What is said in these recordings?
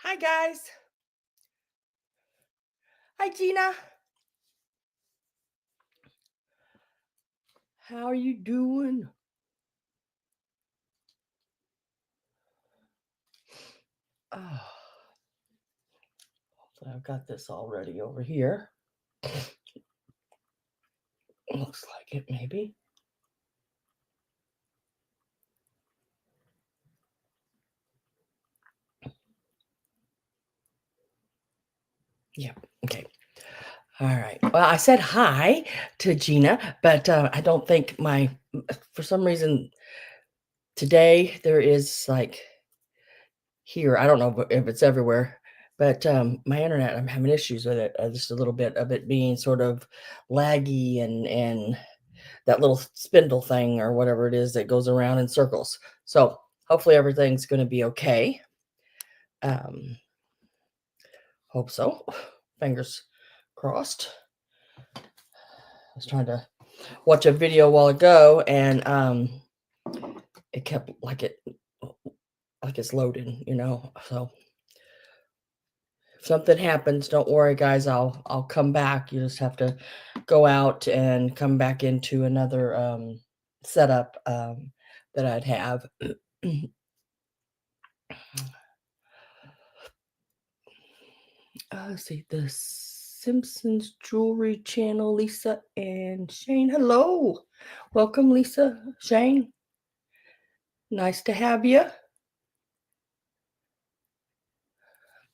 Hi, guys. Hi, Gina. How are you doing? Oh, so I've got this already over here. Looks like it, maybe. Yeah, okay. All right. Well, I said hi to Gina, but I don't think for some reason, today there is like here, I don't know if it's everywhere, but my internet, I'm having issues with it. Just a little bit of it being sort of laggy and that little spindle thing or whatever it is that goes around in circles. So hopefully everything's going to be okay. Um, hope so. Fingers crossed. I was trying to watch a video a while ago and it kept like it's loading, So if something happens, don't worry, guys. I'll come back. You just have to go out and come back into another setup that I'd have. Let's see, the Simpsons Jewelry Channel, Lisa and Shane. Hello. Welcome, Lisa, Shane. Nice to have you.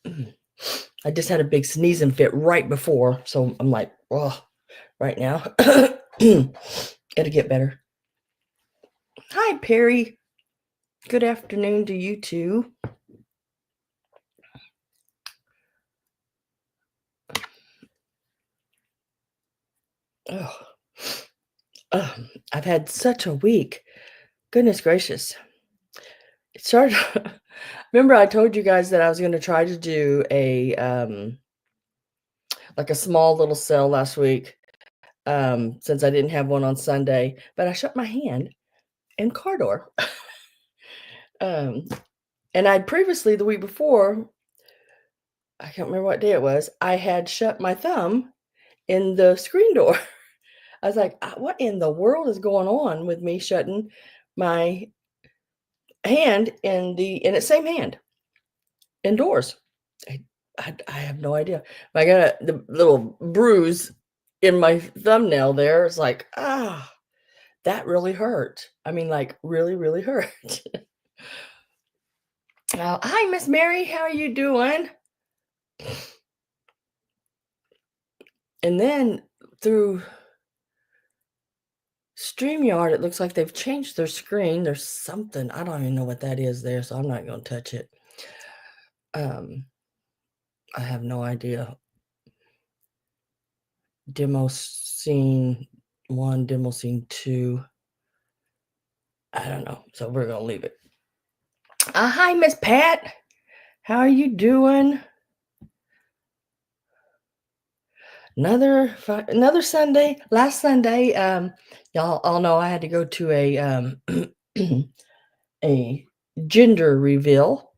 I just had a big sneezing fit right before, so I'm like, oh, right now. It'll get better. Hi, Perry. Good afternoon to you too. Oh, I've had such a week. Goodness gracious. It started. Remember, I told you guys that I was going to try to do like a small little sale last week, since I didn't have one on Sunday, but I shut my hand in car door. And I'd previously, the week before, I can't remember what day it was, I had shut my thumb in the screen door. I was like, what in the world is going on with me shutting my hand in the same hand indoors? I have no idea. I got the little bruise in my thumbnail there. It's like, that really hurt. I mean, like, really, really hurt. Hi, Miss Mary. How are you doing? And then through StreamYard, it looks like they've changed their screen. There's something. I don't even know what that is there, so I'm not going to touch it. I have no idea. Demo scene 1, demo scene 2. I don't know. So we're going to leave it. Hi, Miss Pat. How are you doing? Another Sunday. Last Sunday, y'all all know I had to go to a gender reveal.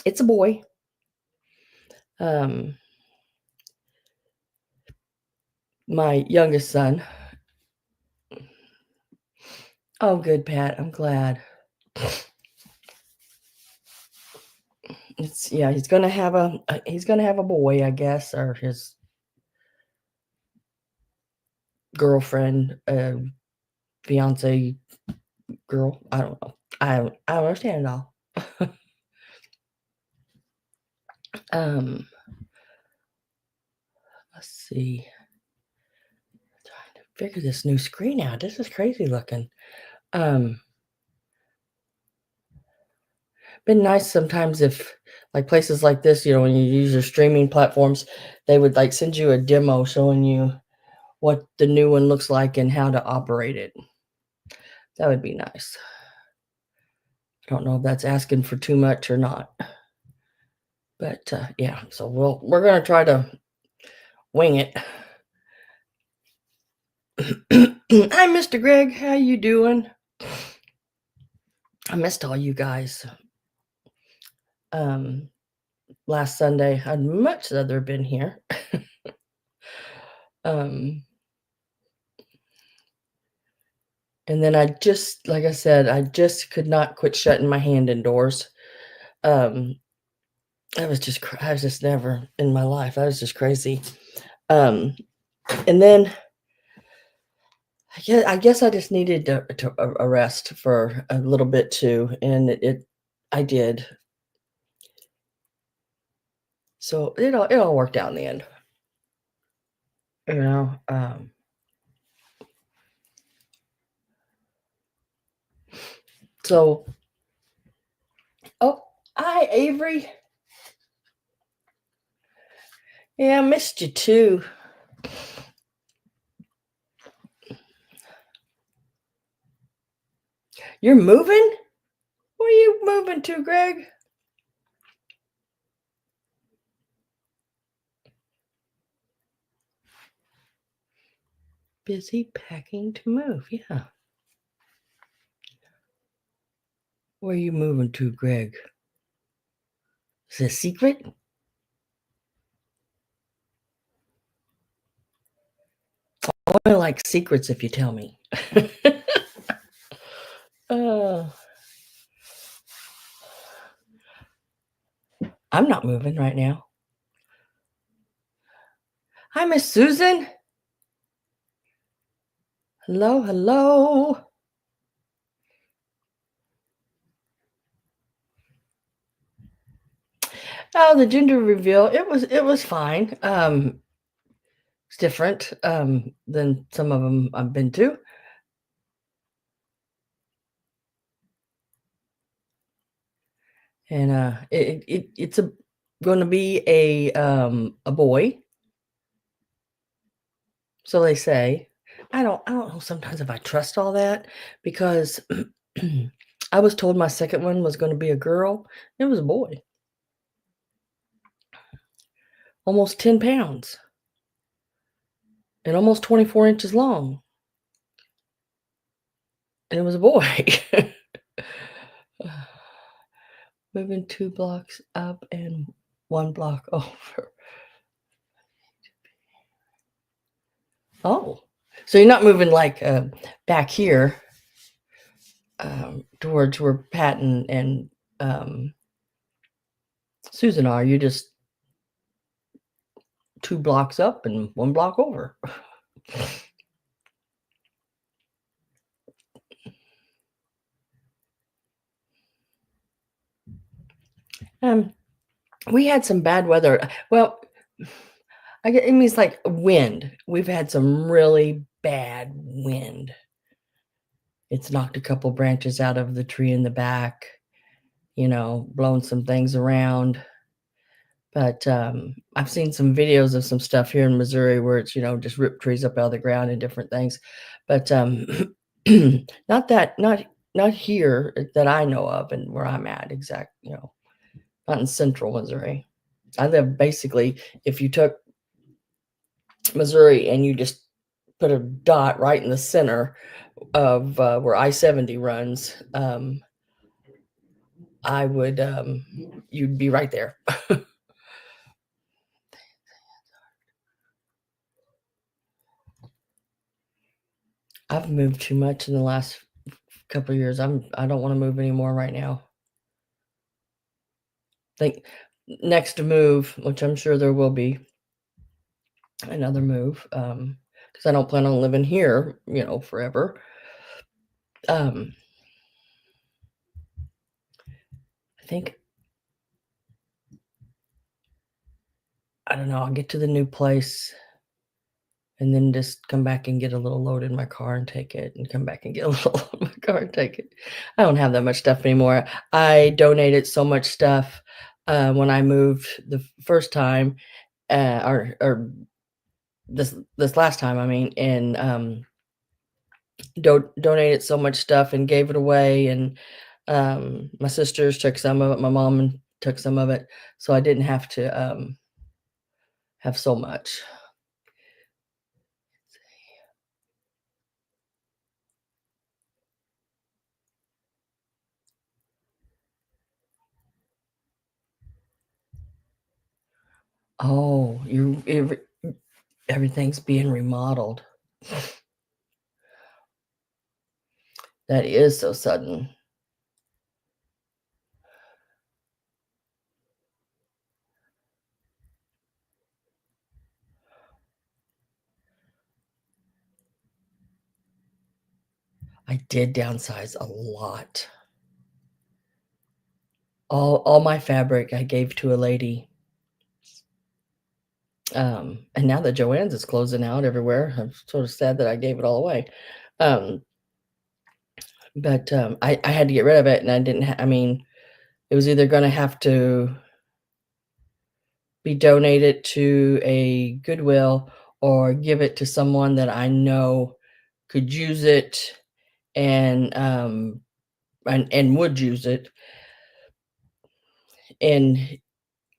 It's a boy. My youngest son. Oh, good, Pat. I'm glad. He's gonna have a boy, I guess, or his girlfriend, fiance girl. I don't know. I don't understand it all. Let's see. I'm trying to figure this new screen out. This is crazy looking. Been nice sometimes if like places like this, when you use your streaming platforms, they would like send you a demo showing you what the new one looks like and how to operate it. That would be nice. I don't know if that's asking for too much or not. But yeah, so we're gonna try to wing it. Hi, Mr. Greg. How you doing? I missed all you guys. last Sunday. I'd much rather been here. Um, and then I just like I said, I just could not quit shutting my hand indoors. Um, I was just never in my life. I was just crazy. Um, and then I guess I just needed to a rest for a little bit too, and I did. So it all worked out in the end. You know, so oh, hi Avery. Yeah, I missed you too. You're moving? Where are you moving to, Greg? Busy packing to move. Yeah. Where are you moving to, Greg? Is it a secret? I only like secrets if you tell me. uh, I'm not moving right now. Hi, Miss Susan. Hello, hello. Oh, the gender reveal. It was fine. It's different than some of them I've been to. And it's going to be a boy. So they say. I don't know sometimes if I trust all that because I was told my second one was going to be a girl. It was a boy. Almost 10 pounds and almost 24 inches long. And it was a boy. Moving 2 blocks up and 1 block over. Oh, so you're not moving like back here towards where Pat and Susan are. You're just 2 blocks up and 1 block over. Um, we had some bad weather. Well, it means like wind. We've had some really bad wind. It's knocked a couple branches out of the tree in the back, blown some things around. But I've seen some videos of some stuff here in Missouri where it's, just ripped trees up out of the ground and different things. But not here that I know of and where I'm at not in central Missouri. I live basically, if you took Missouri and you just put a dot right in the center of where I-70 runs, I would, you'd be right there. I've moved too much in the last couple of years. I don't want to move anymore right now. Think next move, which I'm sure there will be another move, because I don't plan on living here, forever. I think I don't know. I'll get to the new place and then just come back and get a little load in my car and take it, and come back and get a little load in my car and take it. I don't have that much stuff anymore. I donated so much stuff when I moved the first time, or this last time, I mean, and donated so much stuff and gave it away, and my sisters took some of it, my mom took some of it, so I didn't have to have so much. Oh, everything's being remodeled. That is so sudden. I did downsize a lot. All my fabric I gave to a lady. And now that Joann's is closing out everywhere, I'm sort of sad that I gave it all away. Um, but I had to get rid of it, and I didn't. I mean, it was either going to have to be donated to a Goodwill or give it to someone that I know could use it and and would use it and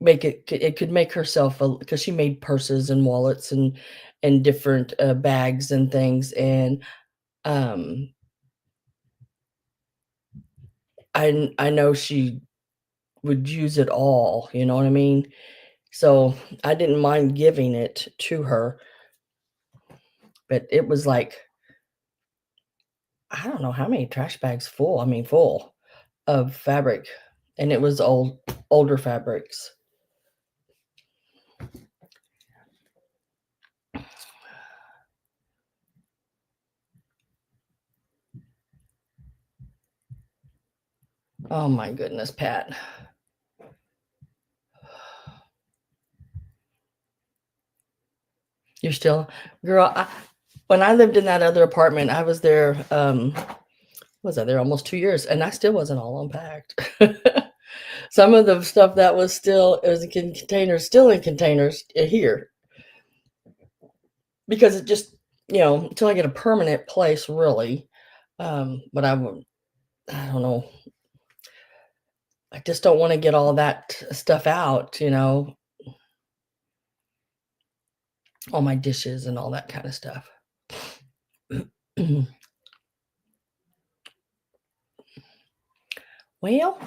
make it could make herself because she made purses and wallets and different bags and things, and um I know she would use it all, you know what I mean? So I didn't mind giving it to her, but it was like, I don't know how many trash bags full, I mean, full of fabric, and it was older fabrics. Oh my goodness, Pat. You're still, girl, when I lived in that other apartment, I was there, was I there almost 2 years, and I still wasn't all unpacked. Some of the stuff that was still, it was in containers, still in containers here, because it just, until I get a permanent place, really. But I don't know. I just don't want to get all that stuff out, all my dishes and all that kind of stuff. Well,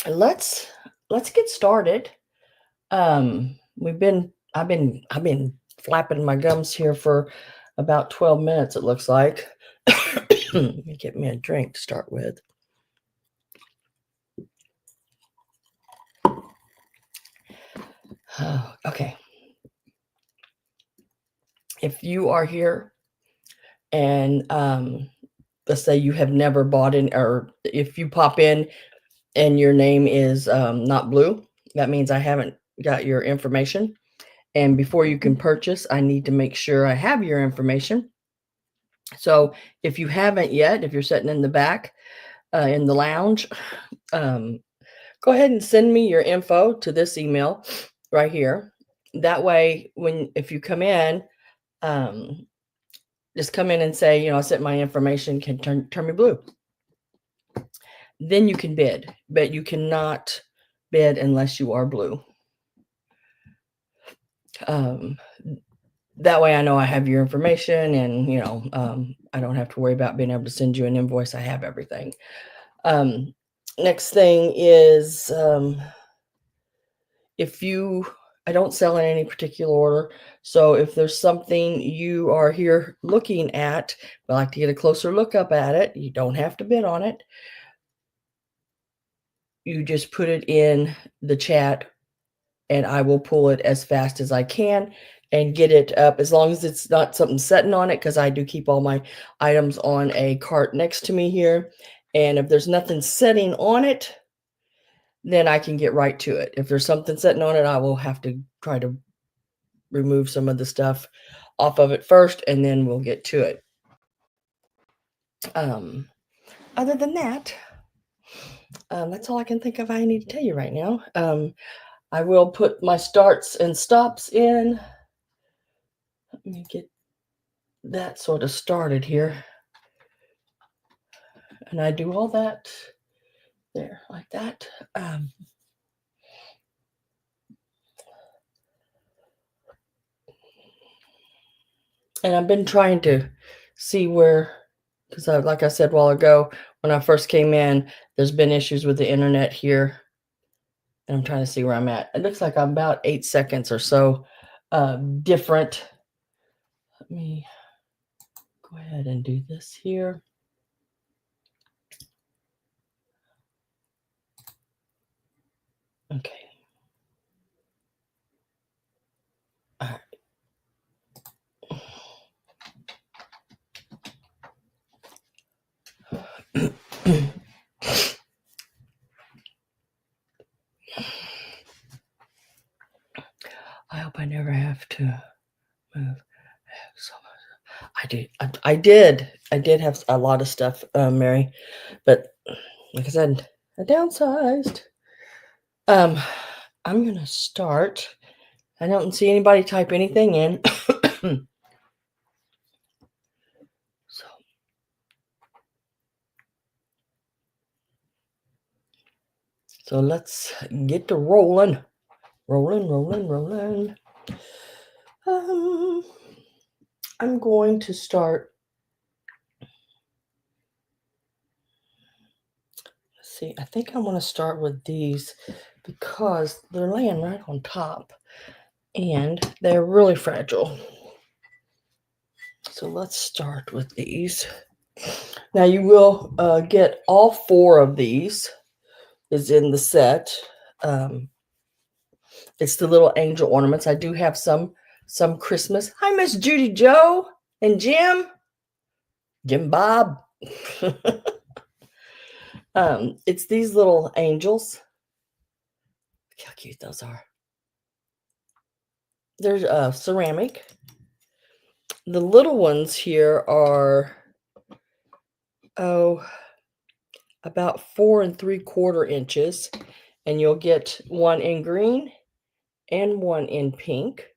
let's get started. I've been flapping my gums here for about 12 minutes, it looks like. Let me get me a drink to start with. Okay. If you are here and let's say you have never bought in, or if you pop in and your name is not blue, that means I haven't got your information. And before you can purchase, I need to make sure I have your information. So if you haven't yet, if you're sitting in the back in the lounge, go ahead and send me your info to this email right here. That way, if you come in, just come in and say, I sent my information, can turn me blue. Then you can bid, but you cannot bid unless you are blue. That way I know I have your information, and I don't have to worry about being able to send you an invoice. I have everything. Next thing is, I don't sell in any particular order. So if there's something you are here looking at, I like to get a closer look up at it. You don't have to bid on it. You just put it in the chat and I will pull it as fast as I can and get it up, as long as it's not something setting on it, because I do keep all my items on a cart next to me here. And if there's nothing setting on it, then I can get right to it. If there's something setting on it, I will have to try to remove some of the stuff off of it first, and then we'll get to it. Other than that, that's all I can think of I need to tell you right now. I will put my starts and stops in. Let me get that sort of started here. And I do all that there like that. And I've been trying to see where, because like I said a while ago, when I first came in, there's been issues with the internet here. And I'm trying to see where I'm at. It looks like I'm about 8 seconds or so different. Let me go ahead and do this here. Okay. All right. I hope I never have to move so much. I did have a lot of stuff, Mary, but like I said, I downsized. I'm gonna start. I don't see anybody type anything in. So let's get to rolling. Rolling. I'm going to start. Let's see, I think I want to start with these because they're laying right on top and they're really fragile. So let's start with these. Now you will get all 4 of these is in the set. It's the little angel ornaments. I do have some Christmas. Hi, Miss Judy Joe and Jim Bob. It's these little angels. Look how cute those are. They're ceramic. The little ones here are about 4 3/4 inches, and you'll get one in green and one in pink.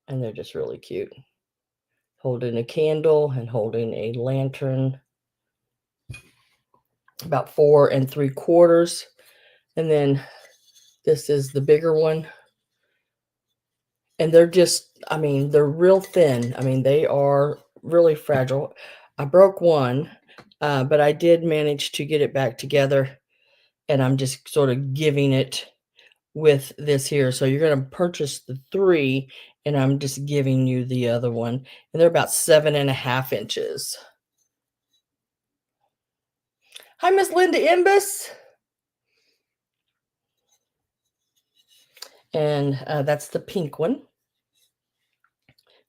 And they're just really cute. Holding a candle and holding a lantern. About 4 3/4. And then this is the bigger one. And they're just, I mean, they're real thin. I mean, they are really fragile. I broke one, but I did manage to get it back together. And I'm just sort of giving it with this here. So you're going to purchase the 3, and I'm just giving you the other one. And they're about 7.5 inches. Hi, Miss Linda Imbus. And that's the pink one.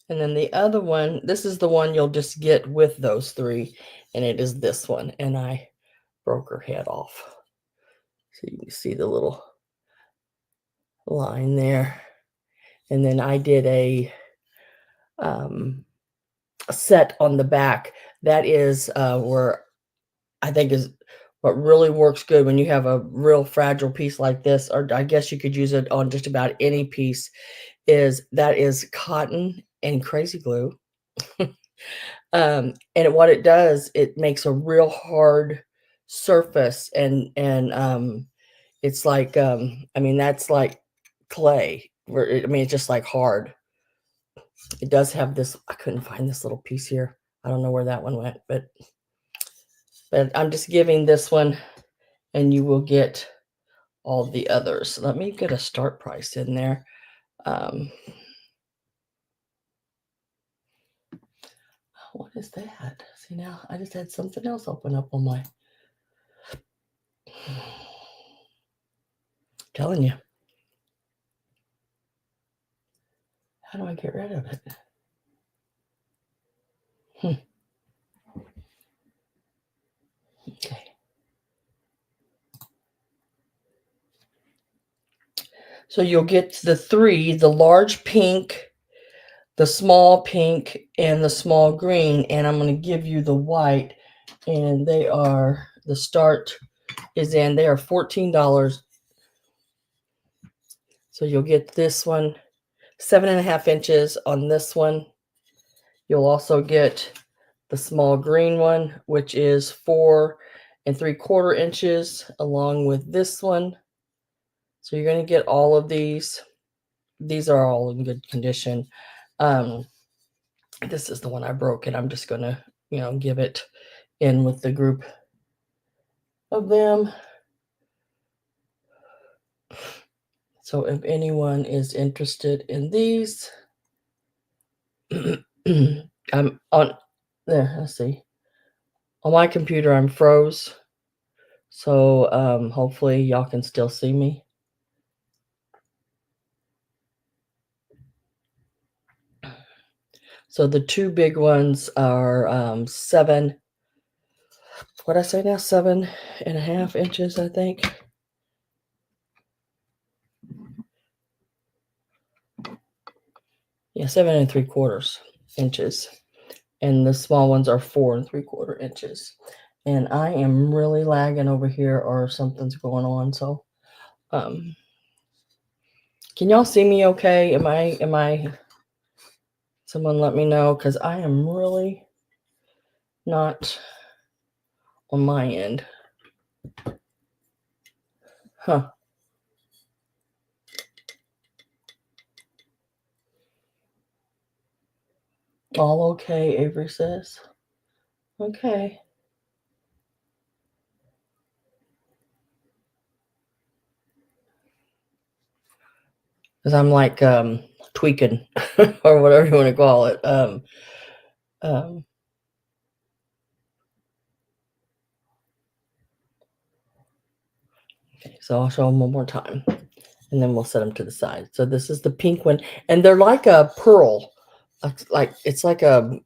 And then the other one, this is the one you'll just get with those 3. And it is this one. And I broke her head off. So you can see the little line there. And then I did a set on the back. That is where I think is what really works good when you have a real fragile piece like this, or I guess you could use it on just about any piece, is cotton and crazy glue. And what it does, it makes a real hard surface, and it's like I mean, that's like clay. I mean, it's just like hard. It does have this. I couldn't find this little piece here. I don't know where that one went, but I'm just giving this one, and you will get all the others. Let me get a start price in there. What is that? See, now I just had something else open up on my. Telling you. How do I get rid of it? Okay. So you'll get the 3, the large pink, the small pink, and the small green. And I'm going to give you the white. And they are, the start is in, they are $14. So you'll get this one, 7.5 inches on this one. You'll also get the small green one, which is 4 3/4 inches, along with this one. So you're going to get all of these. These are all in good condition. This is the one I broke, and I'm just going to, give it in with the group of them. So if anyone is interested in these, I'm on there. Let's see. On my computer, I'm froze. So hopefully y'all can still see me. So the two big ones are 7, what did I say now? 7.5 inches, I think. Yeah, 7 3/4 inches. And the small ones are 4 3/4 inches. And I am really lagging over here, or something's going on. So can y'all see me okay? Am I someone let me know, because I am really not on my end. Huh. All okay, Avery says. Okay. Because I'm like tweaking or whatever you want to call it. Okay, so I'll show them one more time, and then we'll set them to the side. So this is the pink one, and they're like a pearl, like it's like a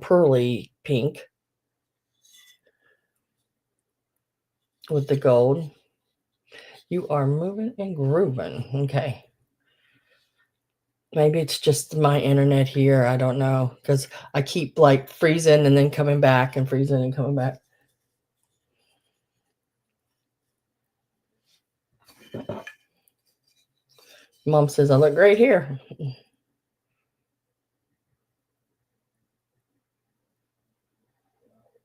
pearly pink with the gold. You are moving and grooving. Okay. Maybe it's just my internet here. I don't know, because I keep like freezing and then coming back and freezing and coming back. Mom says I look great here.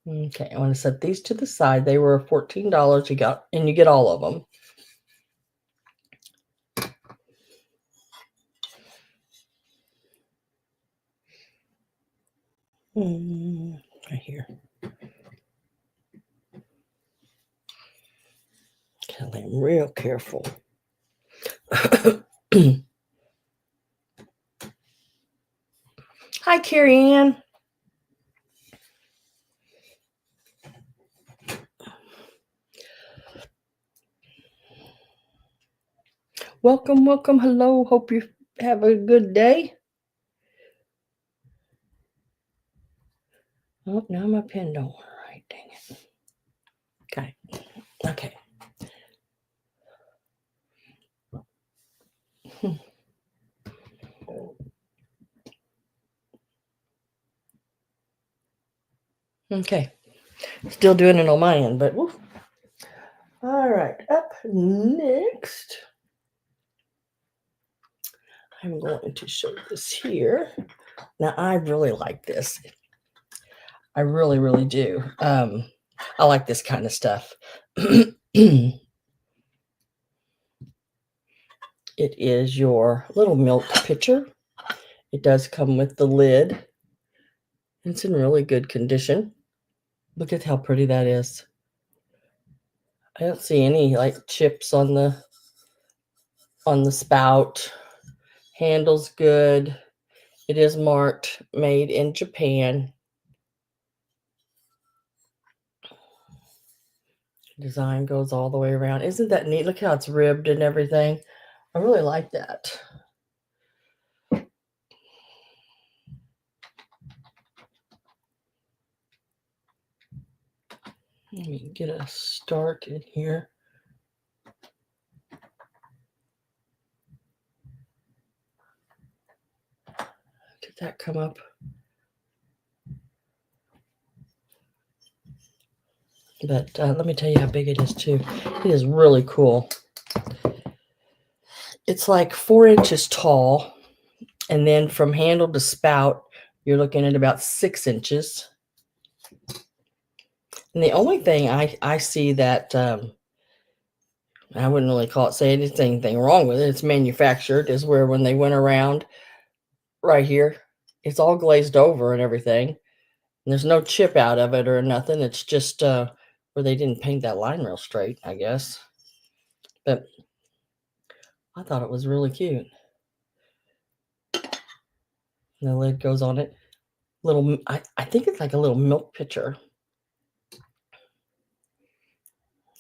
Okay, I want to set these to the side. They were $14. You get all of them. Right here. Gotta be real careful. Hi, Carrie Ann. Welcome, welcome. Hello. Hope you have a good day. Oh, now my pen don't work right. Dang it. Okay. Okay. Okay. Still doing it on my end, but woof. All right. Up next, I'm going to show this here. Now, I really like this. I really, really do. I like this kind of stuff. It is your little milk pitcher. It does come with the lid. It's in really good condition. Look at how pretty that is. I don't see any like chips on the spout. Handle's good. It is marked made in Japan. Design goes all the way around. Isn't that neat? Look how it's ribbed and everything. I really like that. Let me get a start in here. Did that come up? But let me tell you how big it is too. It is really cool. It's like 4 inches tall, and then from handle to spout, you're looking at about 6 inches. And the only thing I see that I wouldn't really say anything wrong with it. It's manufactured, is where when they went around right here, it's all glazed over and everything. And there's no chip out of it or nothing. It's just or they didn't paint that line real straight, I guess. But I thought it was really cute. And the lid goes on it. Little, I think it's like a little milk pitcher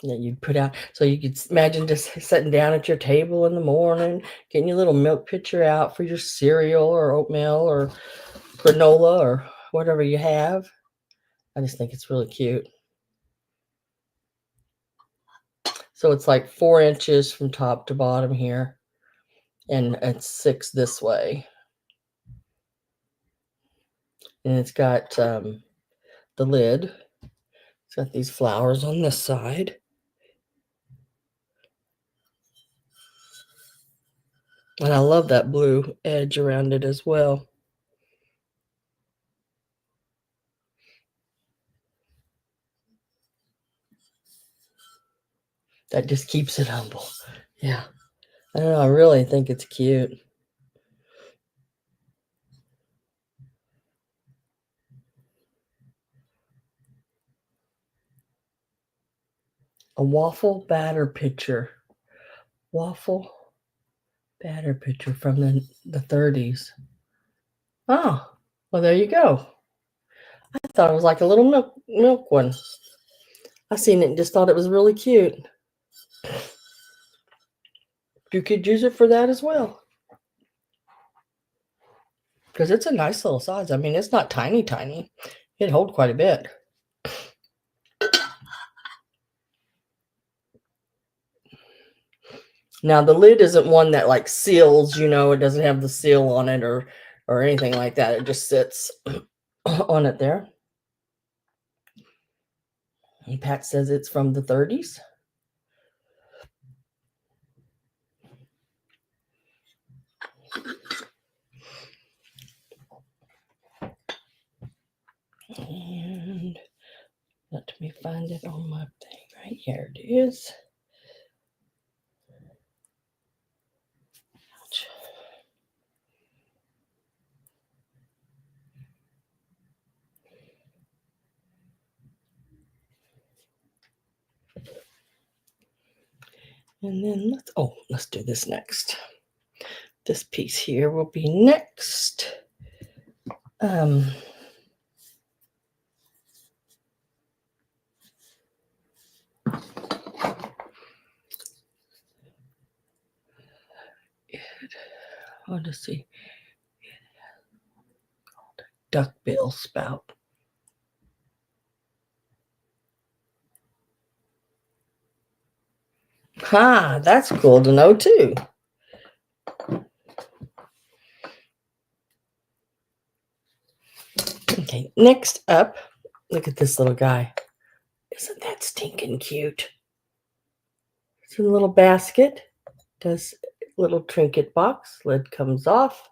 that you put out. So you could imagine just sitting down at your table in the morning, getting your little milk pitcher out for your cereal or oatmeal or granola or whatever you have. I just think it's really cute. So it's like 4 inches from top to bottom here, and it's 6 this way. And it's got the lid. It's got these flowers on this side. And I love that blue edge around it as well. That just keeps it humble. Yeah. I don't know. I really think it's cute. A waffle batter pitcher. Waffle batter pitcher from the 30s. Oh, well, there you go. I thought it was like a little milk one. I seen it and just thought it was really cute. You could use it for that as well. Because it's a nice little size. I mean, it's not tiny. It'd hold quite a bit. Now, the lid isn't one that like seals, it doesn't have the seal on it or anything like that. It just sits on it there. And Pat says it's from the 30s. And let me find it on my thing. Right here it is. And then let's do this next. This piece here will be next. Let's see. Duckbill spout. That's cool to know too. Okay, next up, look at this little guy. Isn't that stinking cute? It's a little basket. Does little trinket box. Lid comes off.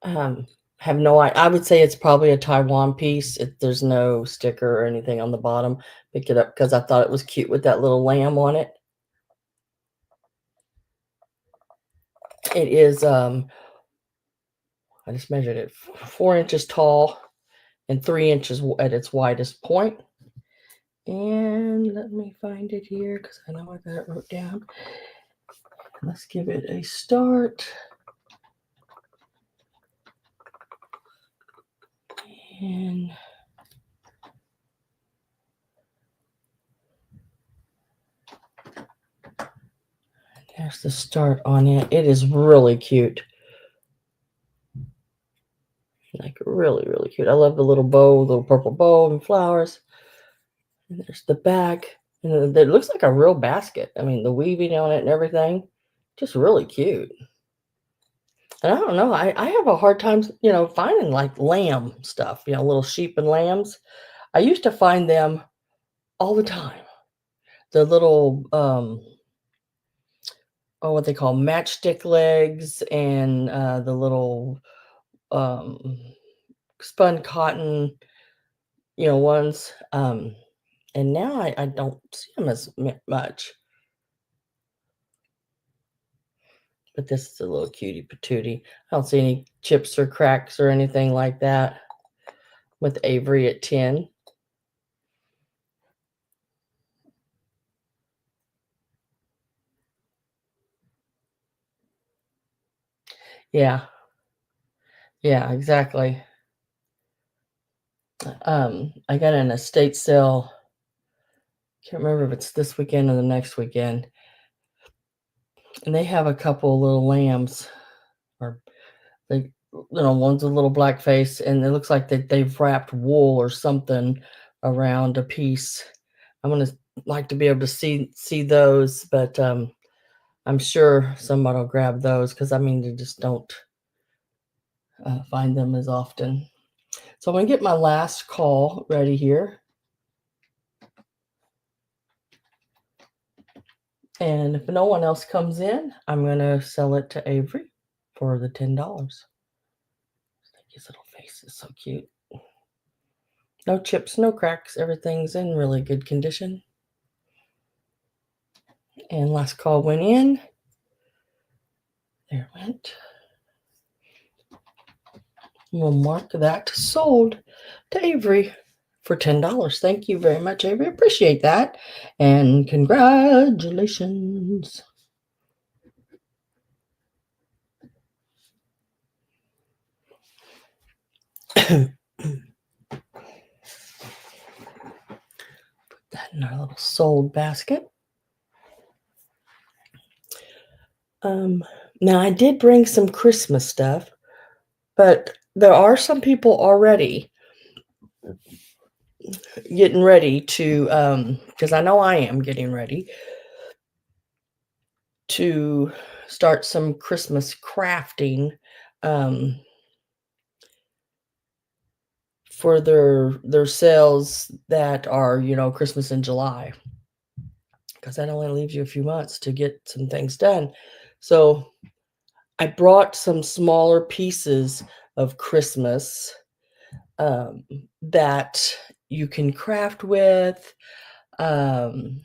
Have no idea. I would say it's probably a Taiwan piece. There's no sticker or anything on the bottom. Picked it up because I thought it was cute with that little lamb on it. It is, I just measured it, 4 inches tall and 3 inches at its widest point. And let me find it here because I know I got it wrote down. Let's give it a start. And there's the start on it. It is really cute. Like really, really cute. I love the little bow, little purple bow and flowers. And there's the back. And it looks like a real basket. I mean, the weaving on it and everything. Just really cute. And I don't know. I have a hard time, finding like lamb stuff, little sheep and lambs. I used to find them all the time. The little, what they call matchstick legs and the little spun cotton, ones. And now I don't see them as much. But this is a little cutie patootie. I don't see any chips or cracks or anything like that with Avery at 10. Yeah. Yeah, exactly. I got an estate sale. Can't remember if it's this weekend or the next weekend, and they have a couple little lambs, or they, one's a little black face, and it looks like they've wrapped wool or something around a piece. I'm gonna like to be able to see those, but I'm sure somebody will grab those because I mean, you just don't find them as often. So I'm gonna get my last call ready here. And if no one else comes in, I'm gonna sell it to Avery for the $10. His little face is so cute. No chips, no cracks. Everything's in really good condition. And last call went in. There it went. We'll mark that sold to Avery for $10. Thank you very much, Avery. Appreciate that. And congratulations. Put that in our little sold basket. Now I did bring some Christmas stuff, but there are some people already getting ready to, because I know I am getting ready to start some Christmas crafting for their sales that are, Christmas in July, because that only leaves you a few months to get some things done. So I brought some smaller pieces of Christmas that you can craft with. Um,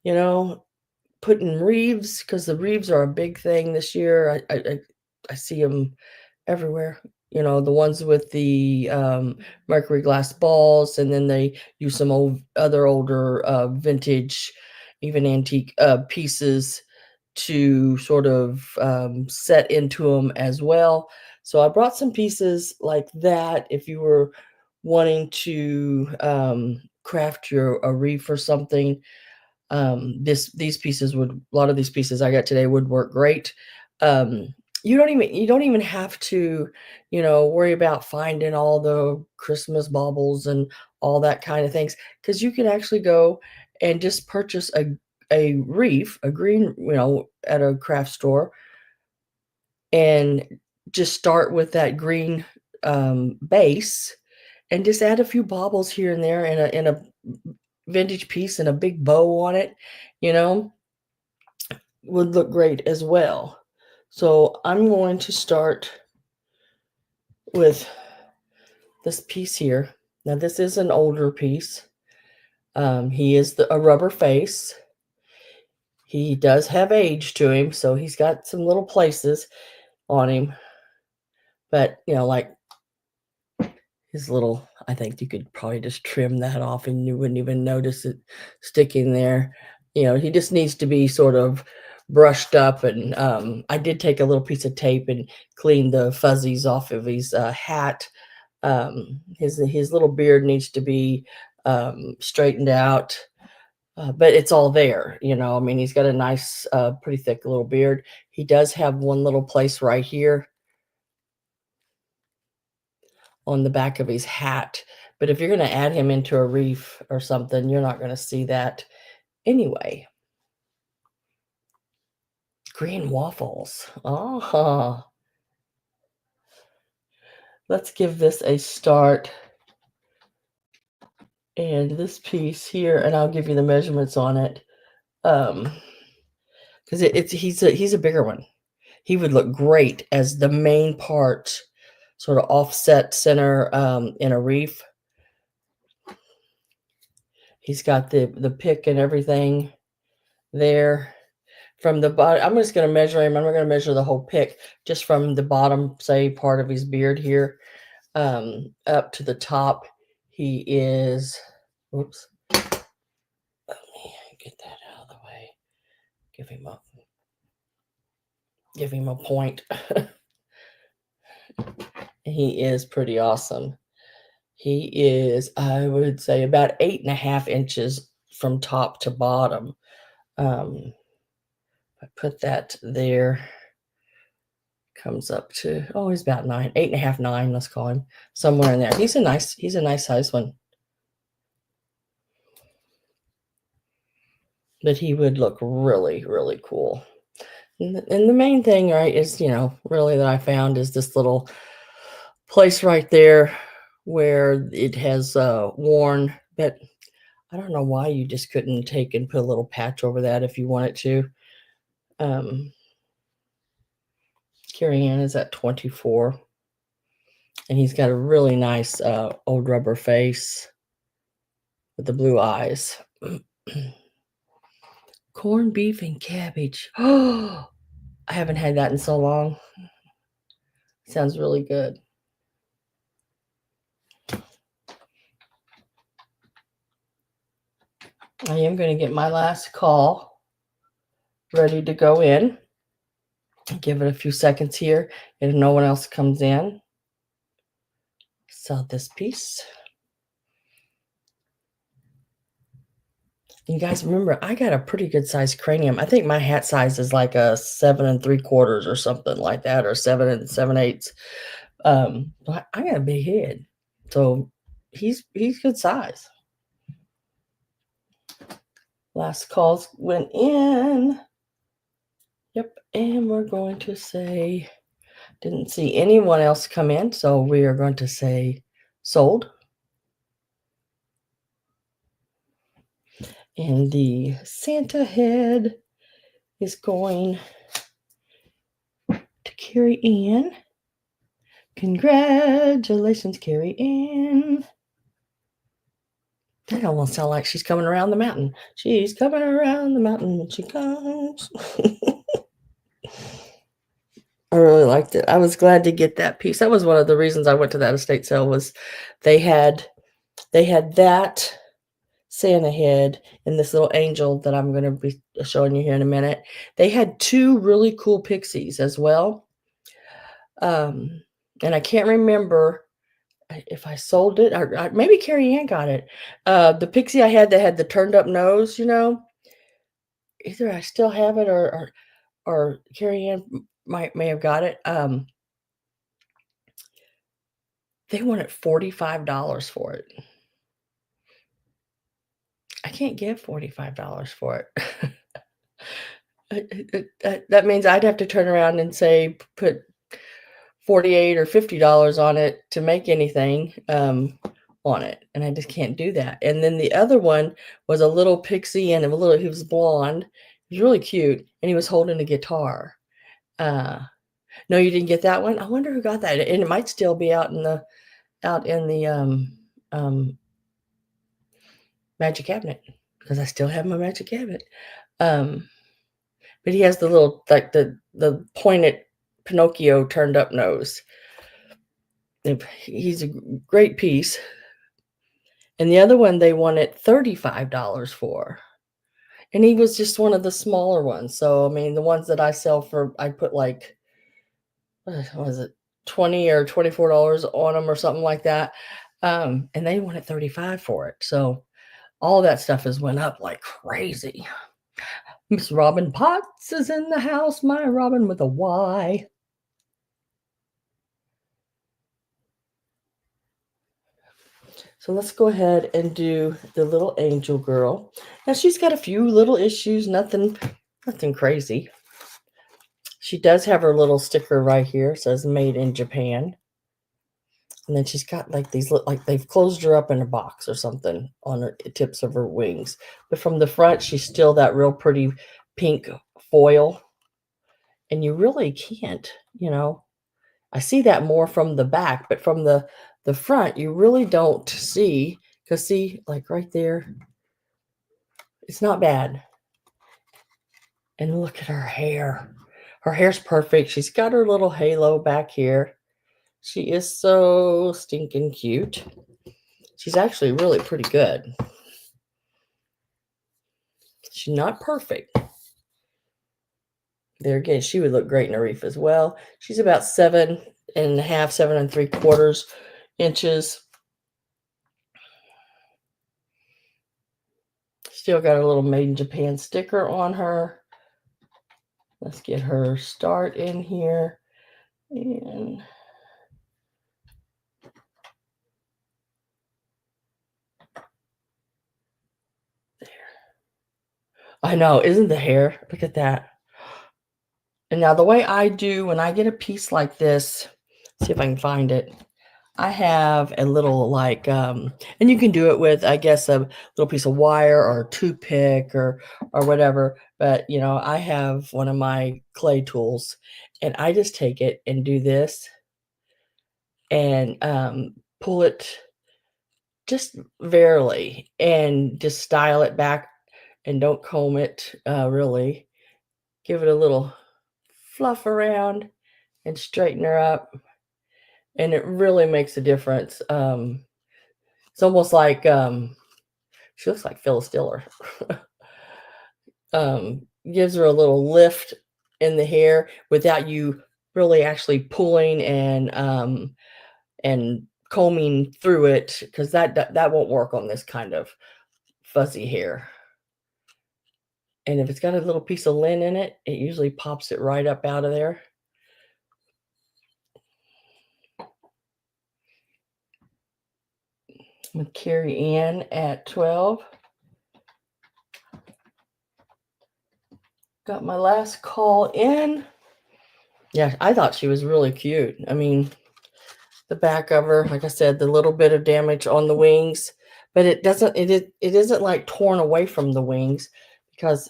you know, putting wreaths, because the wreaths are a big thing this year. I see them everywhere. The ones with the mercury glass balls, and then they use some older vintage, even antique pieces to sort of set into them as well. So I brought some pieces like that if you were wanting to craft a wreath or something. These pieces would, a lot of these pieces I got today would work great. um, you don't even have to worry about finding all the Christmas baubles and all that kind of things, because you can actually go and just purchase a wreath, a green, at a craft store, and just start with that green base, and just add a few baubles here and there, in a vintage piece and a big bow on it, you know, would look great as well. So I'm going to start with this piece here. Now this is an older piece. He is a rubber face. He does have age to him, so he's got some little places on him. But, like his little, I think you could probably just trim that off and you wouldn't even notice it sticking there. He just needs to be sort of brushed up. And I did take a little piece of tape and clean the fuzzies off of his hat. His little beard needs to be straightened out. But it's all there, I mean, he's got a nice, pretty thick little beard. He does have one little place right here on the back of his hat. But if you're going to add him into a wreath or something, you're not going to see that anyway. Green waffles. Ah, let's give this a start. And this piece here, and I'll give you the measurements on it. Because he's a bigger one. He would look great as the main part, sort of offset center in a wreath. He's got the pick and everything there. From the bottom, I'm just going to measure him. I'm not going to measure the whole pick, just from the bottom, say, part of his beard here, up to the top. He is, oops, let me get that out of the way. Give him up. give him a point. He is pretty awesome. He is, I would say, about 8.5 inches from top to bottom. I put that there. Comes up to, oh, he's about 9, 8.5, 9. Let's call him somewhere in there. He's a nice size one. But he would look really, really cool. And the main thing, right, is, really that I found is this little place right there where it has worn, but I don't know why you just couldn't take and put a little patch over that if you wanted to. Carrie Ann is at 24, and he's got a really nice old rubber face with the blue eyes. Corned beef and cabbage. Oh, I haven't had that in so long. Sounds really good. I am going to get my last call ready to go in. Give it a few seconds here. If no one else comes in, sell this piece. You guys remember, I got a pretty good sized cranium. I think my hat size is like a 7 3/4 or something like that, or 7 7/8. But I got a big head, so he's good size. Last calls went in. Yep, and we're going to say, didn't see anyone else come in, so we are going to say sold. And the Santa head is going to Carrie Ann. Congratulations, Carrie Ann. That almost sounds like she's coming around the mountain. She's coming around the mountain when she comes. I really liked it. I was glad to get that piece. That was one of the reasons I went to that estate sale, was they had that Santa head and this little angel that I'm going to be showing you here in a minute. They had 2 really cool pixies as well. And I can't remember if I sold it, or maybe Carrie Ann got it. The pixie I had that had the turned up nose, either I still have it or Carrie Ann may have got it. They wanted $45 for it. I can't give $45 for it. That means I'd have to turn around and say put $48 or $50 on it to make anything on it, and I just can't do that. And then the other one was a little pixie, and he was blonde. He was really cute, and he was holding a guitar. No, you didn't get that one? I wonder who got that, and it might still be out in the magic cabinet, because I still have my magic cabinet. But he has the little, like the pointed Pinocchio turned up nose. He's a great piece. And the other one they wanted $35 for. And he was just one of the smaller ones. So, I mean, the ones that I sell for, I put like, what was it, $20 or $24 on them or something like that. And they wanted $35 for it. So all that stuff has went up like crazy. Miss Robin Potts is in the house. My Robin with a Y. So let's go ahead and do the little angel girl. Now she's got a few little issues, nothing crazy. She does have her little sticker right here. It says made in Japan. And then she's got like these, like they've closed her up in a box or something on the tips of her wings. But from the front, she's still that real pretty pink foil. And you really can't, I see that more from the back, but from the front, you really don't see, because see, like right there, it's not bad. And look at her hair. Her hair's perfect. She's got her little halo back here. She is so stinking cute. She's actually really pretty good. She's not perfect. There again, she would look great in a wreath as well. She's about 7.5, 7 3/4 inches. Still got a little Made in Japan sticker on her. Let's get her start in here. And there. I know, isn't the hair? Look at that. And now the way I do when I get a piece like this, see if I can find it. I have a little like, and you can do it with, I guess, a little piece of wire or a toothpick or whatever. But you know, I have one of my clay tools, and I just take it and do this and pull it just barely, and just style it back, and don't comb it really. Give it a little fluff around and straighten her up, and it really makes a difference. It's almost like she looks like Phyllis Diller. Gives her a little lift in the hair without you really actually pulling and combing through it, because that won't work on this kind of fuzzy hair. And if it's got a little piece of lint in it, it usually pops it right up out of there. I'm gonna carry Ann at 12. Got my last call in. Yeah, I thought she was really cute. I mean, the back of her, like I said, the little bit of damage on the wings, but it isn't like torn away from the wings, because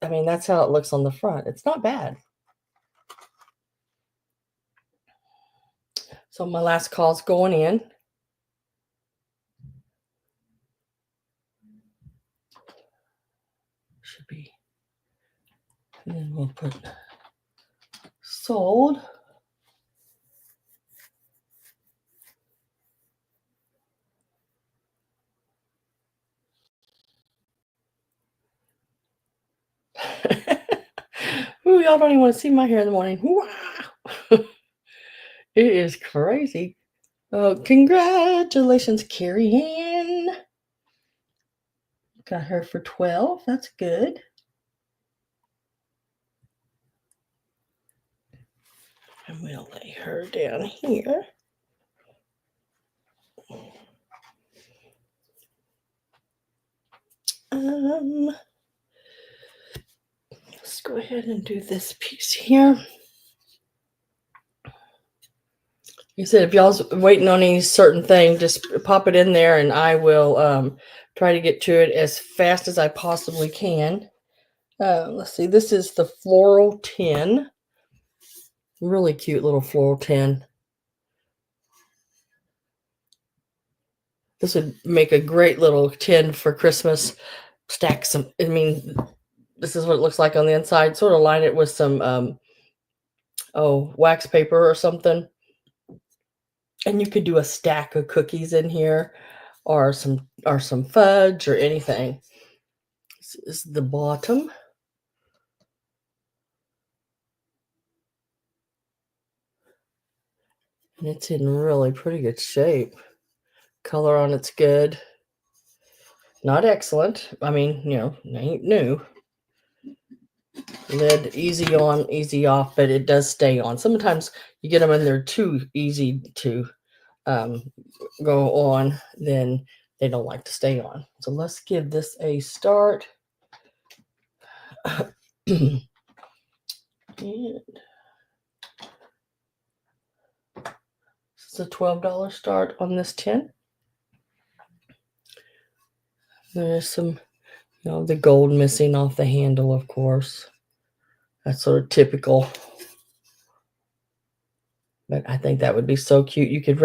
I mean, that's how it looks on the front. It's not bad. So my last call's going in. Should be. And then we'll put sold. Ooh, y'all don't even want to see my hair in the morning. Wow. It is crazy. Oh, congratulations, Carrie Ann. Got her for 12. That's good. And we'll lay her down here. Let's go ahead and do this piece here. You said if y'all's waiting on any certain thing, just pop it in there, and I will try to get to it as fast as I possibly can. Let's see. This is the floral tin. Really cute little floral tin. This would make a great little tin for Christmas. Stack some. I mean, this is what it looks like on the inside. Sort of line it with some wax paper or something. And you could do a stack of cookies in here, or some fudge or anything. This is the bottom. And it's in really pretty good shape. Color on it's good. Not excellent. I mean, you know, ain't new. Lid easy on, easy off, but it does stay on. Sometimes you get them and they're too easy to go on, then they don't like to stay on. So let's give this a start. And this is a $12 start on this tin. There's some, you know, the gold missing off the handle, of course. That's sort of typical. But I think that would be so cute. You could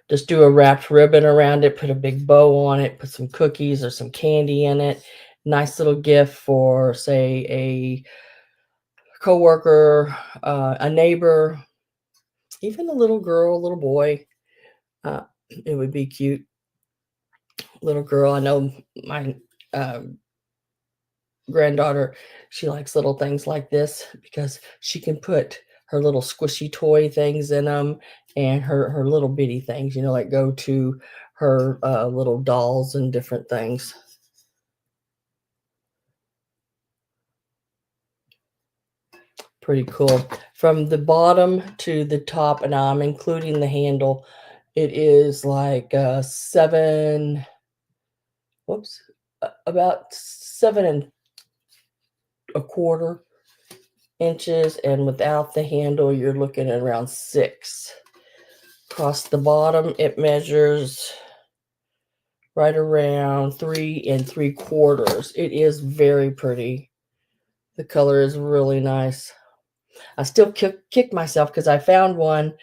just do a wrapped ribbon around it, put a big bow on it, put some cookies or some candy in it. Nice little gift for, say, a coworker, a neighbor, even a little girl, a little boy. It would be cute. Little girl. I know my granddaughter, she likes little things like this because she can put her little squishy toy things in them and her little bitty things, like go to her little dolls and different things. Pretty cool. From the bottom to the top, and I'm including the handle, it is like 7, whoops, about 7.25 inches, and without the handle, you're looking at around 6. Across the bottom, it measures right around 3 3/4. It is very pretty. The color is really nice. I still kick myself because I found one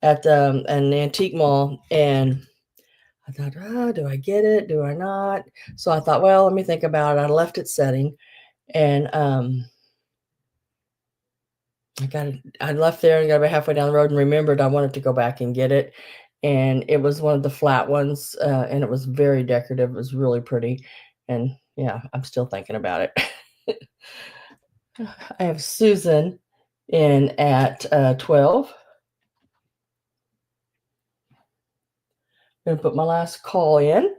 at an antique mall, and I thought, do I get it? Do I not? So I thought, well, let me think about it. I left it setting, and I left there and got about halfway down the road and remembered I wanted to go back and get it. And it was one of the flat ones, and it was very decorative. It was really pretty. And yeah, I'm still thinking about it. I have Susan in at 12. I'm going to put my last call in.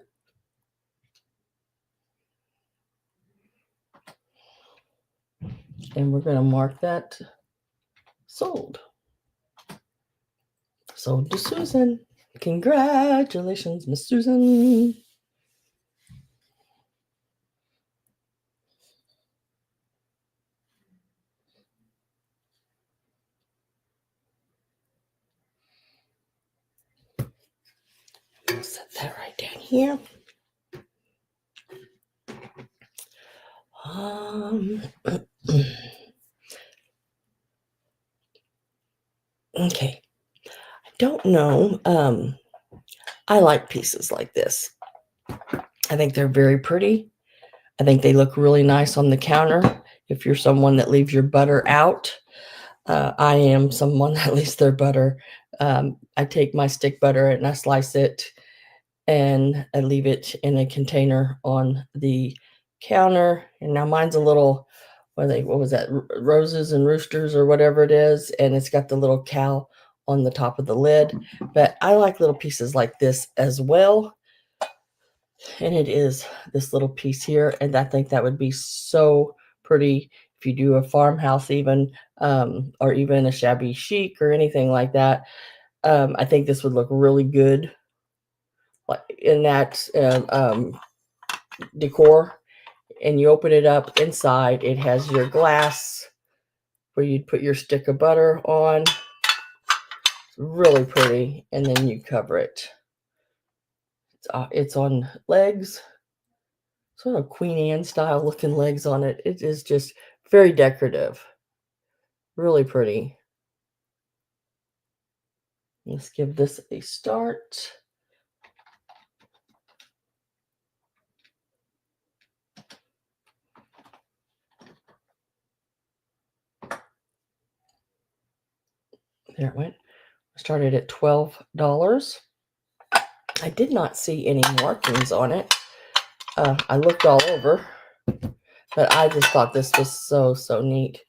And we're going to mark that sold. Sold to Susan. Congratulations, Miss Susan. I'll set that right down here. Okay. I don't know. I like pieces like this. I think they're very pretty. I think they look really nice on the counter. If you're someone that leaves your butter out, I am someone that leaves their butter. I take my stick butter and I slice it and I leave it in a container on the counter. And now mine's a little, what was that? Roses and roosters or whatever it is. And it's got the little cow on the top of the lid. But I like little pieces like this as well. And it is this little piece here. And I think that would be so pretty if you do a farmhouse even, or even a shabby chic or anything like that. I think this would look really good like in that decor. And you open it up, inside it has your glass where you'd put your stick of butter on. It's really pretty. And then you cover it. It's on legs, sort of Queen Anne style looking legs on it. It is just very decorative, really pretty. Let's give this a start. There it went. Started at $12. I did not see any markings on it. I looked all over, but I just thought this was so neat.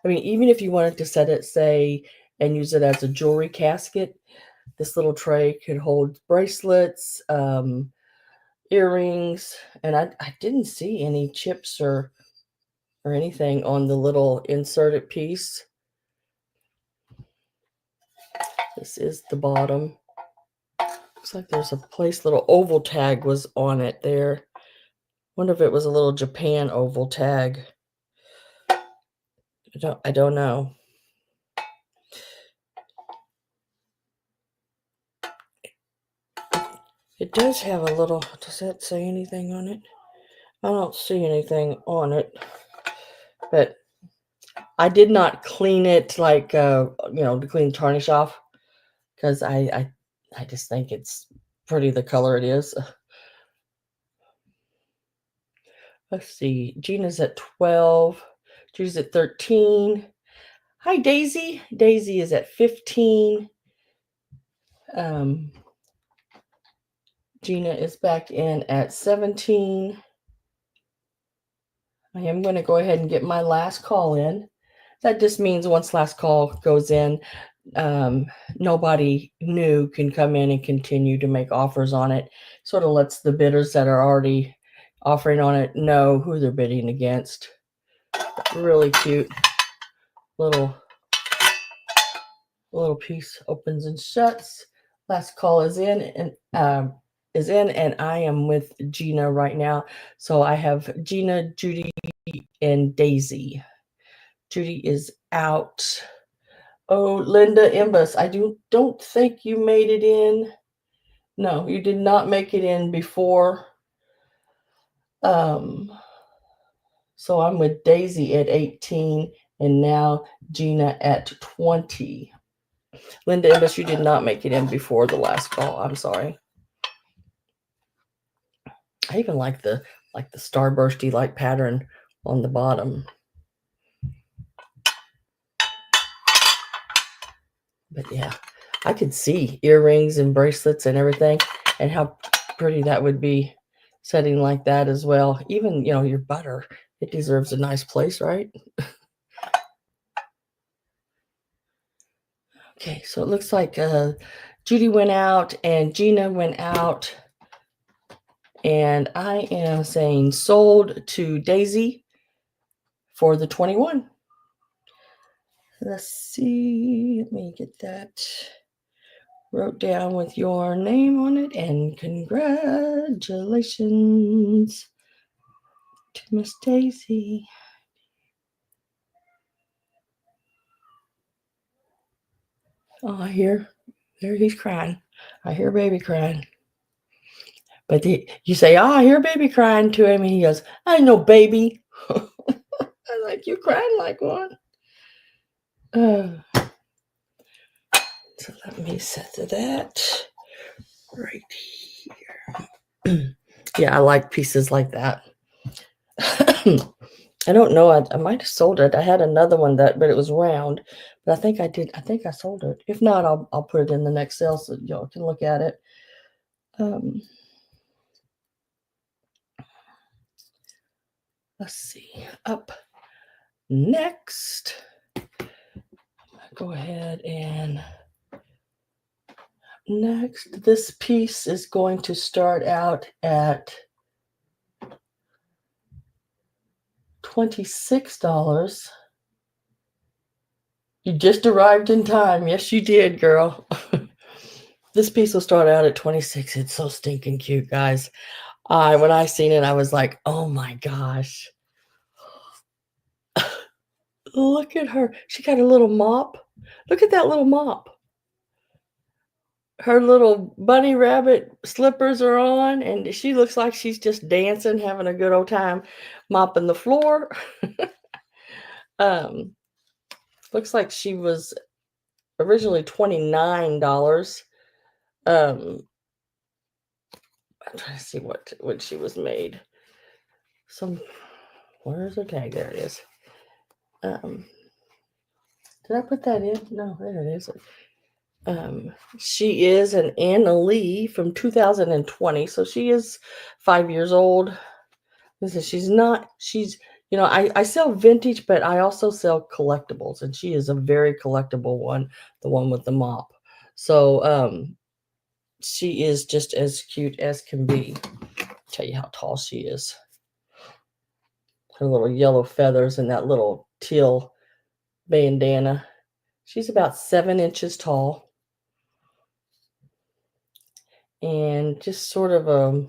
I mean, even if you wanted to set it, say, and use it as a jewelry casket, this little tray could hold bracelets, earrings, and I didn't see any chips or anything on the little inserted piece. This is the bottom. Looks like there's a place, little oval tag was on it there. Wonder if it was a little Japan oval tag. I don't know. It does have a little, does that say anything on it? I don't see anything on it, but I did not clean it like, to clean the tarnish off, because I just think it's pretty the color it is. Let's see. Gina's at 12. Gina's at 13. Hi, Daisy. Daisy is at 15. Gina is back in at 17. I am going to go ahead and get my last call in. That just means once last call goes in, nobody new can come in and continue to make offers on it. Sort of lets the bidders that are already offering on it know who they're bidding against. Really cute little piece, opens and shuts. Last call is in, and I am with Gina right now. So I have Gina, Judy, and Daisy. Judy is out. Oh, Linda Imbus, I don't think you made it in. No, you did not make it in before. So I'm with Daisy at 18 and now Gina at 20. Linda Imbus, you did not make it in before the last call. I'm sorry. I even like the starbursty like pattern on the bottom. But yeah, I could see earrings and bracelets and everything, and how pretty that would be setting like that as well. Even, your butter, it deserves a nice place, right? Okay, so it looks like Judy went out and Gina went out, and I am saying sold to Daisy for the 21. Let's see, let me get that wrote down with your name on it, and congratulations to Miss Daisy. Oh, I hear, there he's crying. I hear baby crying. But you say, oh, I hear baby crying to him, and he goes, I know baby. I'm like, you crying like one. So let me set to that right here. Yeah, I like pieces like that. I don't know. I might have sold it. I had another one but it was round. But I think I did. I think I sold it. If not, I'll put it in the next sale so y'all can look at it. Let's see. Up next, go ahead and next, this piece is going to start out at $26. You just arrived in time. Yes, you did, girl. This piece will start out at 26. It's so stinking cute, guys. When I seen it, I was like, oh my gosh. Look at her. She got a little mop. Look at that little mop. Her little bunny rabbit slippers are on, and she looks like she's just dancing, having a good old time mopping the floor. Looks like she was originally $29. I'm trying to see what she was made. Where's her tag? There it is. Did I put that in? No, there it is. She is an Annalee from 2020, so she is 5 years old. She's I sell vintage, but I also sell collectibles, and she is a very collectible one, the one with the mop. So she is just as cute as can be. Tell you how tall she is. Her little yellow feathers and that little teal bandana. She's about 7 inches tall. And just sort of a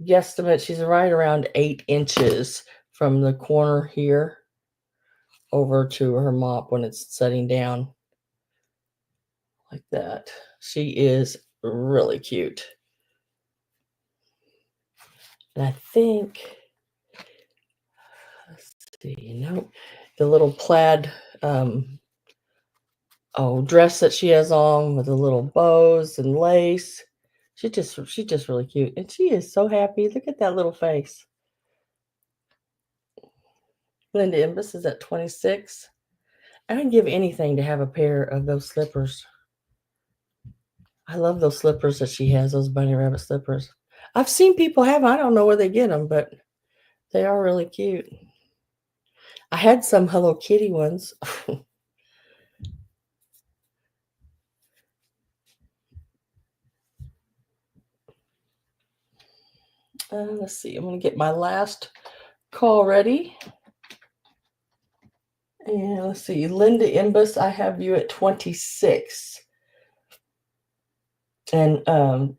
guesstimate, she's right around 8 inches from the corner here over to her mop when it's setting down like that. She is really cute. And I think, let's see, the little plaid dress that she has on with the little bows and lace. She's just really cute. And she is so happy. Look at that little face. Linda Imbus is at 26. I'd give anything to have a pair of those slippers. I love those slippers that she has, those bunny rabbit slippers. I've seen people have them. I don't know where they get them, but They are really cute. I had some Hello Kitty ones. Let's see. I'm going to get my last call ready. And let's see. Linda Imbus, I have you at 26. And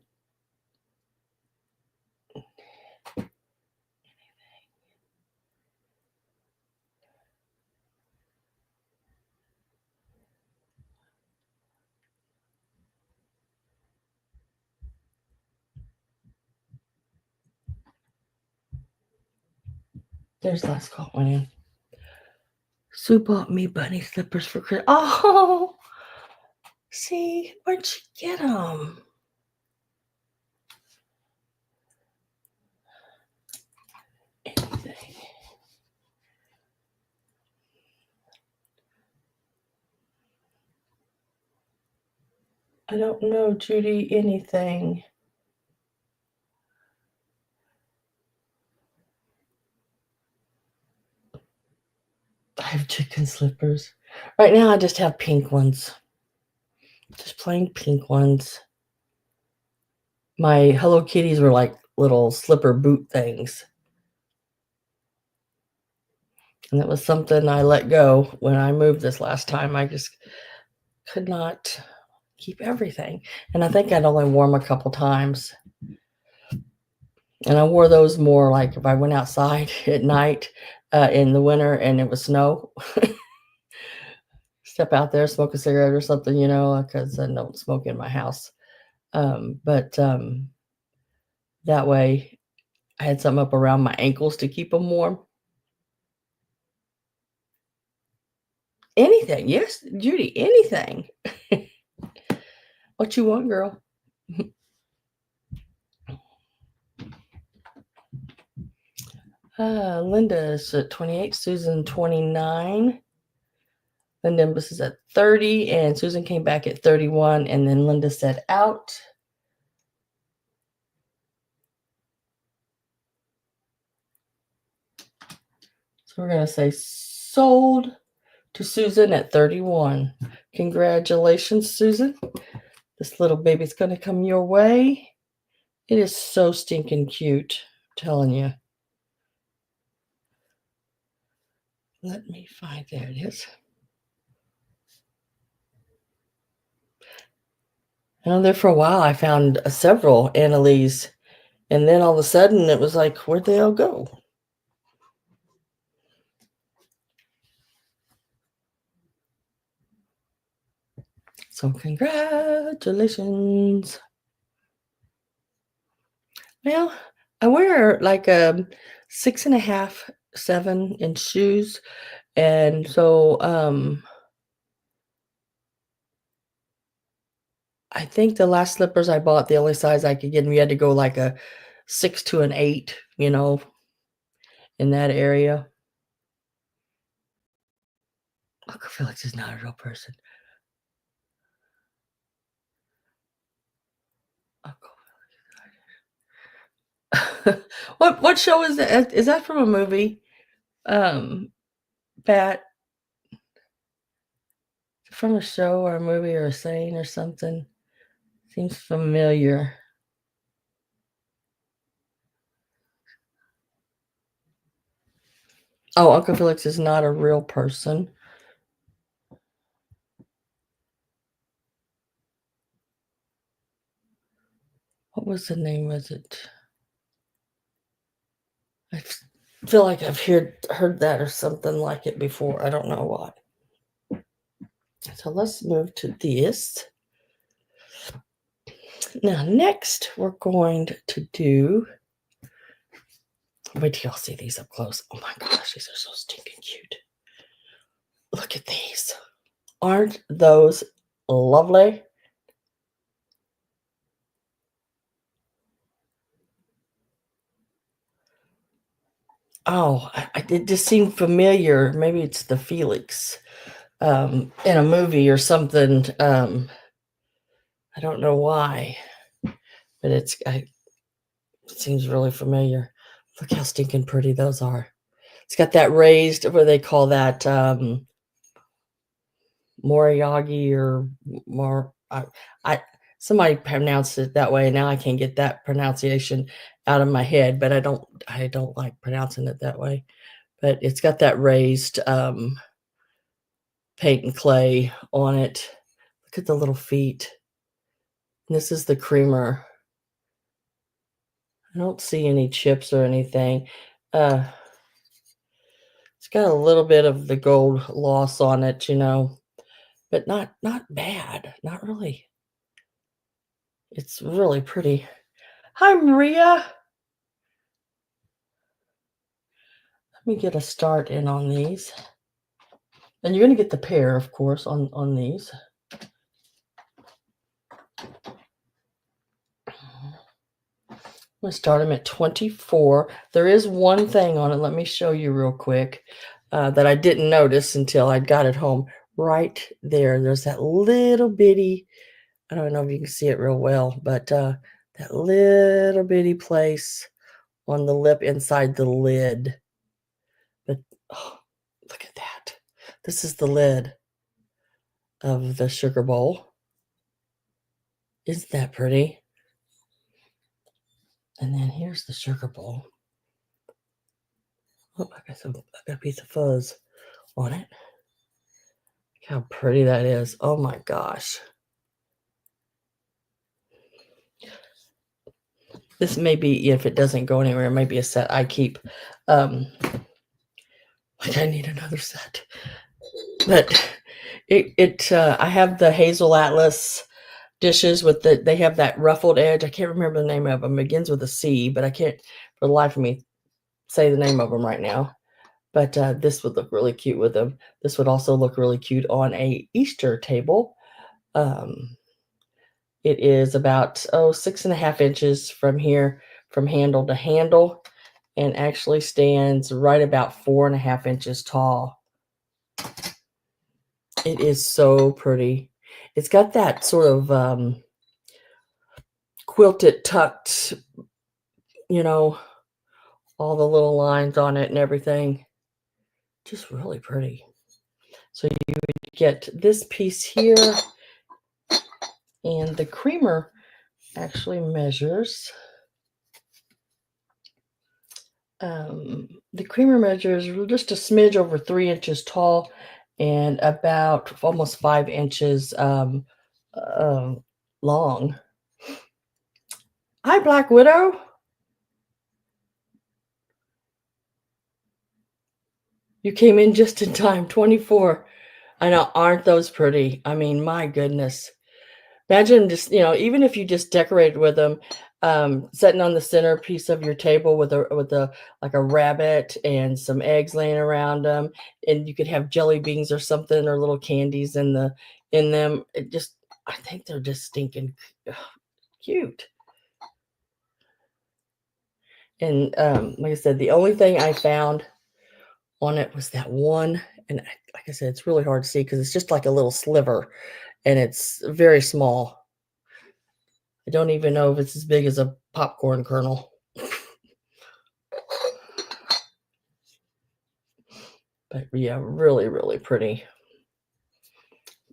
there's last call went in. Sue bought me bunny slippers for Christmas. Oh, see, where'd she get them? Anything. I don't know, Judy, anything. I have chicken slippers. Right now, I just have pink ones. Just plain pink ones. My Hello Kitties were like little slipper boot things. And that was something I let go when I moved this last time. I just could not keep everything. And I think I'd only worn them a couple times. And I wore those more like if I went outside at night in the winter and it was snow. Step out there, smoke a cigarette or something, because I don't smoke in my house. But that way I had something up around my ankles to keep them warm. Anything. Yes, Judy, anything. What you want, girl? Linda's at 28, Susan 29. Linda is at 30, and Susan came back at 31, and then Linda said out. So we're going to say sold to Susan at 31. Congratulations, Susan. This little baby's going to come your way. It is so stinking cute, I'm telling you. Let me find, there it is. And there for a while, I found several Annalees, and then all of a sudden, it was like, where'd they all go? So congratulations. Well, I wear like 6.5, 7-inch shoes, and so I think the last slippers I bought, the only size I could get them, you had to go like a 6 to an 8, in that area. Uncle Felix is not a real person. Uncle. What show is that? Is that from a movie? Pat, from a show or a movie or a saying or something? Seems familiar. Oh, Uncle Felix is not a real person. What was the name? Was it? I feel like I've heard that or something like it before. I don't know what. So let's move to this. Now, next we're going to do. Wait till y'all see these up close. Oh my gosh, these are so stinking cute. Look at these. Aren't those lovely? Oh, it just seemed familiar. Maybe it's the Felix in a movie or something. I don't know why, but it seems really familiar. Look how stinking pretty those are. It's got that raised, what do they call that? Moriagi or more. I somebody pronounced it that way. Now I can't get that pronunciation out of my head, but I don't like pronouncing it that way. But it's got that raised paint and clay on it. Look at the little feet. And this is the creamer. I don't see any chips or anything. It's got a little bit of the gold loss on it, but not bad. Not really. It's really pretty. Hi, Maria. Let me get a start in on these. And you're going to get the pair, of course, on these. I'm going to start them at 24. There is one thing on it. Let me show you real quick that I didn't notice until I got it home. Right there, there's that little bitty, I don't know if you can see it real well, but that little bitty place on the lip inside the lid. But oh, look at that. This is the lid of the sugar bowl. Isn't that pretty? And then here's the sugar bowl. Oh, I got a piece of fuzz on it. Look how pretty that is. Oh my gosh. This may be, if it doesn't go anywhere, it might be a set I keep. Like I need another set. But I have the Hazel Atlas dishes with they have that ruffled edge. I can't remember the name of them. It begins with a C, but I can't for the life of me say the name of them right now. But this would look really cute with them. This would also look really cute on a Easter table. It is about 6.5 inches from here, from handle to handle, and actually stands right about 4.5 inches tall. It is so pretty. It's got that sort of quilted, tucked, all the little lines on it and everything. Just really pretty. So you would get this piece here, and the creamer actually measures. The creamer measures just a smidge over 3 inches tall and about almost 5 inches long. Hi, Black Widow. You came in just in time, 24. I know, aren't those pretty? I mean, my goodness. Imagine just, even if you just decorated with them, sitting on the centerpiece of your table with a like a rabbit and some eggs laying around them, and you could have jelly beans or something or little candies in them. I think they're just stinking cute. And like I said, the only thing I found on it was that one, and like I said, it's really hard to see because it's just like a little sliver, and it's very small. I don't even know if it's as big as a popcorn kernel. But yeah, really, really pretty.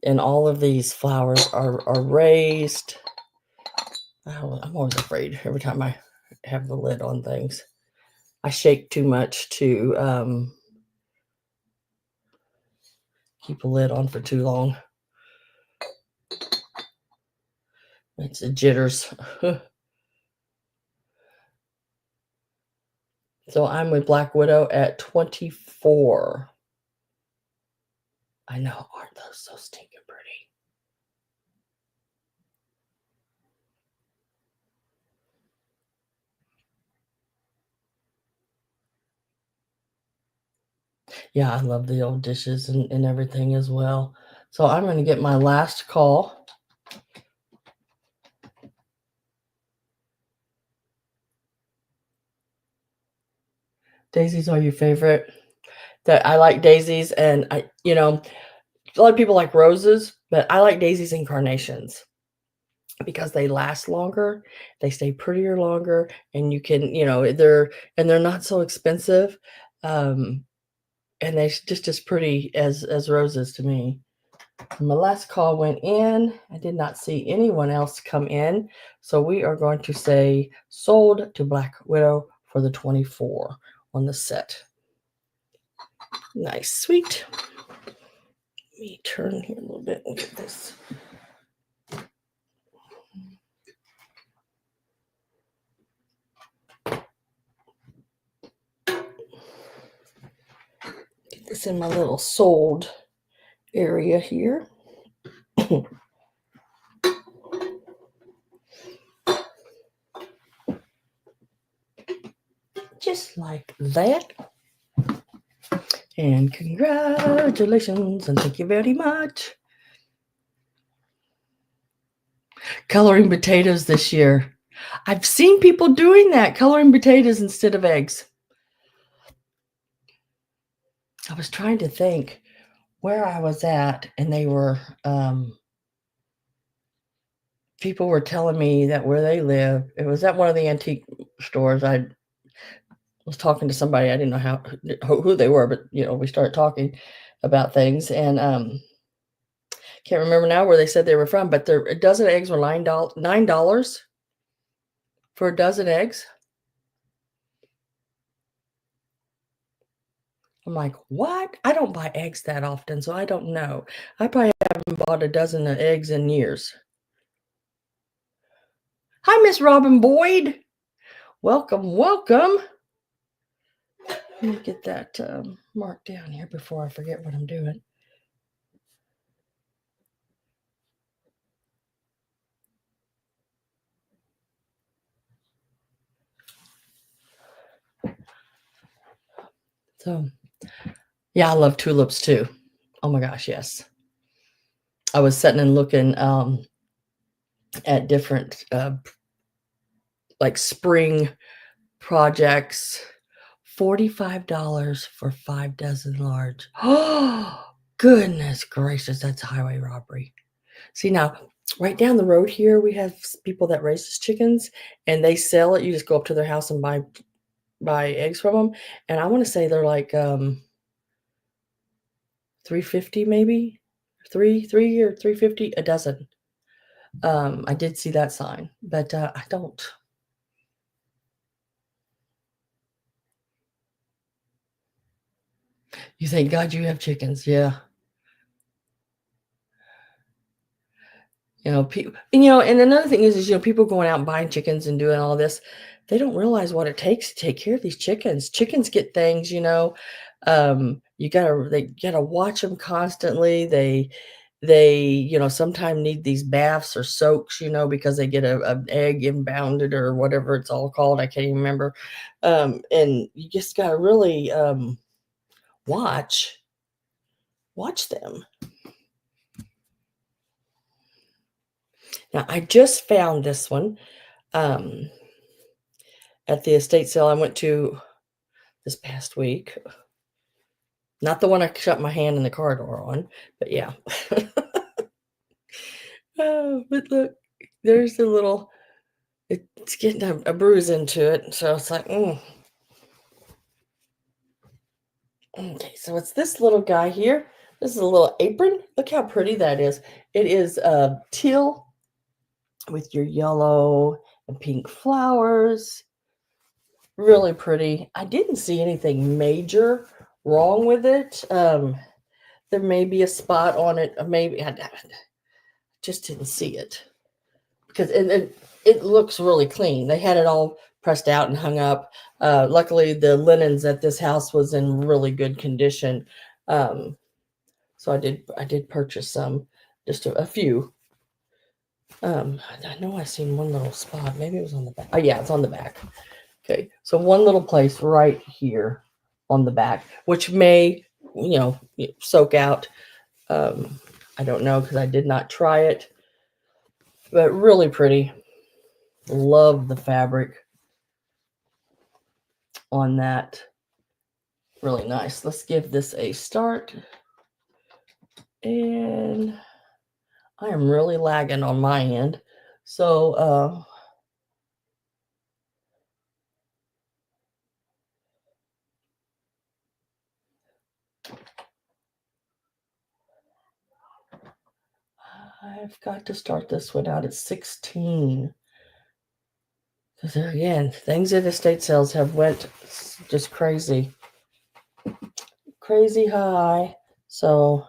And all of these flowers are raised. I'm always afraid every time I have the lid on things. I shake too much to keep a lid on for too long. It's a jitters. So I'm with Black Widow at 24. I know, aren't those so stinking pretty? Yeah, I love the old dishes and everything as well. So I'm going to get my last call. Daisies are your favorite? That I like daisies, and a lot of people like roses, but I like daisies and carnations. because they last longer, they stay prettier longer, and you can, they're not so expensive, um, and they just as pretty as roses to me. My last call went in. I did not see anyone else come in, so we are going to say sold to Black Widow for the 24 on the set. Nice, sweet. Let me turn here a little bit and get this. Get this in my little sold area here. Just like that. And congratulations and thank you very much. Coloring potatoes this year. I've seen people doing that, coloring potatoes instead of eggs. I was trying to think where I was at, and they were, people were telling me that where they live, it was at one of the antique stores. I was talking to somebody, I didn't know who they were, but we started talking about things, and can't remember now where they said they were from, but a dozen eggs were $9 for a dozen eggs. I'm like, what? I don't buy eggs that often, so I don't know. I probably haven't bought a dozen of eggs in years. Hi, Miss Robin Boyd. Welcome, welcome. Let me get that marked down here before I forget what I'm doing. So, yeah, I love tulips too. Oh my gosh, yes. I was sitting and looking at different like spring projects. $45 for 5 dozen large. Oh, goodness gracious, that's highway robbery. See, now, right down the road here, we have people that raises chickens, and they sell it. You just go up to their house and buy eggs from them, and I wanna say they're like, 350 maybe? 3 or 350 a dozen. I did see that sign, but, I don't. You thank God you have chickens, yeah. And another thing is, people going out and buying chickens and doing all this, they don't realize what it takes to take care of these chickens. Chickens get things, they gotta watch them constantly. They sometimes need these baths or soaks, because they get an egg impounded or whatever it's all called. I can't even remember. And you just gotta really watch them. Now I just found this one. At the estate sale I went to this past week. Not the one I shut my hand in the car door on, but yeah. Oh, but look, there's the little, it's getting a bruise into it, so it's like, Okay, so it's this little guy here. This is a little apron. Look how pretty that is. It is teal with your yellow and pink flowers. Really pretty. I didn't see anything major wrong with it. There may be a spot on it, or maybe I just didn't see it because it looks really clean. They had it all pressed out and hung up. Luckily, the linens at this house was in really good condition, so I did purchase some, just a few. I know I seen one little spot. Maybe it was on the back. Oh yeah, it's on the back. Okay, so one little place right here on the back, which may, soak out. I don't know because I did not try it, but really pretty. Love the fabric on that. Really nice. Let's give this a start. And I am really lagging on my end. So, I've got to start this one out at 16. Because there again, things at estate sales have went just crazy, crazy high. So,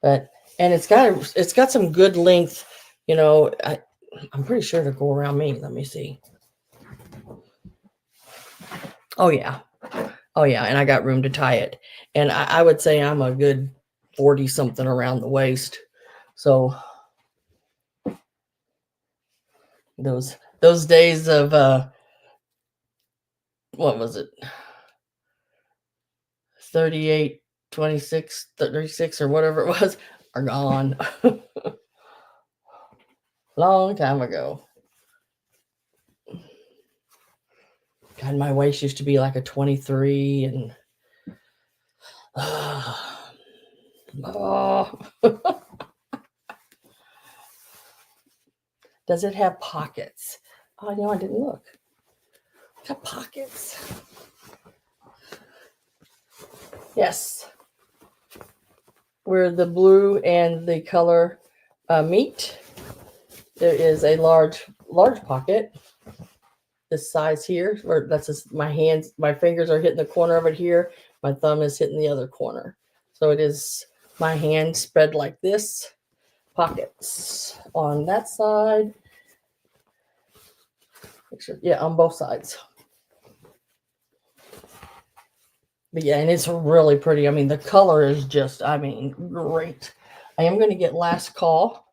but and it's got some good length. You know, I'm pretty sure to go around me. Let me see. Oh yeah, oh yeah, and I got room to tie it. And I would say I'm a good 40 something around the waist. So those days of what was it? 38, 26, 36 or whatever it was are gone. Long time ago. God, my waist used to be like a 23 and oh. Does it have pockets? Oh no, I didn't look. It's got pockets. Yes. Where the blue and the color meet, there is a large pocket. This size here, or that's just my hands, my fingers are hitting the corner of it here. My thumb is hitting the other corner. So it is my hand spread like this. Pockets on that side. Yeah, on both sides. But yeah, and it's really pretty. I mean, the color is just, I mean, great. I am going to get Last Call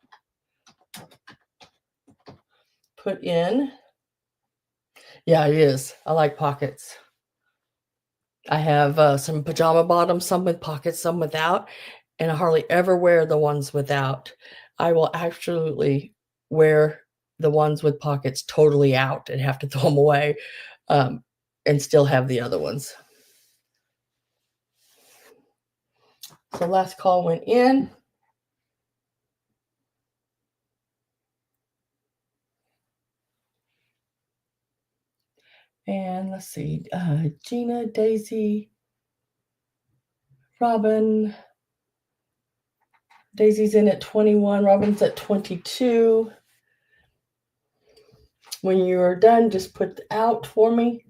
put in. Yeah, it is. I like pockets. I have some pajama bottoms, some with pockets, some without, and I hardly ever wear the ones without. I will absolutely wear the ones with pockets totally out and have to throw them away, and still have the other ones. So Last Call went in. And let's see, Gina, Daisy, Robin. Daisy's in at 21, Robin's at 22. When you're done, just put out for me.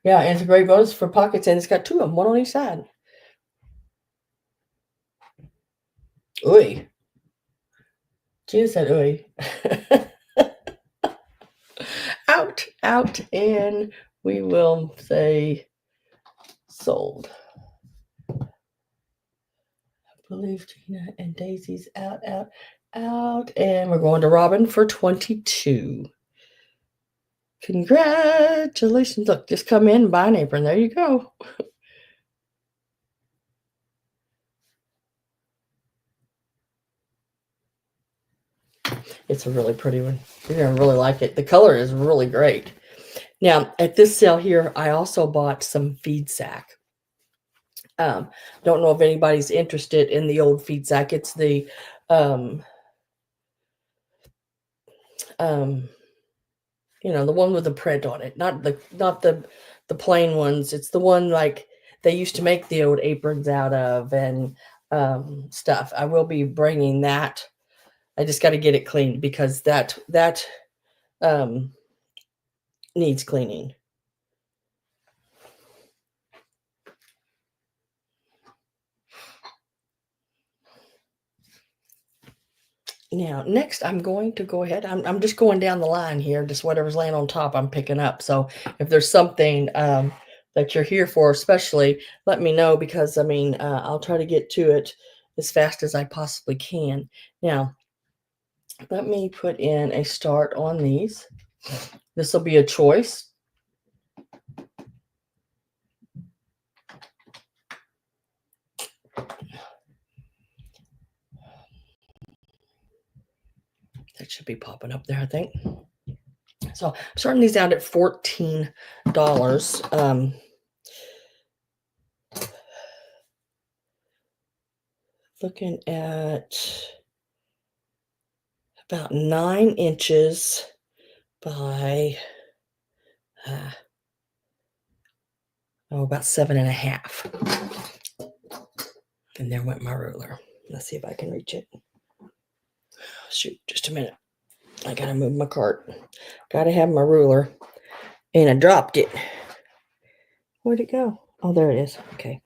Yeah, and it's a great bonus for pockets, and it's got two of them, one on each side. Ooh. Gina said ooh. Out, and we will say sold. I believe Gina and Daisy's out, and we're going to Robin for 22. Congratulations. Look, just come in, buy an apron. There you go. It's a really pretty one. You're going to really like it. The color is really great. Now, at this sale here, I also bought some feed sack. Don't know if anybody's interested in the old feed sack. It's the the one with the print on it, not the plain ones. It's the one like they used to make the old aprons out of and stuff. I will be bringing that. I just got to get it cleaned because that needs cleaning. Now, next, I'm going to go ahead. I'm just going down the line here. Just whatever's laying on top, I'm picking up. So if there's something that you're here for, especially, let me know because, I mean, I'll try to get to it as fast as I possibly can. Now, let me put in a start on these. This will be a choice. That should be popping up there, I think. So I'm starting these out at $14. Looking at about 9 inches by, uh, about 7.5. And there went my ruler. Let's see if I can reach it. Shoot, just a minute. I gotta move my cart. Gotta have my ruler. And I dropped it. Where'd it go? Oh, there it is. Okay.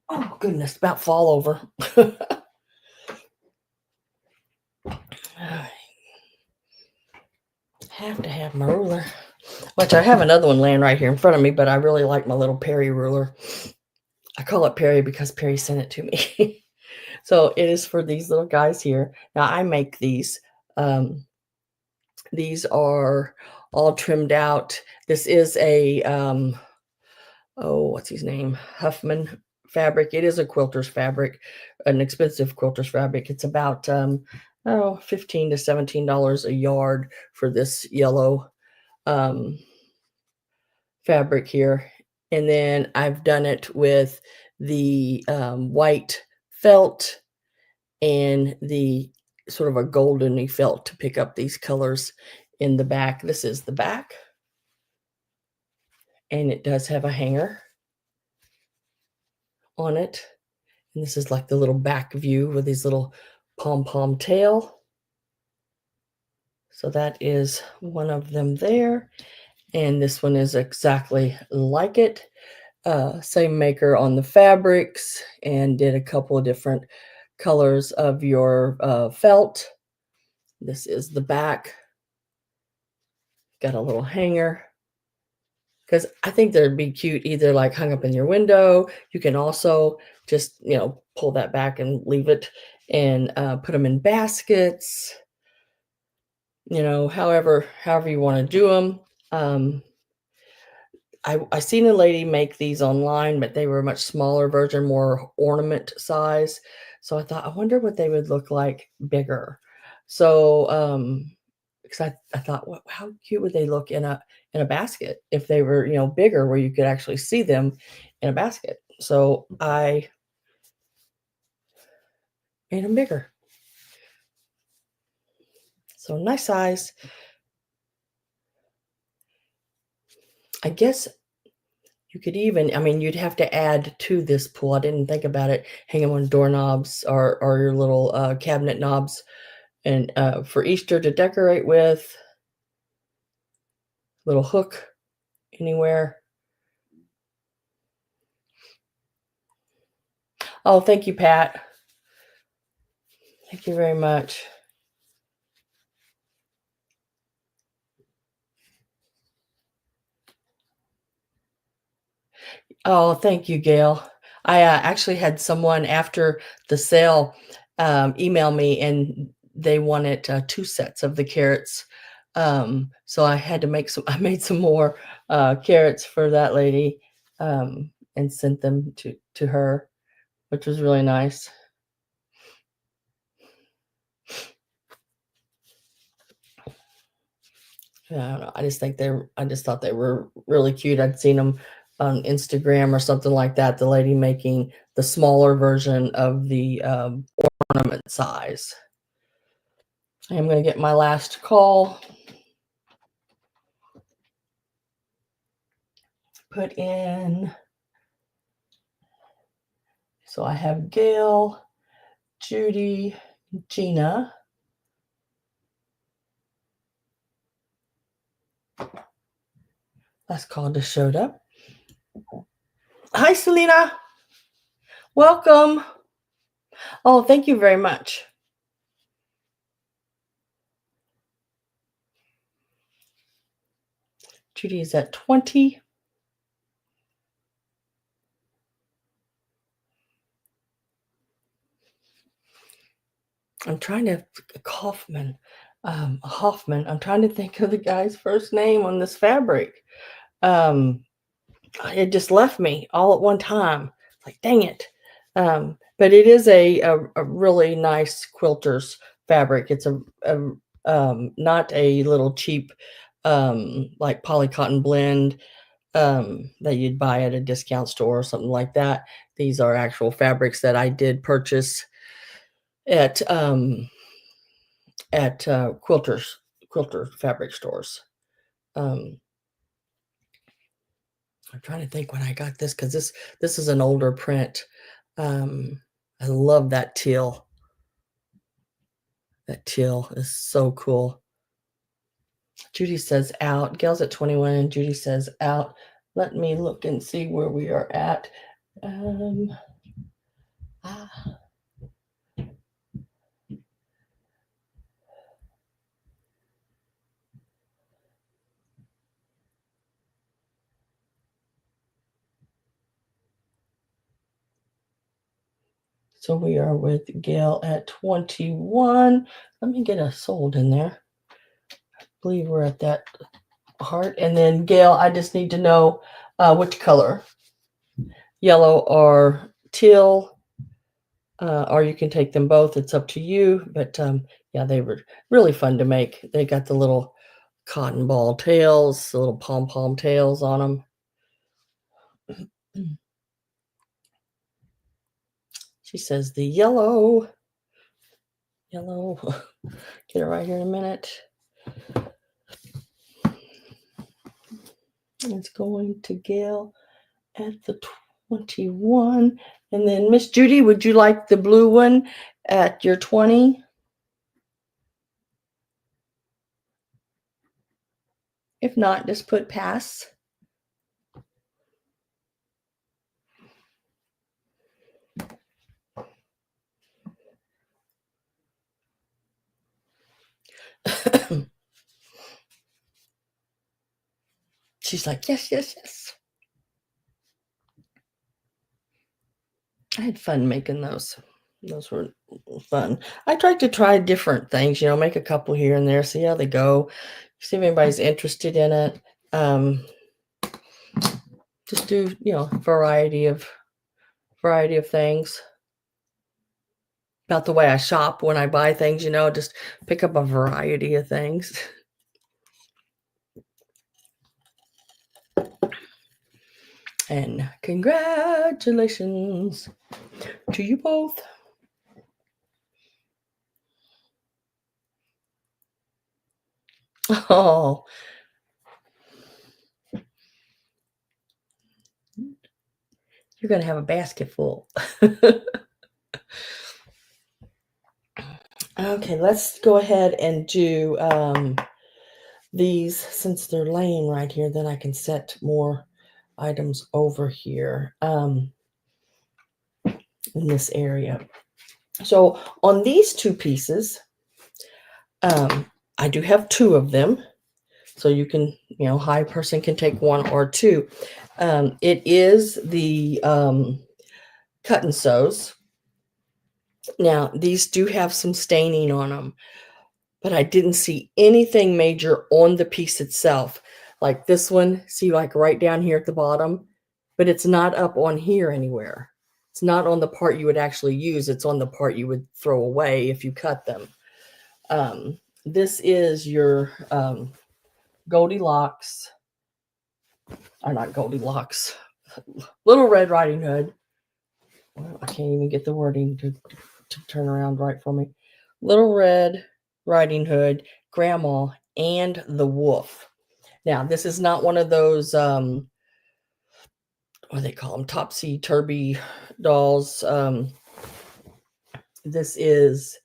Oh, goodness, about fall over. I have to have my ruler. Which I have another one laying right here in front of me, but I really like my little Perry ruler. I call it Perry because Perry sent it to me. So it is for these little guys here. Now I make these. These are all trimmed out. This is a, oh, what's his name? Huffman fabric. It is a quilter's fabric, an expensive quilter's fabric. It's about, oh, $15 to $17 a yard for this yellow fabric here. And then I've done it with the white felt and the sort of a goldeny felt to pick up these colors in the back. This is the back. And it does have a hanger on it. And this is like the little back view with these little pom-pom tail. So that is one of them there. And this one is exactly like it. Same maker on the fabrics, and did a couple of different colors of your felt. This is the back. Got a little hanger. Because I think they'd be cute either like hung up in your window. You can also just, pull that back and leave it, and put them in baskets, however you want to do them. I seen a lady make these online, but they were a much smaller version, more ornament size. So I thought, I wonder what they would look like bigger. So, because I thought, how cute would they look in a basket if they were, bigger, where you could actually see them in a basket. So I made them bigger. So nice size. I guess you could even, you'd have to add to this pool. I didn't think about it. Hang them on doorknobs or your little cabinet knobs, and for Easter to decorate with. Little hook anywhere. Oh, thank you, Pat. Thank you very much. Oh, thank you, Gail. I actually had someone after the sale email me, and they wanted 2 sets of the carrots. So I had to make some. I made some more carrots for that lady, and sent them to her, which was really nice. Yeah, I don't know. I just thought they were really cute. I'd seen them on Instagram or something like that. The lady making the smaller version of the ornament size. I am going to get my last call put in. So I have Gail, Judy, Gina. Last call just showed up. Hi, Selena. Welcome. Oh, thank you very much. Judy is at 20. I'm trying to Hoffman. I'm trying to think of the guy's first name on this fabric. It just left me all at one time. Like, dang it. But it is a really nice quilter's fabric. It's not a little cheap like poly cotton blend that you'd buy at a discount store or something like that. These are actual fabrics that I did purchase at quilter fabric stores. Um, I'm trying to think when I got this because this is an older print. I love that teal. That teal is so cool. Judy says out. Gail's at 21 and Judy says out. Let me look and see where we are at. So we are with Gail at 21. Let me get a sold in there. I believe we're at that heart. And then Gail, I just need to know which color, yellow or teal, or you can take them both. It's up to you. But yeah, they were really fun to make. They got the little cotton ball tails, the little pom-pom tails on them. She says the yellow. Yellow. Get it right here in a minute. It's going to Gail at the 21. And then Miss Judy, would you like the blue one at your 20? If not, just put pass. She's like, yes, yes, yes. I had fun making those. Those were fun. I tried to try different things, make a couple here and there, see how they go, see if anybody's interested in it. Just do, variety of things. About the way I shop when I buy things, just pick up a variety of things. And congratulations to you both. Oh, you're going to have a basket full. Okay, let's go ahead and do these since they're laying right here. Then I can set more items over here in this area. So on these two pieces, I do have two of them. So you can, high person can take one or two. It is the cut and sews. Now, these do have some staining on them, but I didn't see anything major on the piece itself. Like this one, see, like right down here at the bottom, but it's not up on here anywhere. It's not on the part you would actually use. It's on the part you would throw away if you cut them. This is your Goldilocks, or not Goldilocks, Little Red Riding Hood. Well, I can't even get the wording to turn around right for me. Little Red Riding Hood, Grandma, and the Wolf. Now, this is not one of those, what do they call them, topsy-turvy dolls. This is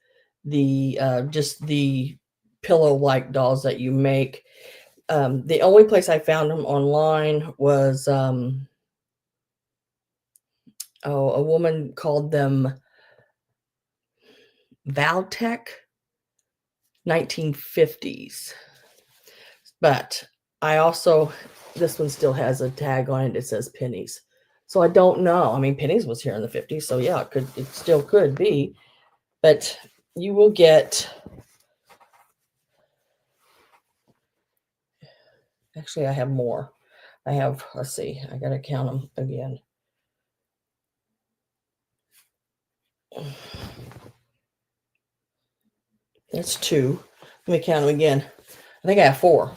the just the pillow-like dolls that you make. The only place I found them online was a woman called them Valtech 1950s. But I also, this one still has a tag on it. It says Pennies. So I don't know. I mean, Pennies was here in the 50s. So yeah, it still could be. But you will get, actually, I have more. I have, let's see, I got to count them again. That's two. Let me count them again. I think I have four.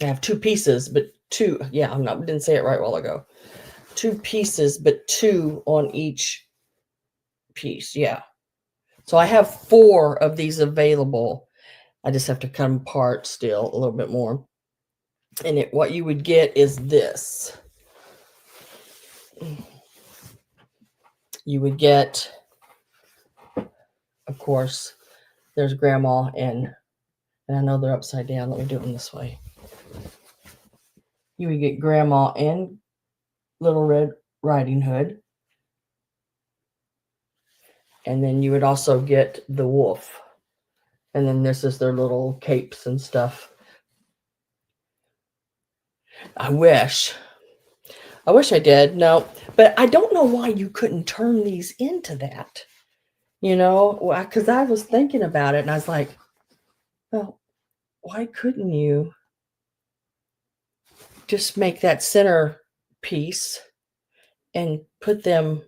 I have two pieces, but two. Yeah, didn't say it right a while ago. Two pieces, but two on each piece. Yeah. So I have 4 of these available. I just have to cut them apart still a little bit more. And what you would get is this. You would get, of course, there's grandma and I know they're upside down. Let me do them this way. You would get grandma and Little Red Riding Hood. And then you would also get the wolf. And then this is their little capes and stuff. I wish I did. No, but I don't know why you couldn't turn these into that. Because I was thinking about it and I was like, well, why couldn't you just make that center piece and put them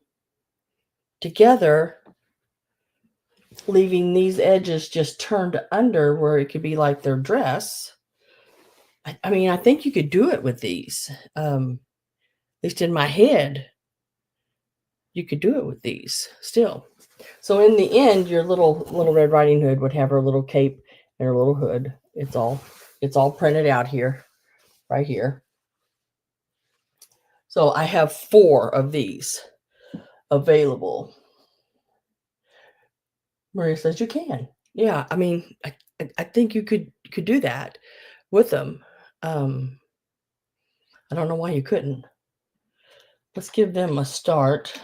together, leaving these edges just turned under where it could be like their dress? I mean, I think you could do it with these. At least in my head, you could do it with these still. So in the end, your little Red Riding Hood would have her little cape and her little hood. It's all printed out here, right here. So I have 4 of these available. Maria says you can. Yeah, I mean, I think you could do that with them. I don't know why you couldn't. Let's give them a start.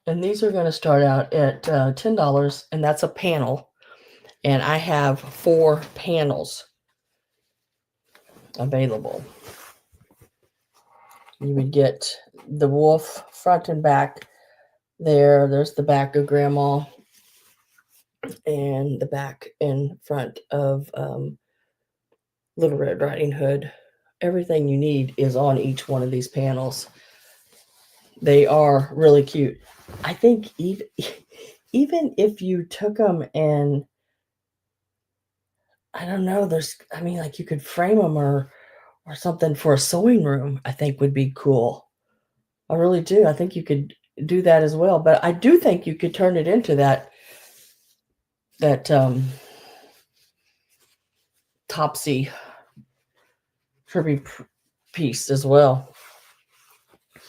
And these are going to start out at $10, and that's a panel. And I have 4 panels available. You would get the wolf front and back there. There's the back of grandma and the back and front of Little Red Riding Hood. Everything you need is on each one of these panels. They are really cute. I think even if you took them and I don't know, like you could frame them or something for a sewing room, I think would be cool. I really do. I think you could do that as well. But I do think you could turn it into that topsy turvy piece as well. I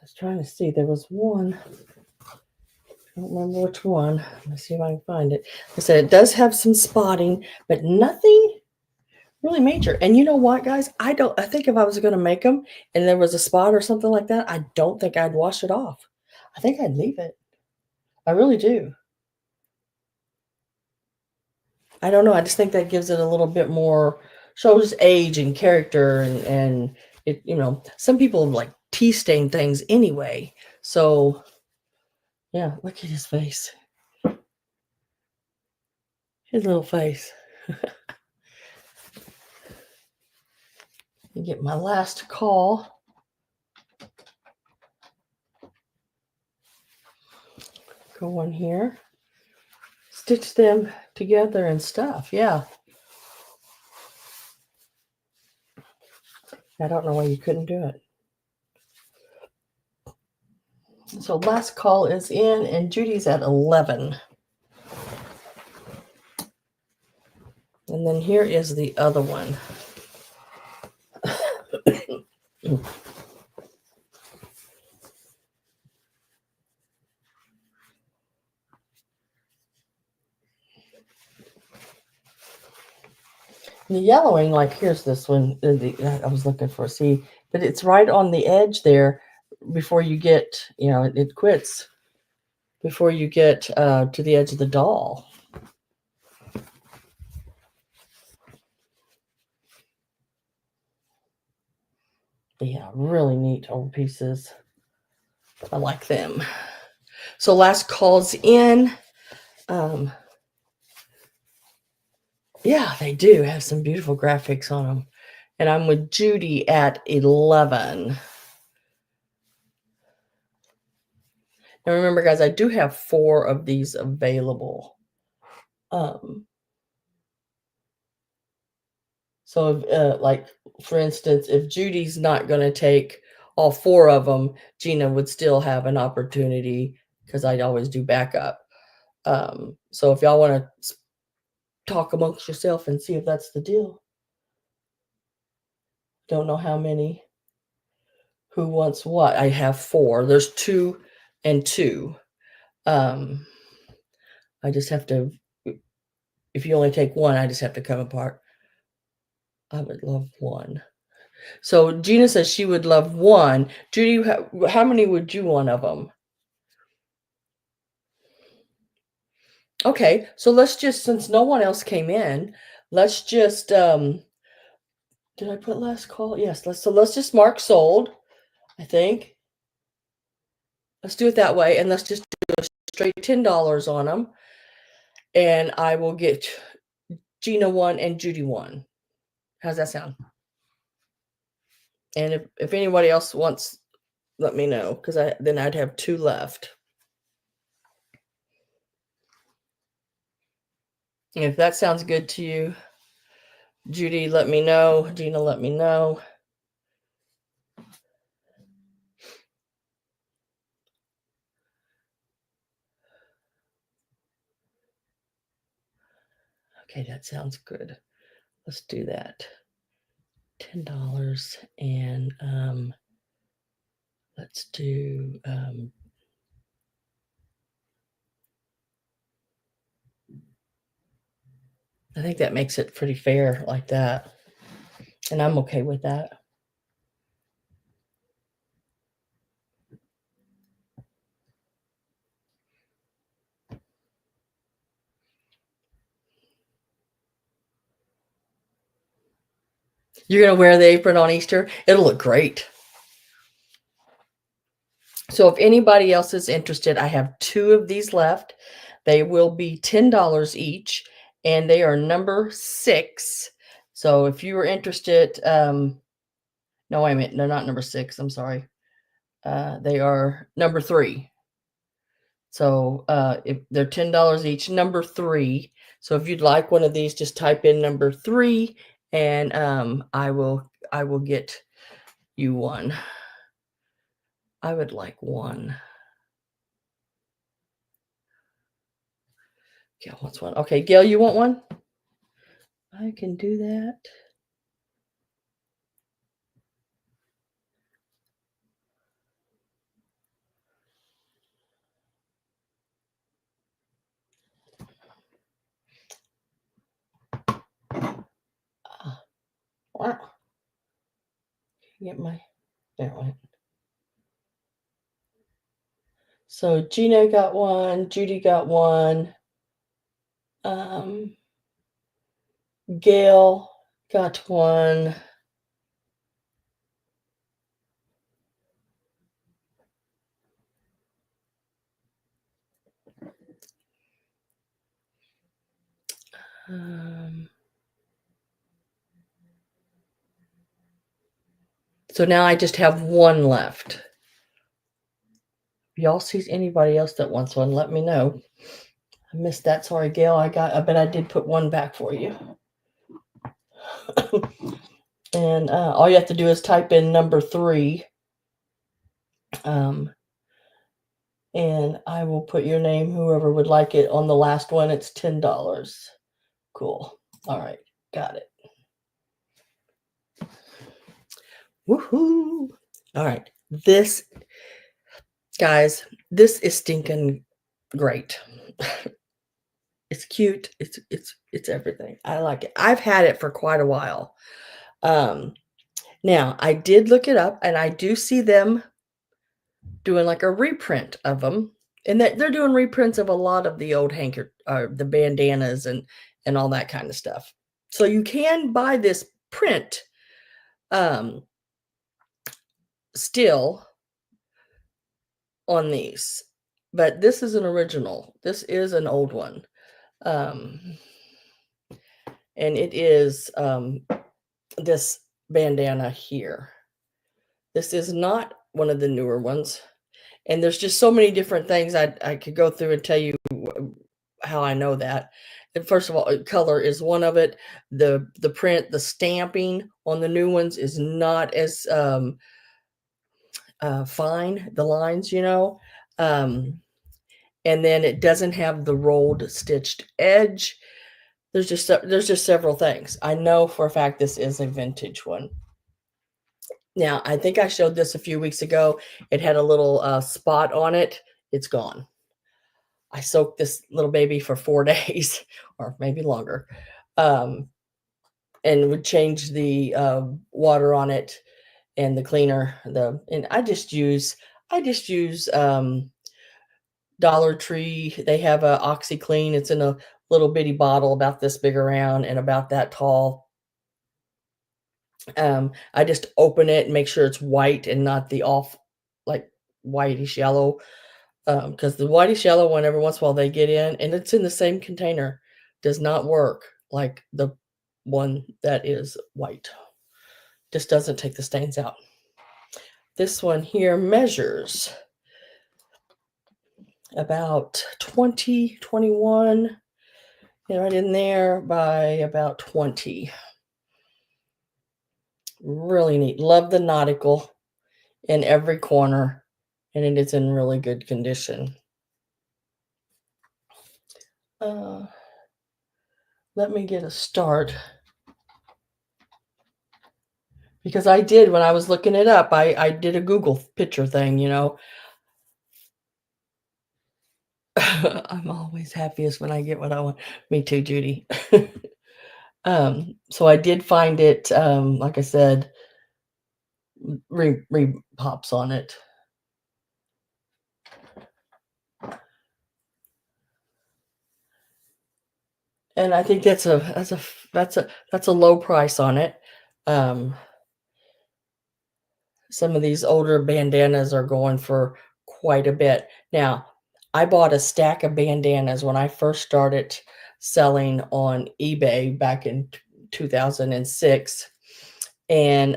was trying to see. There was one. I don't remember which one. Let me see if I can find it. I said it does have some spotting, but nothing really major. And you know what, guys? I think if I was going to make them and there was a spot or something like that, I don't think I'd wash it off. I think I'd leave it. I really do. I don't know. I just think that gives it a little bit more, shows age and character and it, some people like tea stain things anyway. So yeah, look at his face. His little face. You get my last call. Go in here. Stitch them together and stuff. Yeah. I don't know why you couldn't do it. So last call is in and Judy's at 11. And then here is the other one. The yellowing, like here's this one. I was looking for. See, but it's right on the edge there. Before you get, it quits. Before you get to the edge of the doll. Yeah, really neat old pieces. I like them. So last call's in. Yeah, they do have some beautiful graphics on them. And I'm with Judy at 11. Now remember, guys, I do have 4 of these available. So, like, for instance, if Judy's not going to take all 4 of them, Gina would still have an opportunity because I'd always do backup. So if y'all wanna talk amongst yourself and see if that's the deal. Don't know how many who wants what. I have 4. There's 2 and 2. Um, I just have to if you only take 1, I just have to come apart. I would love 1. So Gina says she would love 1. Judy, how many would you want of them? Okay, so let's just, since no one else came in, let's just, did I put last call? Yes, let's just mark sold, I think. Let's do it that way, and let's just do a straight $10 on them, and I will get Gina 1 and Judy 1. How's that sound? And if anybody else wants, let me know, because then I'd have 2 left. And if that sounds good to you, Judy, let me know. Gina, let me know. Okay, that sounds good. Let's do that. $10 and let's do I think that makes it pretty fair like that. And I'm okay with that. You're gonna wear the apron on Easter? It'll look great. So if anybody else is interested, I have 2 of these left. They will be $10 each, and they are number 6. So if you were interested, no, wait a minute, they're not number 6. I'm sorry. They are number 3. So if they're $10 each, number 3. So if you'd like one of these, just type in number 3, and I will get you one. I would like one. Gail wants one. Okay, Gail, you want one? I can do that. Get my, there it went. So Gina got one, Judy got one, Gail got one. So now I just have one left. If y'all see anybody else that wants one, let me know. I missed that. Sorry, Gail. I bet I did put one back for you. And all you have to do is type in number 3. And I will put your name, whoever would like it, on the last one. It's $10. Cool. All right. Got it. Woohoo. All right. This, guys, this is stinking great. It's cute. It's everything. I like it. I've had it for quite a while. Now I did look it up, and I do see them doing like a reprint of them, and that they're doing reprints of a lot of the old the bandanas and all that kind of stuff. So you can buy this print still on these, but this is an original. This is an old one. And it is this bandana here. This is not one of the newer ones. And there's just so many different things I could go through and tell you how I know that. And first of all, color is one of it. The print, the stamping on the new ones is not as fine, the lines, you know. And then it doesn't have the rolled stitched edge. There's just several things. I know for a fact this is a vintage one. Now, I think I showed this a few weeks ago. It had a little spot on it. It's gone. I soaked this little baby for 4 days or maybe longer, um, and would change the water on it and the cleaner. And I just use Dollar Tree. They have a OxyClean. It's in a little bitty bottle about this big around and about that tall. I just open it and make sure it's white and not the off, like, whitish yellow, because the whitish yellow one, every once in a while, they get in, and it's in the same container, does not work like the one that is white. Just doesn't take the stains out. This one here measures about 20, 21, right in there by about 20. Really neat. Love the nautical in every corner, and it is in really good condition. Let me get a start, because I did, when I was looking it up, I did a Google picture thing, you know. I'm always happiest when I get what I want. Me too, Judy. So I did find it, like I said, pops on it. And I think that's a low price on it. Some of these older bandanas are going for quite a bit. Now, I bought a stack of bandanas when I first started selling on eBay back in 2006, and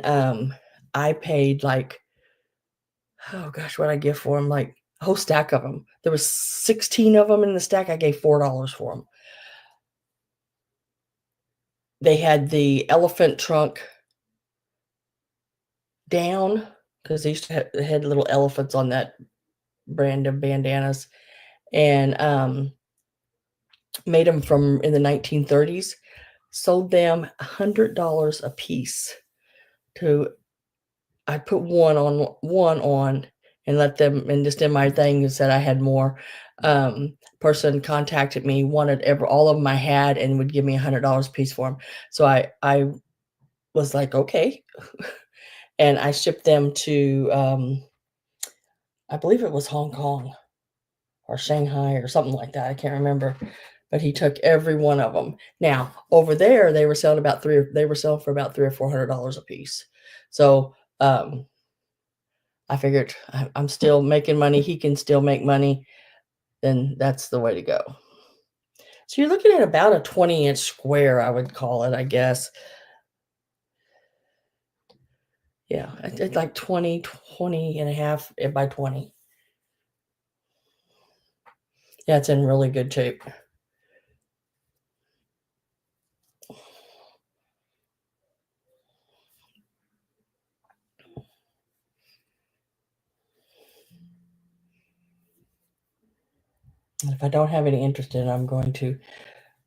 I paid like, oh gosh, what I give for them, like a whole stack of them. There was 16 of them in the stack. I gave $4 for them. They had the elephant trunk down, because they used to have, they had little elephants on that brand of bandanas, and made them from in the 1930s. Sold them $100 a piece. To I put one on and let them, and just in my thing said I had more. Person contacted me, wanted all of them I had, and would give me $100 a piece for them. So I was like, okay. And I shipped them to, I believe it was Hong Kong or Shanghai or something like that. I can't remember, but he took every one of them. Now over there, they were selling for about $300 or $400 a piece. So I figured, I'm still making money. He can still make money. Then that's the way to go. So you're looking at about a 20-inch square, I would call it, I guess. Yeah, it's like 20 and a half by 20. Yeah, it's in really good shape. And if I don't have any interest in it, I'm going to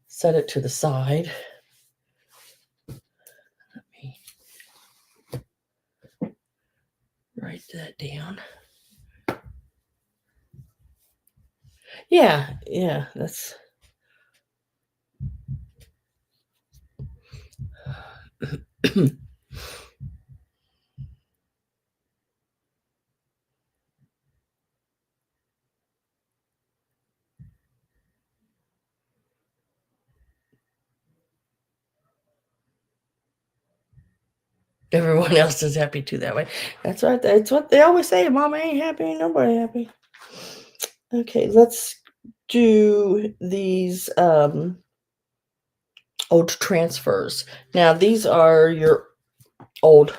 set it to the side. Let me write that down. Yeah, that's everyone else is happy too that way. That's right. That's what they always say. Mama ain't happy, ain't nobody happy. Okay, let's do these old transfers. Now these are old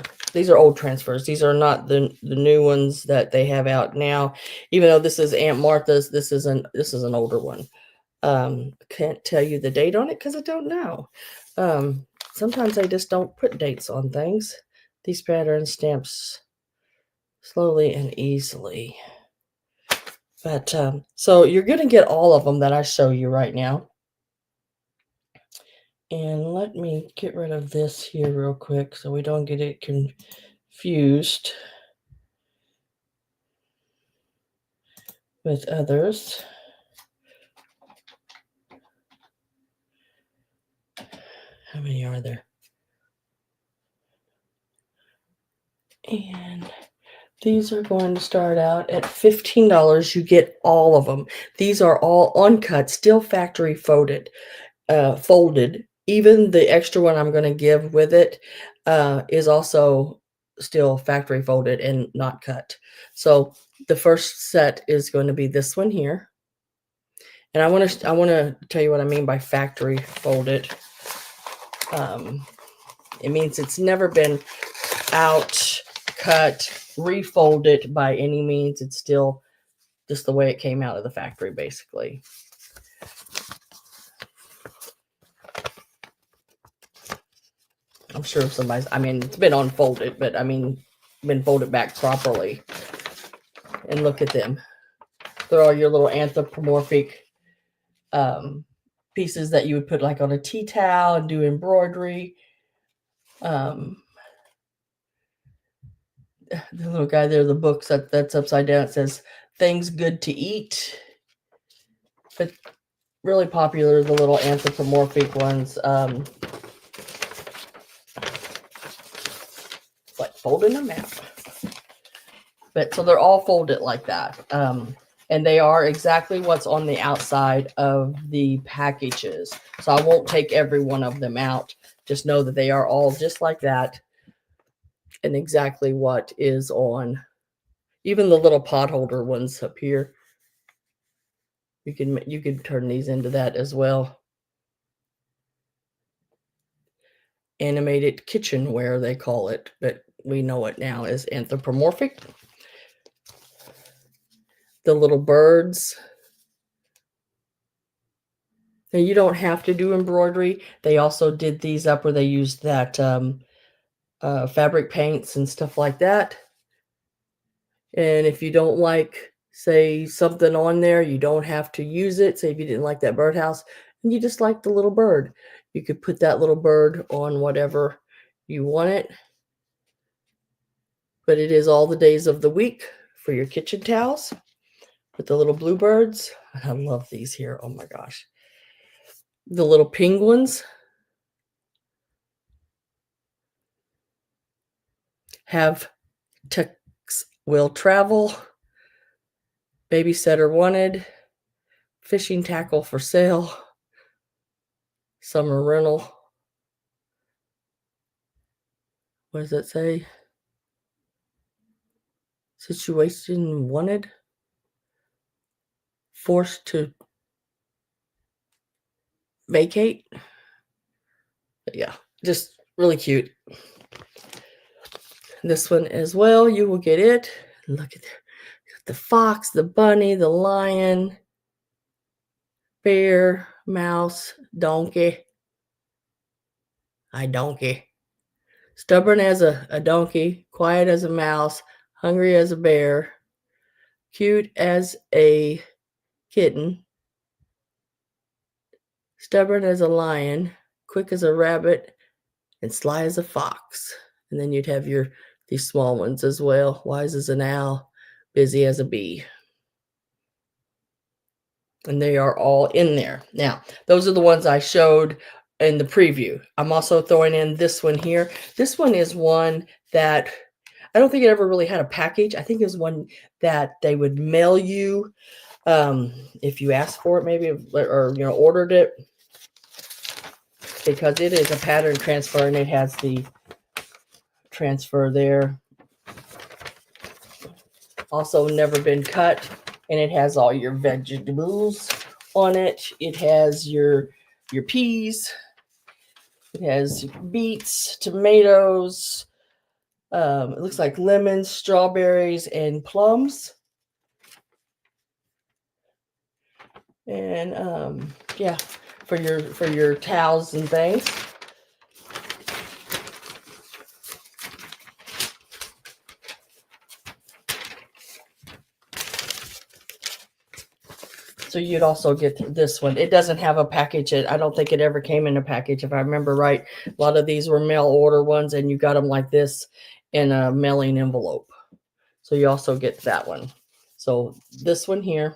transfers. These are not the new ones that they have out now. Even though this is Aunt Martha's, this is an older one. Can't tell you the date on it because I don't know. Sometimes I just don't put dates on things. These pattern stamps slowly and easily. But so you're going to get all of them that I show you right now. And let me get rid of this here real quick so we don't get it confused with others. How many are there? And these are going to start out at $15. You get all of them. These are all uncut, still factory folded. Even the extra one I'm going to give with it is also still factory folded and not cut. So the first set is going to be this one here. And I want to tell you what I mean by factory folded. It means it's never been out, cut, refolded by any means. It's still just the way it came out of the factory, basically. I'm sure somebody's, I mean, it's been unfolded, but I mean, been folded back properly. And look at them. They're all your little anthropomorphic pieces that you would put like on a tea towel and do embroidery. The little guy there, the book that's upside down, it says things good to eat. But really popular, the little anthropomorphic ones. Like folding a map. But so they're all folded like that. And they are exactly what's on the outside of the packages. So I won't take every one of them out. Just know that they are all just like that. And exactly what is on. Even the little pot holder ones up here. You can turn these into that as well. Animated kitchenware, they call it. But we know it now as anthropomorphic. The little birds. Now, you don't have to do embroidery. They also did these up where they used that fabric paints and stuff like that. And if you don't like, say, something on there, you don't have to use it. Say if you didn't like that birdhouse and you just like the little bird, you could put that little bird on whatever you want it. But it is all the days of the week for your kitchen towels with the little bluebirds. I love these here. Oh my gosh. The little penguins have text will travel, babysitter wanted, fishing tackle for sale, summer rental. What does that say? Situation wanted, forced to vacate. But yeah, just really cute. This one as well, you will get it. Look at there. The fox, the bunny, the lion, bear, mouse, donkey. Donkey. Stubborn as a donkey, quiet as a mouse, hungry as a bear, cute as a kitten, stubborn as a lion, quick as a rabbit, and sly as a fox. And then you'd have these small ones as well. Wise as an owl, busy as a bee. And they are all in there. Now, those are the ones I showed in the preview. I'm also throwing in this one here. This one is one that I don't think it ever really had a package. I think it was one that they would mail you if you asked for it, maybe, or ordered it, because it is a pattern transfer and it has the transfer there. Also never been cut, and it has all your vegetables on it. It has your peas. It has beets, tomatoes. It looks like lemons, strawberries, and plums. And yeah, for your towels and things. So you'd also get this one. It doesn't have a package. I don't think it ever came in a package, if I remember right. A lot of these were mail order ones, and you got them like this in a mailing envelope. So you also get that one. So this one here,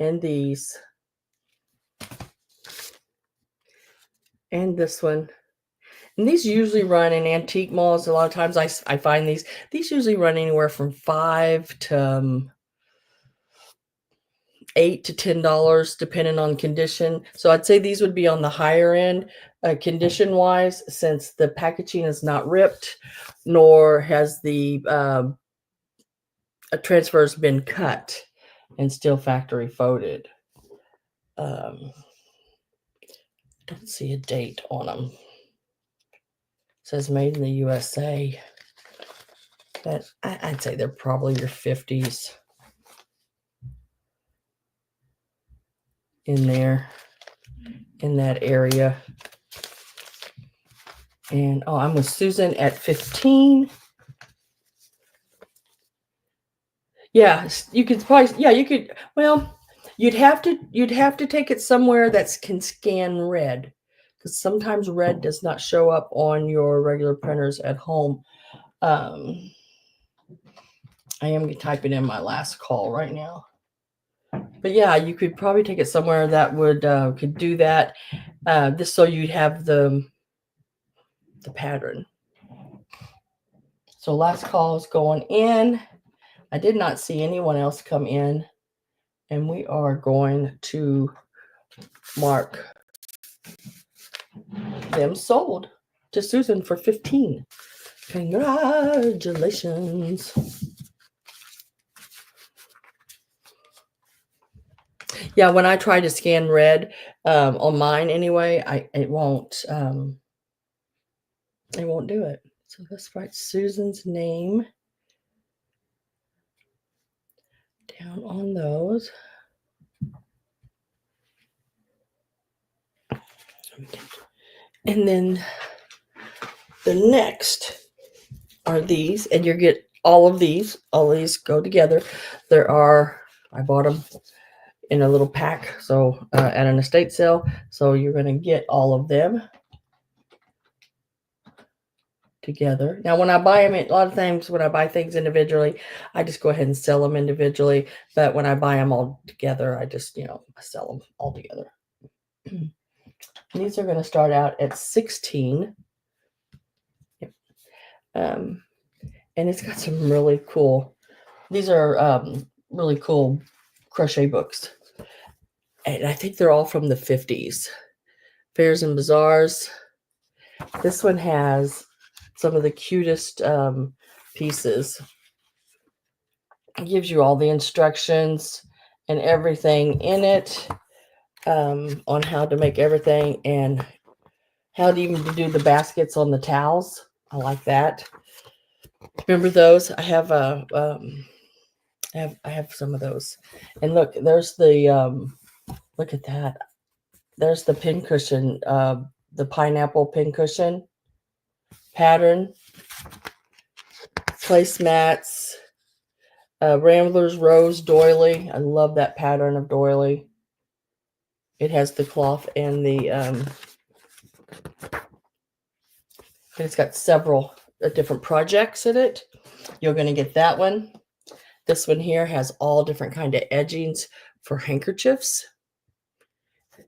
and these, and this one. And these usually run in antique malls. A lot of times I find these usually run anywhere from $5 to $8 to $10, depending on condition. So I'd say these would be on the higher end, condition wise, since the packaging is not ripped, nor has the transfers been cut and still factory folded. Don't see a date on them. It says made in the USA, but I'd say they're probably your 50s in there, in that area. And I'm with Susan at 15. Yeah, you could probably, yeah, you could, well, you'd have to take it somewhere that can scan red, because sometimes red does not show up on your regular printers at home. I am typing in my last call right now. But yeah, you could probably take it somewhere that would could do that. This, so you'd have the pattern. So last call is going in. I did not see anyone else come in, and we are going to mark them sold to Susan for 15. Congratulations. Yeah, when I try to scan red on mine anyway, it won't do it. So let's write Susan's name down on those. And then the next are these, and you get all of these. All of these go together. I bought them in a little pack, so at an estate sale. So you're going to get all of them together. Now, when I buy them, a lot of times when I buy things individually, I just go ahead and sell them individually. But when I buy them all together, I just, I sell them all together. These are going to start out at 16. Yep. And it's got some really cool, these are really cool crochet books. And I think they're all from the 50s. Fairs and Bazaars. This one has some of the cutest pieces. It gives you all the instructions and everything in it on how to make everything and how to even do the baskets on the towels. I like that. Remember those? I have I have some of those. And look, there's the look at that. There's the pin cushion, the pineapple pin cushion pattern, placemats, Ramblers Rose doily. I love that pattern of doily. It has the cloth and it's got several different projects in it. You're going to get that one. This one here has all different kind of edgings for handkerchiefs.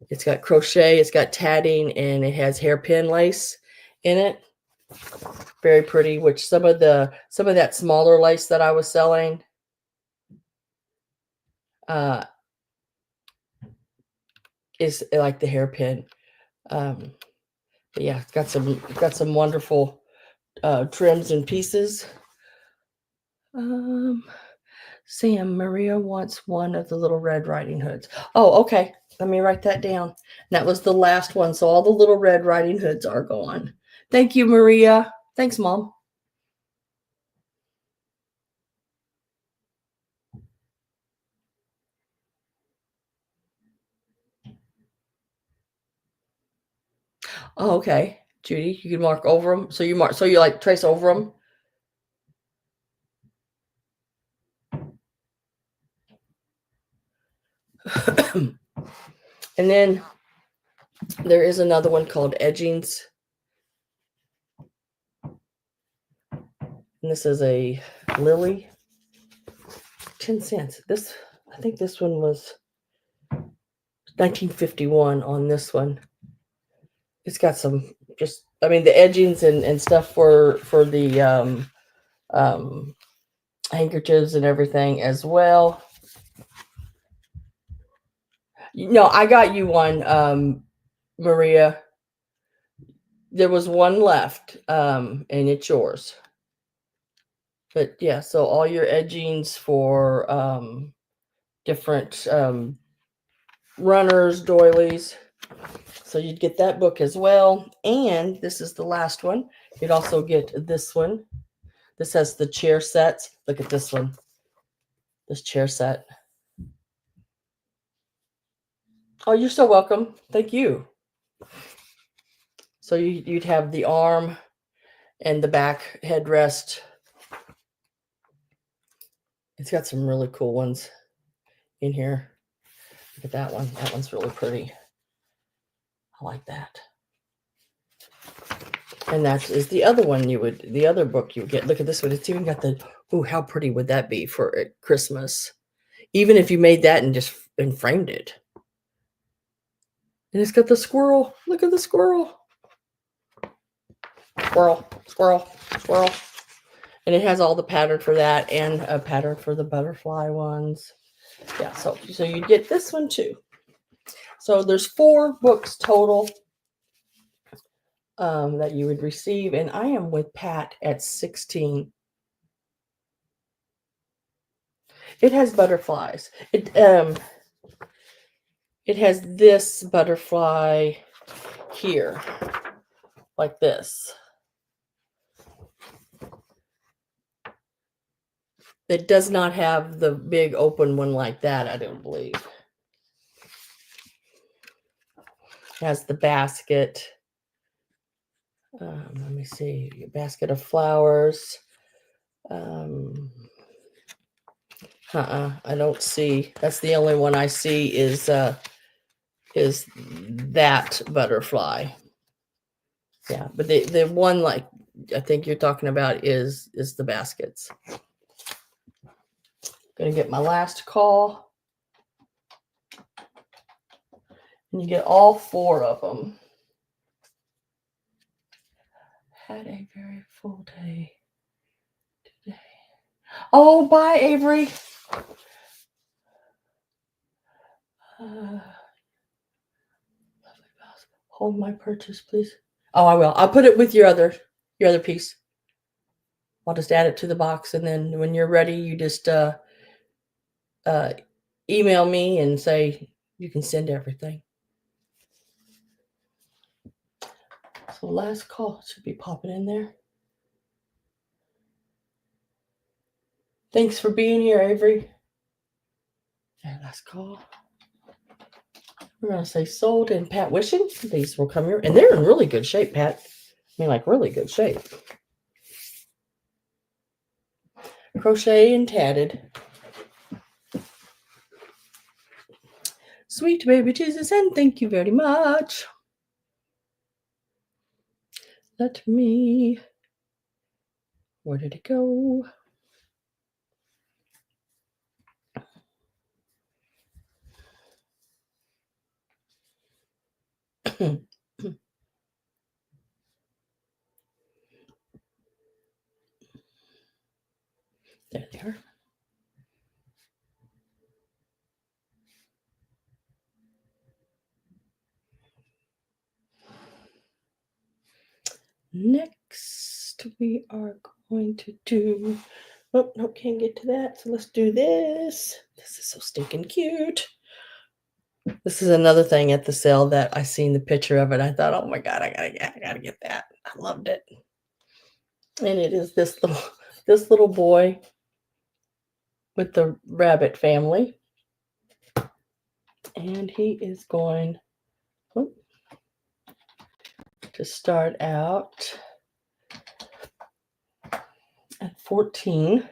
It's got crochet, it's got tatting, and it has hairpin lace in it. Very pretty. Which some of that smaller lace that I was selling, is like the hairpin. But yeah, it's got some wonderful trims and pieces. Sam, Maria wants one of the little Red Riding Hoods. Oh, okay. Let me write that down. That was the last one. So all the little Red Riding Hoods are gone. Thank you, Maria. Thanks, Mom. Oh, okay. Judy, you can mark over them. So you like trace over them. And then there is another one called Edgings. And this is a lily. 10 cents. This, I think this one was 1951 on this one. It's got some just, I mean, the edgings and stuff for the handkerchiefs and everything as well. No, I got you one, Maria. There was one left, and it's yours. But yeah, so all your edgings for different runners, doilies. So you'd get that book as well. And this is the last one. You'd also get this one. This has the chair sets. Look at this one. This chair set. Oh, you're so welcome. Thank you. So you'd have the arm and the back headrest. It's got some really cool ones in here. Look at that one. That one's really pretty. I like that. And that is the other one the other book you would get. Look at this one. It's even got the, ooh, how pretty would that be for Christmas? Even if you made that and framed it. And it's got the squirrel. Look at the squirrel. Squirrel, squirrel, squirrel. And it has all the pattern for that and a pattern for the butterfly ones. Yeah, so you get this one too. So there's 4 books total that you would receive. And I am with Pat at 16. It has butterflies. It has this butterfly here, like this. It does not have the big open one like that, I don't believe. It has the basket. Let me see. A basket of flowers. I don't see. That's the only one I see is that butterfly. Yeah, but the one like I think you're talking about is the baskets. Gonna get my last call. And you get all 4 of them. Had a very full day today. Oh, bye, Avery. Hold my purchase, please. Oh, I will. I'll put it with your other piece. I'll just add it to the box, and then when you're ready, you just email me and say you can send everything. So last call should be popping in there. Thanks for being here, Avery. Okay, last call. We're going to say sold and Pat wishing. These will come here. And they're in really good shape, Pat. I mean, like really good shape. Crochet and tatted. Sweet baby Jesus, and thank you very much. Let me. Where did it go? There they are. Next, we are going to do. Oh, no, can't get to that. So let's do this. This is so stinking cute. This is another thing at the sale that I seen the picture of it. I thought, oh my God, I gotta get that. I loved it. And it is this little boy with the rabbit family. And he is going to start out at 14. Look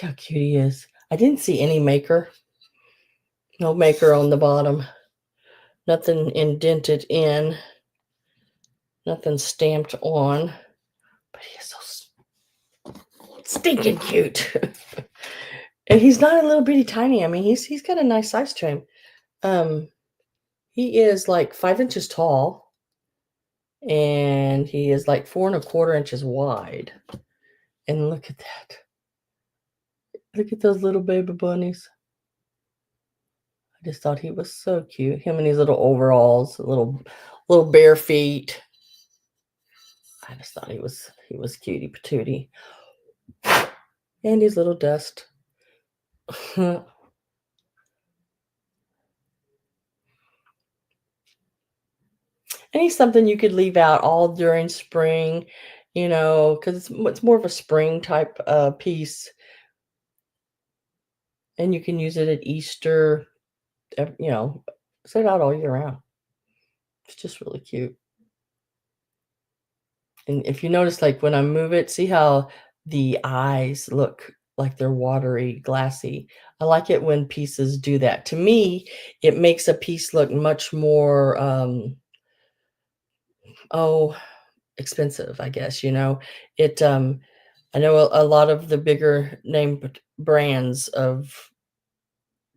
how cute he is. I didn't see any maker. No maker on the bottom. Nothing indented in. Nothing stamped on. But he is so stinking cute. And he's not a little bitty tiny. I mean, he's got a nice size to him. He is like 5 inches tall, and he is like 4¼ inches wide. And look at that. Look at those little baby bunnies. I just thought he was so cute. Him in his little overalls, little bare feet. I just thought he was cutie patootie. And his little dust. And he's something you could leave out all during spring, you know, because it's more of a spring type piece. And you can use it at Easter, you know, set it out all year round. It's just really cute. And if you notice, like when I move it, see how the eyes look like they're watery, glassy. I like it when pieces do that. To me, it makes a piece look much more, expensive, I guess, you know. It, I know a lot of the bigger name brands of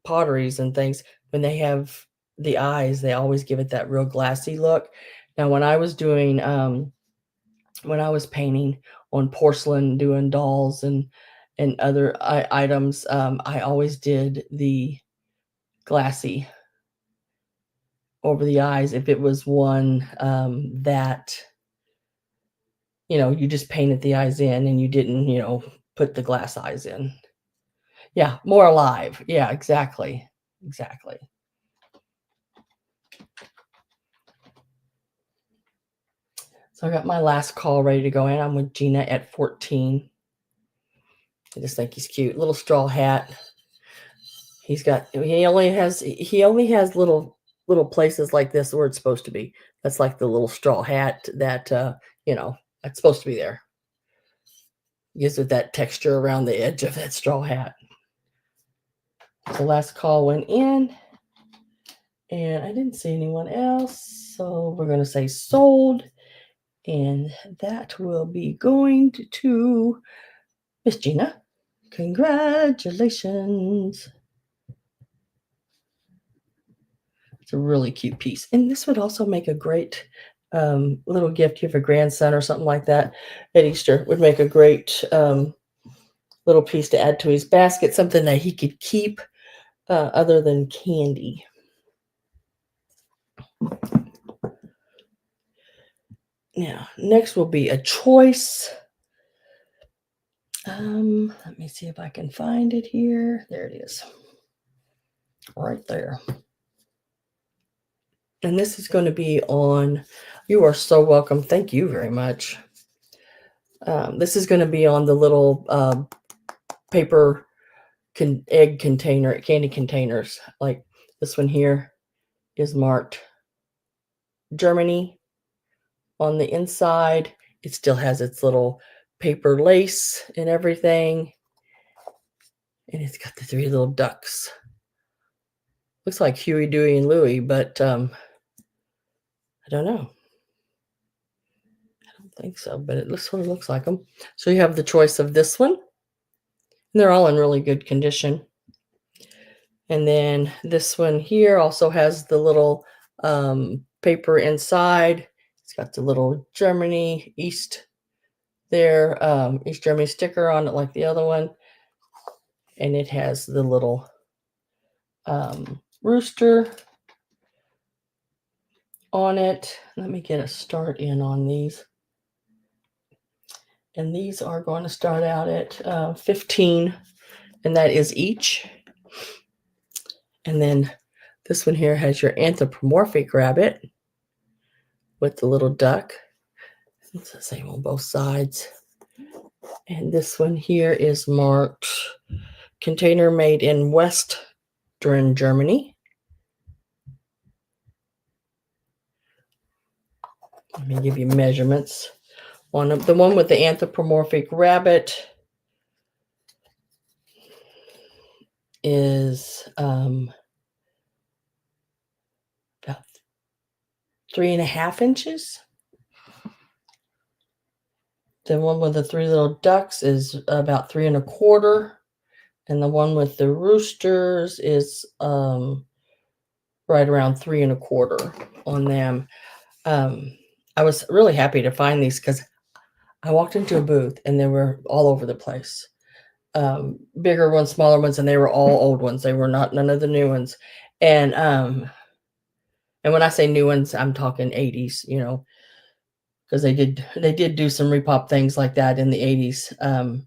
potteries and things, when they have the eyes, they always give it that real glassy look. Now, when I was doing, when I was painting on porcelain, doing dolls and other items, I always did the glassy over the eyes. If it was one that, you know, you just painted the eyes in and you didn't, you know, put the glass eyes in. Yeah, more alive. Yeah, exactly. Exactly. So I got my last call ready to go in. I'm with Gina at 14. I just think he's cute. Little straw hat. He only has little places like this where it's supposed to be. That's like the little straw hat that you know, that's supposed to be there. Gives it that texture around the edge of that straw hat. The last call went in and I didn't see anyone else. So we're gonna say sold. And that will be going to Miss Gina. Congratulations. It's a really cute piece. And this would also make a great little gift. You have a grandson or something like that at Easter. Would make a great little piece to add to his basket, something that he could keep other than candy. Now, next will be a choice. Let me see if I can find it here. There it is. Right there. And this is going to be on, you are so welcome. Thank you very much. This is going to be on the little paper egg container, candy containers. Like this one here is marked Germany on the inside. It still has its little paper lace and everything. And it's got the 3 little ducks. Looks like Huey, Dewey, and Louie, but I don't know. I don't think so, but it sort of looks like them. So you have the choice of this one. And they're all in really good condition. And then this one here also has the little paper inside. It's got the little Germany East there, East Germany sticker on it like the other one. And it has the little rooster on it. Let me get a start in on these. And these are going to start out at 15, and that is each. And then this one here has your anthropomorphic rabbit with the little duck. It's the same on both sides. And this one here is marked container made in Western Germany. Let me give you measurements on them. The one with the anthropomorphic rabbit is 3.5 inches. The one with the 3 little ducks is about 3.25, and the one with the roosters is right around 3.25 on them. I was really happy to find these because I walked into a booth and they were all over the place. Bigger ones, smaller ones, and they were all old ones. They were not none of the new ones. And when I say new ones, I'm talking 80s, because they did do some repop things like that in the 80s.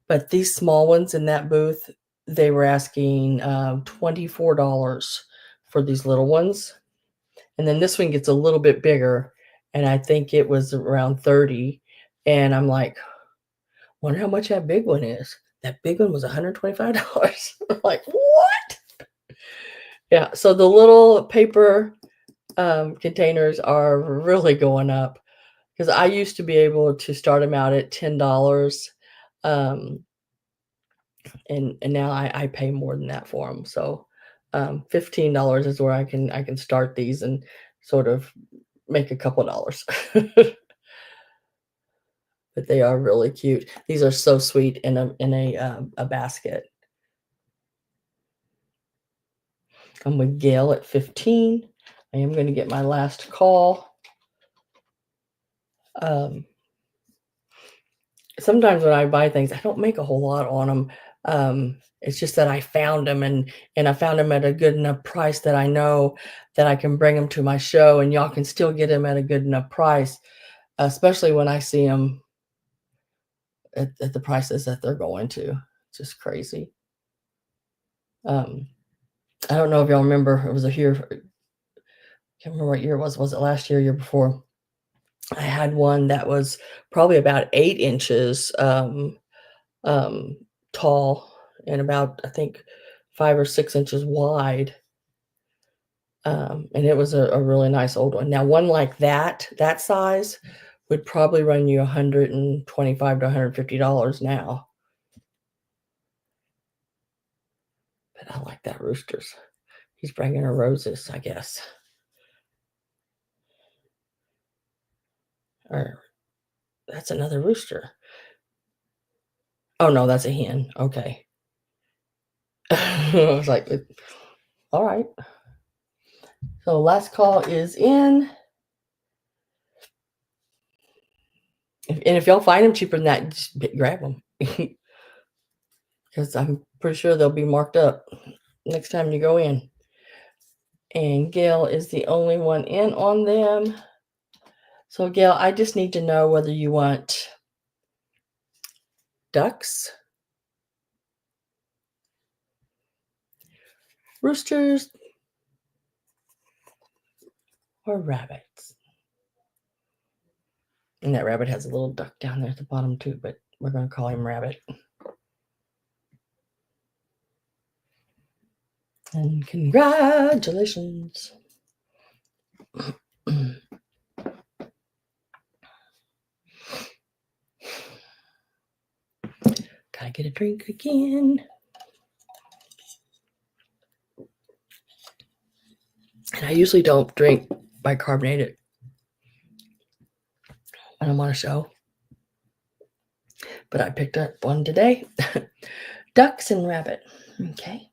But these small ones in that booth, they were asking $24 for these little ones. And then this one gets a little bit bigger, and I think it was around 30. And I'm like, wonder how much that big one is. That big one was $125. I'm like, what? Yeah, so the little paper containers are really going up because I used to be able to start them out at $10. Um, and now I pay more than that for them. So $15 is where I can start these and sort of make a couple dollars. But they are really cute. These are so sweet in a basket. I'm with Gail at 15. I am going to get my last call. Sometimes when I buy things, I don't make a whole lot on them. It's just that I found them and I found them at a good enough price that I know that I can bring them to my show and y'all can still get them at a good enough price, especially when I see them at the prices that they're going to. It's just crazy. I don't know if y'all remember, it was a year, I can't remember what year it was. Was it last year, year before? I had one that was probably about 8 inches tall and about, I think, 5 or 6 inches wide. And it was a really nice old one. Now, one like that size would probably run you $125 to $150 now. But I like that roosters. He's bringing her roses, I guess. Or that's another rooster. Oh no, that's a hen. Okay. I was like, all right. So last call is in. And if y'all find them cheaper than that, just grab them. Because I'm pretty sure they'll be marked up next time you go in. And Gail is the only one in on them. So Gail, I just need to know whether you want ducks, roosters, or rabbits. And that rabbit has a little duck down there at the bottom too, but we're going to call him Rabbit. And congratulations. Gotta get a drink again. And I usually don't drink bicarbonated when I'm on a show. But I picked up one today. Ducks and rabbit. Okay.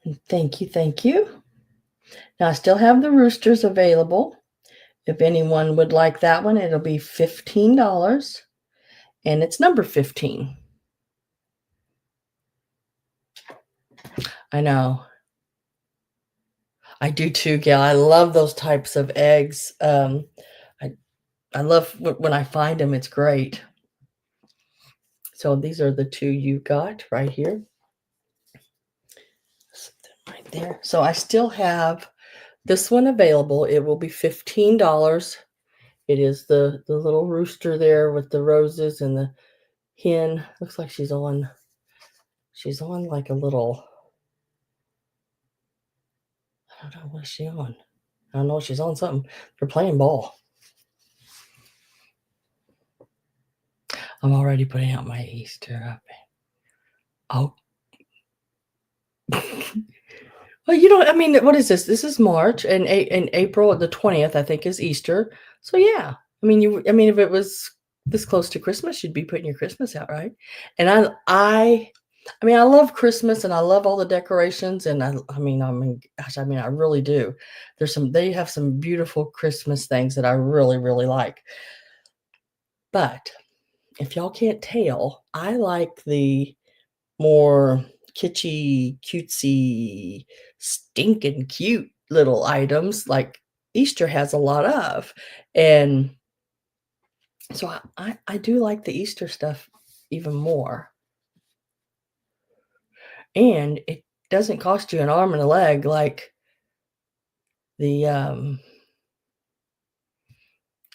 And thank you, thank you. Now I still have the roosters available. If anyone would like that one, it'll be $15. And it's number 15. I know. I do too, Gail. I love those types of eggs. I love when I find them. It's great. So these are the two you got right here. Right there. So I still have this one available. It will be $15. It is the little rooster there with the roses and the hen. Looks like she's on like a little, I I don't know what she's on. I don't know, she's on something. They're playing ball. I'm already putting out my Easter. Oh. Well, I mean, what is this? This is March, and April the 20th, I think, is Easter. So yeah, I mean, if it was this close to Christmas, you'd be putting your Christmas out, right? And I mean, I love Christmas, and I love all the decorations, and gosh, I mean, I really do. They have some beautiful Christmas things that I really, really like. But if y'all can't tell, I like the more kitschy, cutesy, stinking cute little items like Easter has a lot of. And so I do like the Easter stuff even more. And it doesn't cost you an arm and a leg like the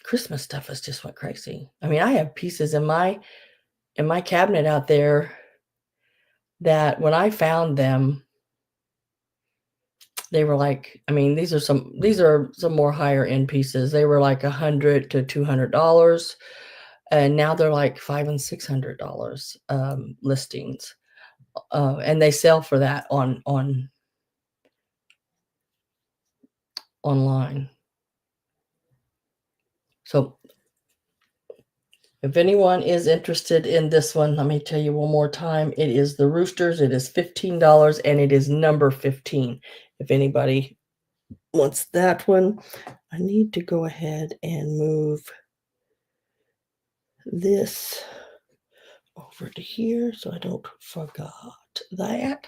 Christmas stuff has just went crazy. I mean, I have pieces in my cabinet out there that when I found them, they were like, I mean, these are some more higher end pieces. They were like $100 to $200, and now they're like $500 and $600 listings, and they sell for that online. So if anyone is interested in this one, let me tell you one more time. It is the Roosters. It is $15, and it is number 15. If anybody wants that one, I need to go ahead and move this over to here so I don't forget that.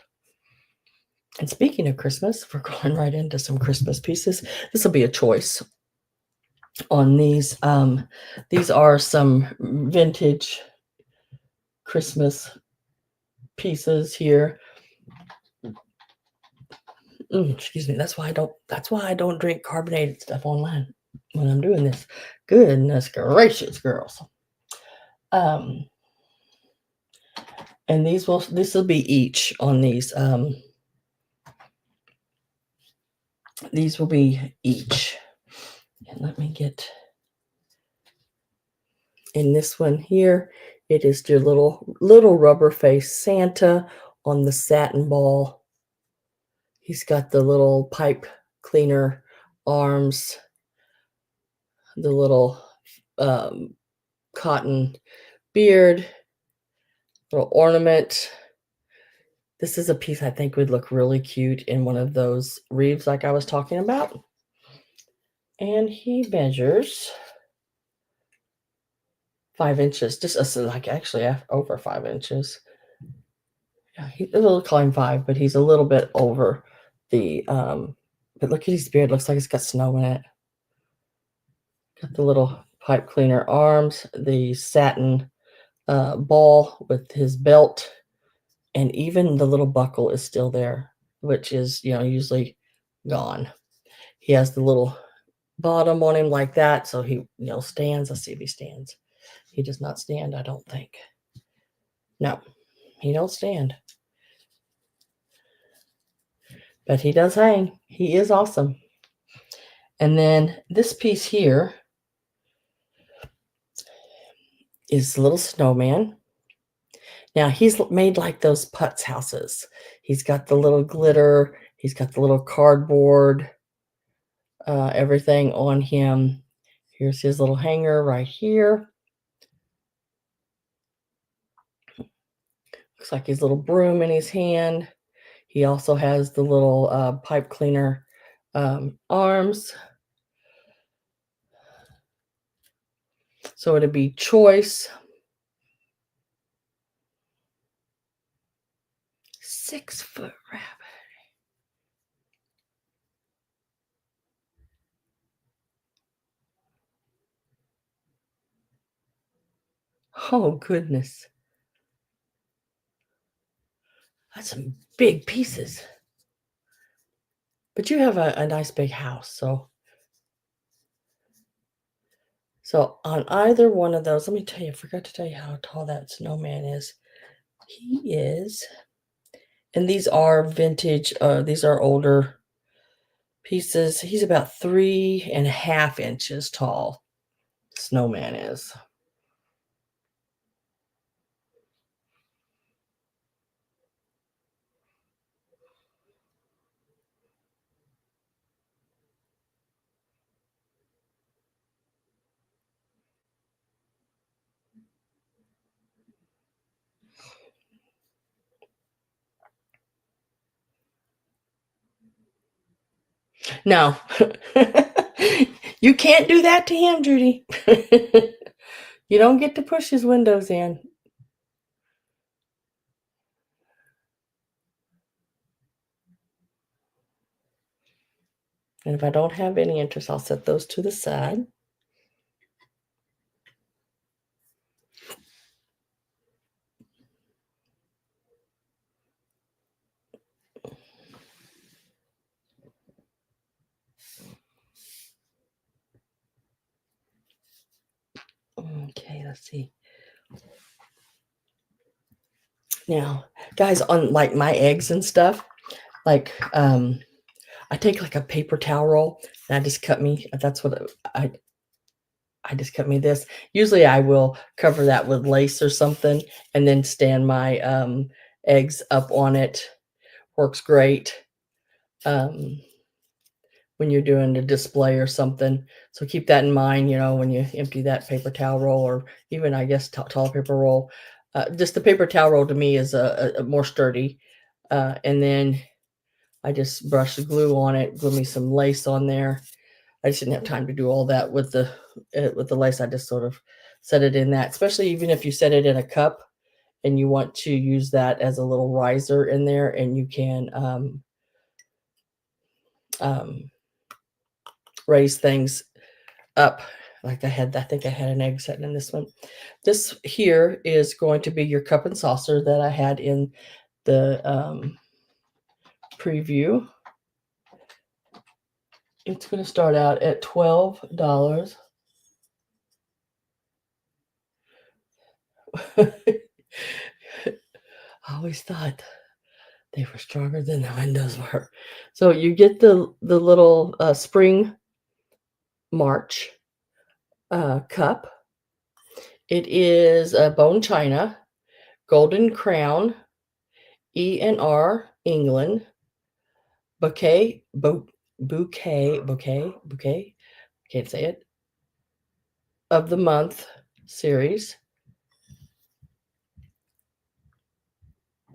And speaking of Christmas, we're going right into some Christmas pieces. This will be a choice on these. These are some vintage Christmas pieces here. Excuse me. That's why I don't drink carbonated stuff online when I'm doing this. Goodness gracious, girls. And this will be each on these. These will be each. And let me get in this one here. It is your little rubber face Santa on the satin ball. He's got the little pipe cleaner arms, the little cotton beard, little ornament. This is a piece I think would look really cute in one of those wreaths like I was talking about. And he measures 5 inches, just like actually over 5 inches. Yeah, we'll call him 5, but he's a little bit over the, but look at his beard. Looks like it's got snow in it. Got the little pipe cleaner arms, the satin ball with his belt, and even the little buckle is still there, which is, usually gone. He has the little bottom on him like that, so he, stands. Let's see if he stands. He does not stand, I don't think. No, he don't stand. But he does hang. He is awesome. And then this piece here is a little snowman. Now he's made like those putz houses. He's got the little glitter. He's got the little cardboard, everything on him. Here's his little hanger right here. Looks like his little broom in his hand. He also has the little pipe cleaner arms. So it'd be choice. 6-foot rabbit. Oh, goodness. That's some big pieces. But you have a nice big house, so on either one of those, let me tell you, I forgot to tell you how tall that snowman is. He is, and these are vintage, these are older pieces. He's about 3.5 inches tall. Snowman is. No. You can't do that to him, Judy. You don't get to push his windows in. And if I don't have any interest, I'll set those to the side. Okay, let's see. Now, guys, on like my eggs and stuff, like I take like a paper towel roll and I just cut me. That's what I just cut me this. Usually I will cover that with lace or something and then stand my eggs up on it. Works great when you're doing a display or something. So keep that in mind, you know, when you empty that paper towel roll, or even I guess toilet paper roll. Just the paper towel roll to me is a more sturdy. And then I just brush the glue on it, glue me some lace on there. I just didn't have time to do all that with the lace. I just sort of set it in that, especially even if you set it in a cup and you want to use that as a little riser in there, and you can raise things up. Like I think I had an egg setting in this one. This here is going to be your cup and saucer that I had in the preview. It's going to start out at $12. I always thought they were stronger than the windows were. So you get the little spring March cup. It is a bone china, golden crown, E&R England, bouquet, can't say it, of the month series.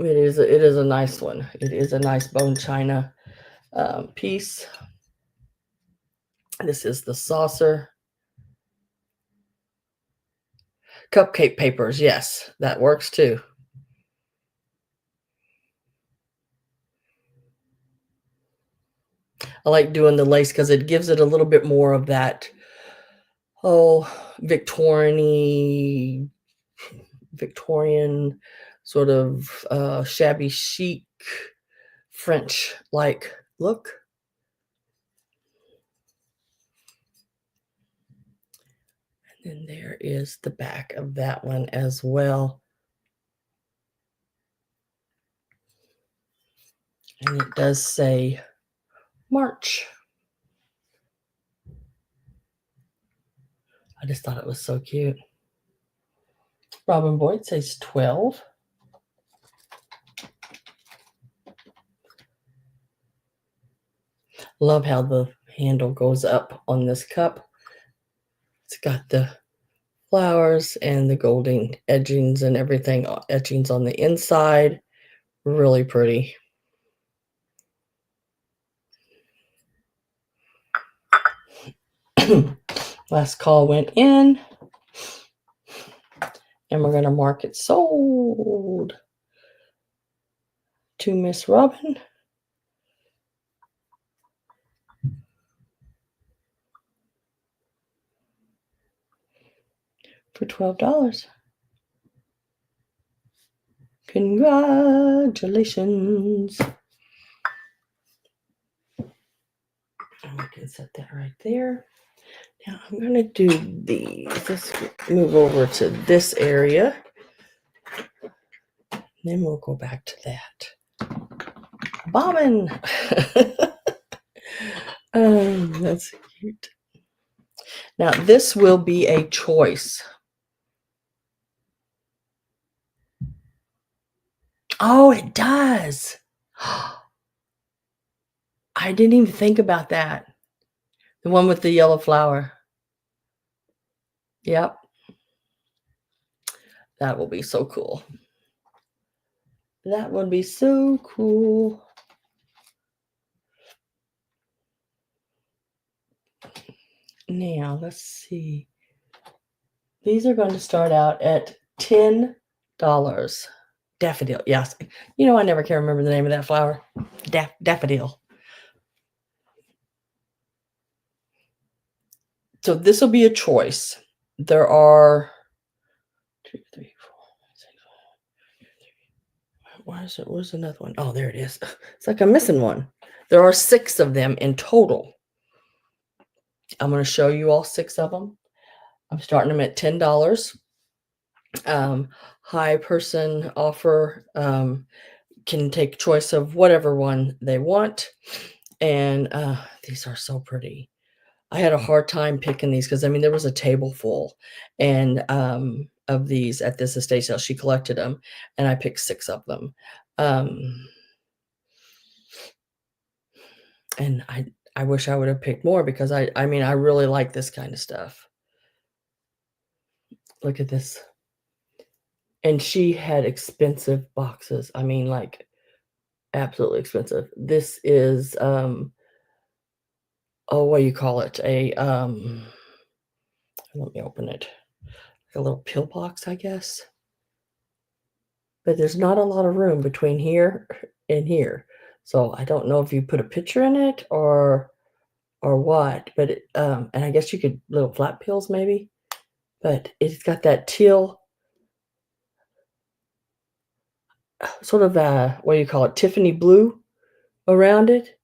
It is a nice one. It is a nice bone china piece. This is the saucer. Cupcake papers, yes, that works too. I like doing the lace because it gives it a little bit more of that, Victorian sort of shabby chic French like look. And then there is the back of that one as well. And it does say March. I just thought it was so cute. Robin Boyd says 12. Love how the handle goes up on this cup. It's got the flowers and the golden edgings and everything, etchings on the inside. Really pretty. Last call went in, and we're going to mark it sold to Miss Robin for $12. Congratulations. And we can set that right there. Now I'm going to do these. Let's move over to this area. Then we'll go back to that. Bobbin. That's cute. Now, this will be a choice. Oh, it does. I didn't even think about that. The one with the yellow flower. Yep. That will be so cool. That would be so cool. Now, let's see. These are going to start out at $10. Daffodil, yes. You know, I never can remember the name of that flower. Daffodil. So this will be a choice. There are 2, 3, 4, 5, 6. Why is it? Where's another one? Oh, there it is. It's like I'm missing one. There are 6 of them in total. I'm going to show you all 6 of them. I'm starting them at $10. High person offer can take choice of whatever one they want. And these are so pretty. I had a hard time picking these because I mean there was a table full and of these at this estate sale. She collected them, and I picked 6 of them. And I wish I would have picked more because I mean I really like this kind of stuff. Look at this. And she had expensive boxes. I mean, like absolutely expensive. This is oh, what do you call it? Let me open it. A little pill box, I guess. But there's not a lot of room between here and here. So I don't know if you put a picture in it or what, but it, and I guess you could little flat pills maybe, but it's got that teal sort of what do you call it? Tiffany blue around it.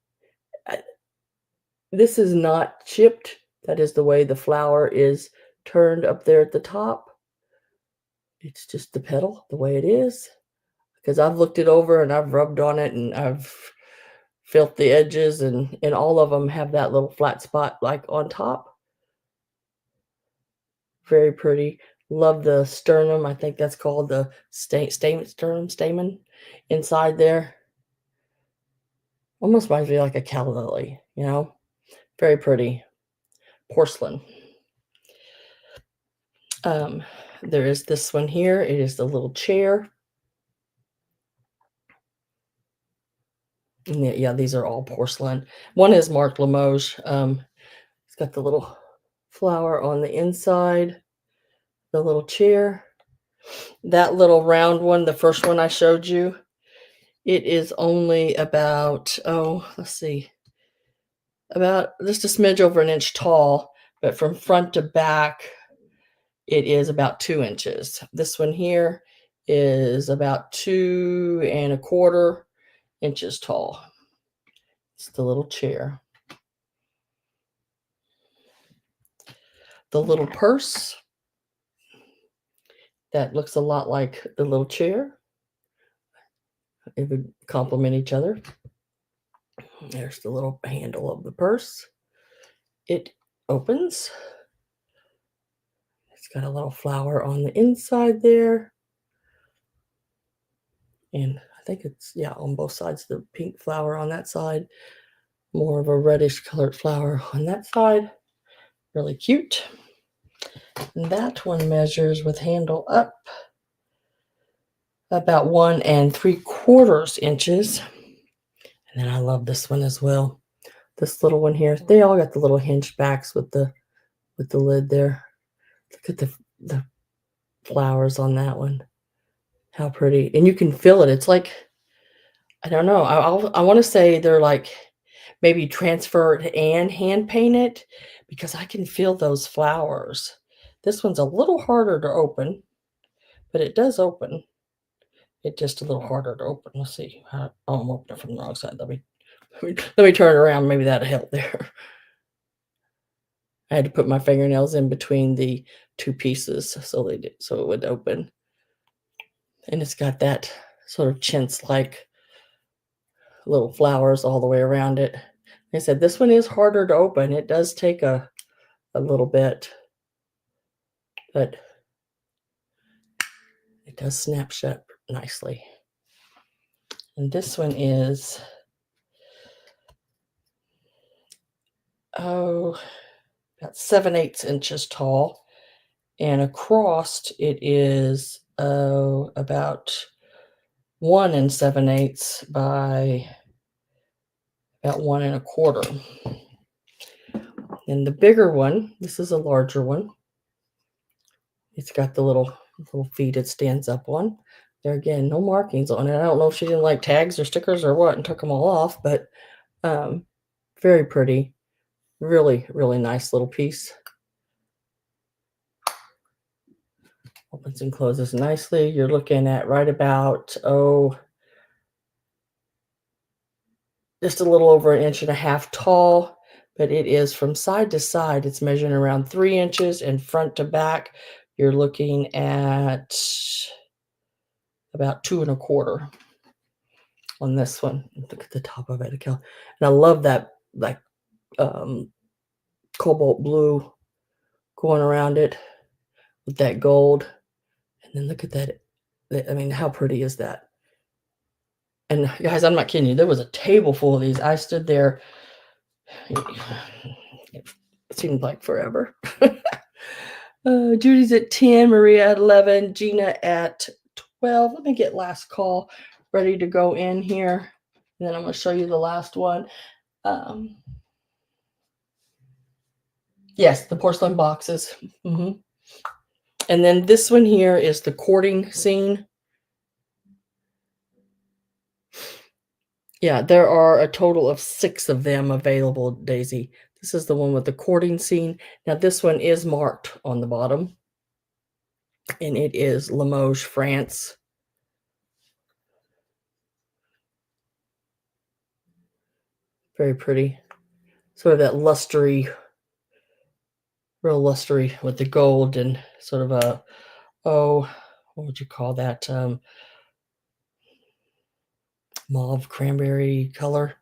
This is not chipped. That is the way the flower is turned up there at the top. It's just the petal the way it is. Because I've looked it over and I've rubbed on it and I've felt the edges and all of them have that little flat spot like on top. Very pretty. Love the sternum. I think that's called the stamen inside there. Almost reminds me like a calla lily, you know? Very pretty. Porcelain. There is this one here. It is the little chair. And yeah, these are all porcelain. One is Mark Limoges. It's got the little flower on the inside, the little chair. That little round one, the first one I showed you, it is only about, oh, let's see, about just a smidge over an inch tall, but from front to back, it is about 2 inches. This one here is about 2¼ inches tall. It's the little chair. The little purse that looks a lot like the little chair. It would complement each other. There's the little handle of the purse. It opens. It's got a little flower on the inside there. And I think it's, yeah, on both sides, the pink flower on that side. More of a reddish colored flower on that side. Really cute. And that one measures with handle up about 1¾ inches. And then I love this one as well. This little one here. They all got the little hinge backs with the lid there. Look at the flowers on that one. How pretty. And you can feel it. It's like, I don't know. I want to say they're like maybe transferred and hand painted because I can feel those flowers. This one's a little harder to open, but it does open. It's just a little harder to open. Let's see. Oh, I'm opening it from the wrong side. Let me turn it around. Maybe that'll help there. I had to put my fingernails in between the 2 pieces so it would open. And it's got that sort of chintz-like little flowers all the way around it. I said, this one is harder to open. It does take a little bit, but it does snap shut nicely. And this one is, about 7/8 inches tall. And across it is about 1 7/8 by about 1 1/4. And the bigger one, this is a larger one. It's got the little feet it stands up on. There again, no markings on it. I don't know if she didn't like tags or stickers or what and took them all off, but very pretty. Really, really nice little piece. Opens and closes nicely. You're looking at right about, just a little over 1.5 inches tall, but it is from side to side. It's measuring around 3 inches, and front to back, you're looking at about 2 1/4 on this one. Look at the top of it. And I love that, like, cobalt blue going around it with that gold. And then look at that. I mean, how pretty is that? And guys, I'm not kidding you. There was a table full of these. I stood there. It seemed like forever. Judy's at 10, Maria at 11, Gina at 12. Let me get last call ready to go in here. And then I'm going to show you the last one. Yes, the porcelain boxes. And then this one here is the courting scene. Yeah, there are a total of 6 of them available, Daisy. This is the one with the courting scene. Now, this one is marked on the bottom, and it is Limoges, France. Very pretty. Sort of that lustery, real lustery with the gold and sort of a, what would you call that? Mauve cranberry color.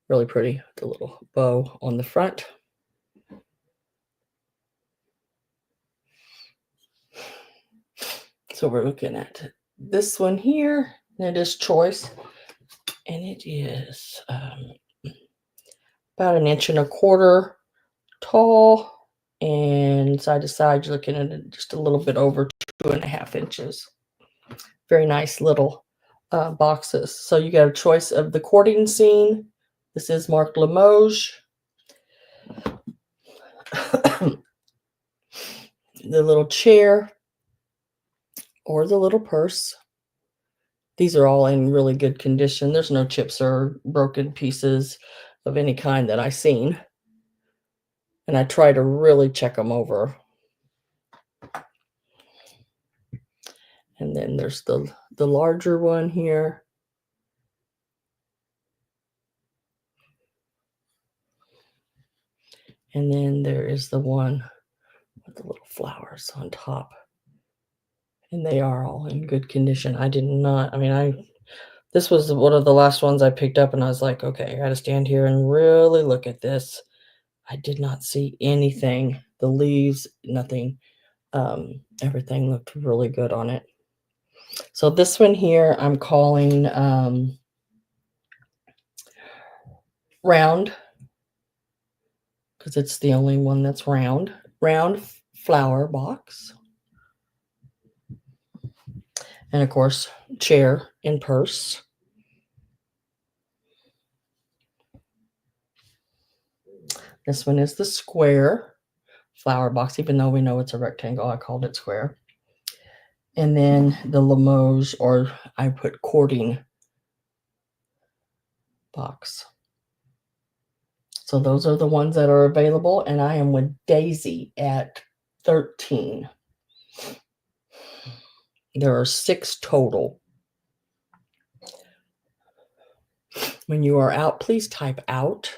Really pretty. The little bow on the front. So we're looking at this one here. It is choice. And it is about 1.25 inches tall. And side to side, you're looking at it just a little bit over 2.5 inches. Very nice little boxes. So you got a choice of the courting scene. This is marked Limoges. The little chair or the little purse. These are all in really good condition. There's no chips or broken pieces of any kind that I've seen. And I try to really check them over. And then there's the larger one here. And then there is the one with the little flowers on top. And they are all in good condition. This was one of the last ones I picked up, and I was like, okay, I got to stand here and really look at this. I did not see anything. The leaves, nothing. Everything looked really good on it. So this one here, I'm calling round, because it's the only one that's round. Round flower box. And of course, chair and purse. This one is the square flower box, even though we know it's a rectangle. I called it square. And then the Limoges, or I put courting box. So those are the ones that are available. And I am with Daisy at 13. There are 6 total. When you are out, please type out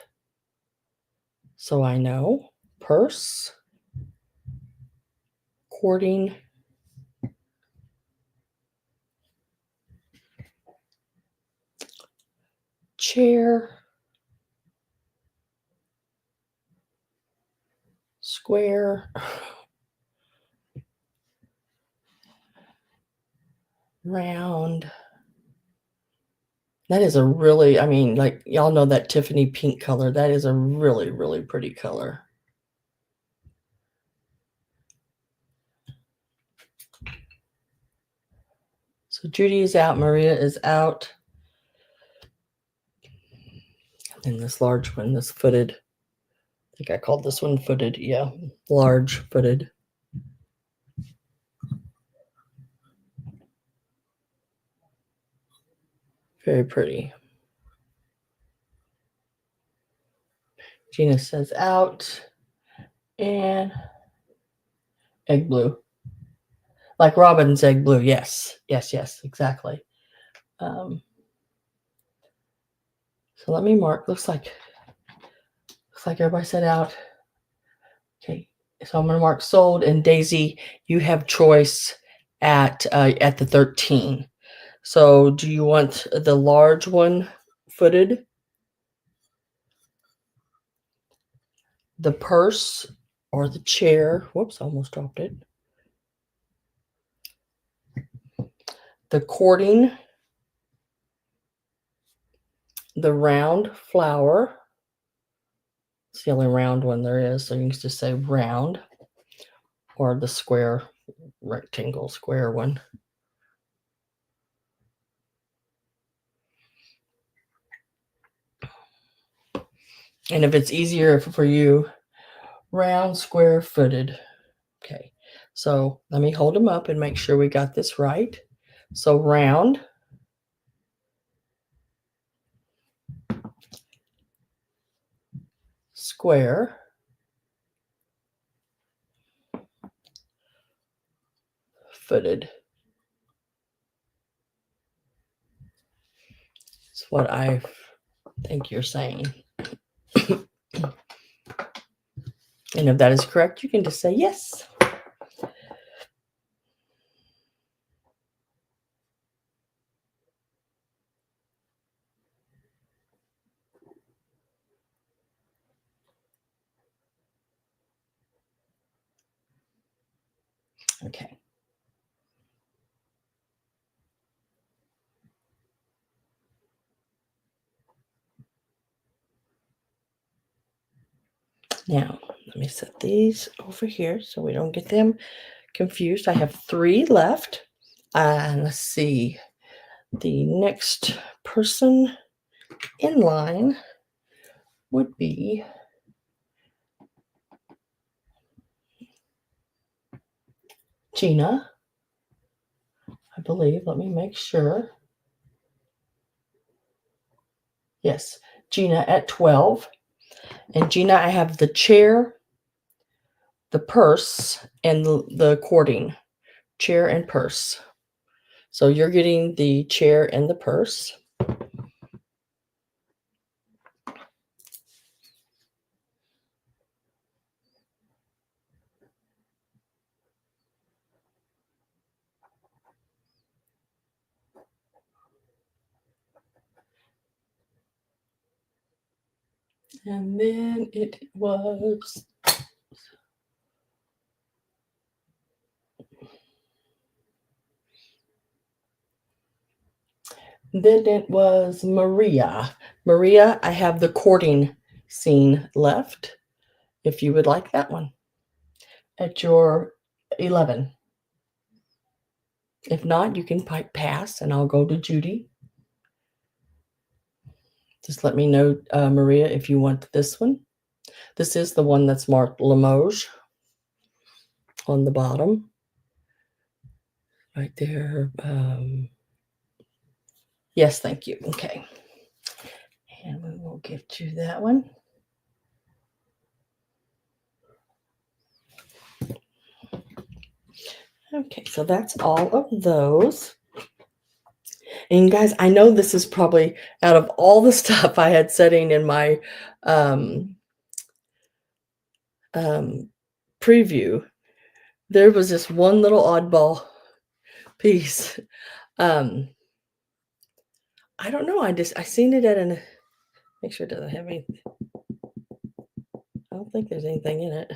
so I know. Purse, courting, chair, square, round. That is a really, I mean, like, y'all know that Tiffany pink color. That is a really, really pretty color. So Judy is out, Maria is out. And this large one, this footed. I think I called this one footed. Yeah, large footed. Very pretty. Gina says out. And egg blue. Like Robin's egg blue. Yes, yes, yes, exactly. So let me mark. Looks like everybody said out. Okay, so I'm going to mark sold. And Daisy, you have choice at the 13. So do you want the large one footed, the purse, or the chair? Whoops, I almost dropped it. The cording, the round flower. It's the only round one there is, so you can just say round, or the square, rectangle, square one. And if it's easier for you, round, square, footed. Okay, so let me hold them up and make sure we got this right. So round, square, footed. That's what I think you're saying. And if that is correct, you can just say yes. Okay. Now, let me set these over here so we don't get them confused. I have 3 left. And let's see. The next person in line would be Gina, I believe. Let me make sure. Yes, Gina at 12. And Gina, I have the chair, the purse, and the cording. Chair and purse. So you're getting the chair and the purse. And then it was Maria. Maria, I have the cording scene left, if you would like that one, at your 11. If not, you can pass, and I'll go to Judy. Just let me know, Maria, if you want this one. This is the one that's marked Limoges on the bottom. Right there. Yes, thank you. Okay. And we will get you that one. Okay, so that's all of those. And guys, I know this is probably out of all the stuff I had setting in my preview, there was this one little oddball piece. I don't know. I seen it at make sure it doesn't have any. I don't think there's anything in it.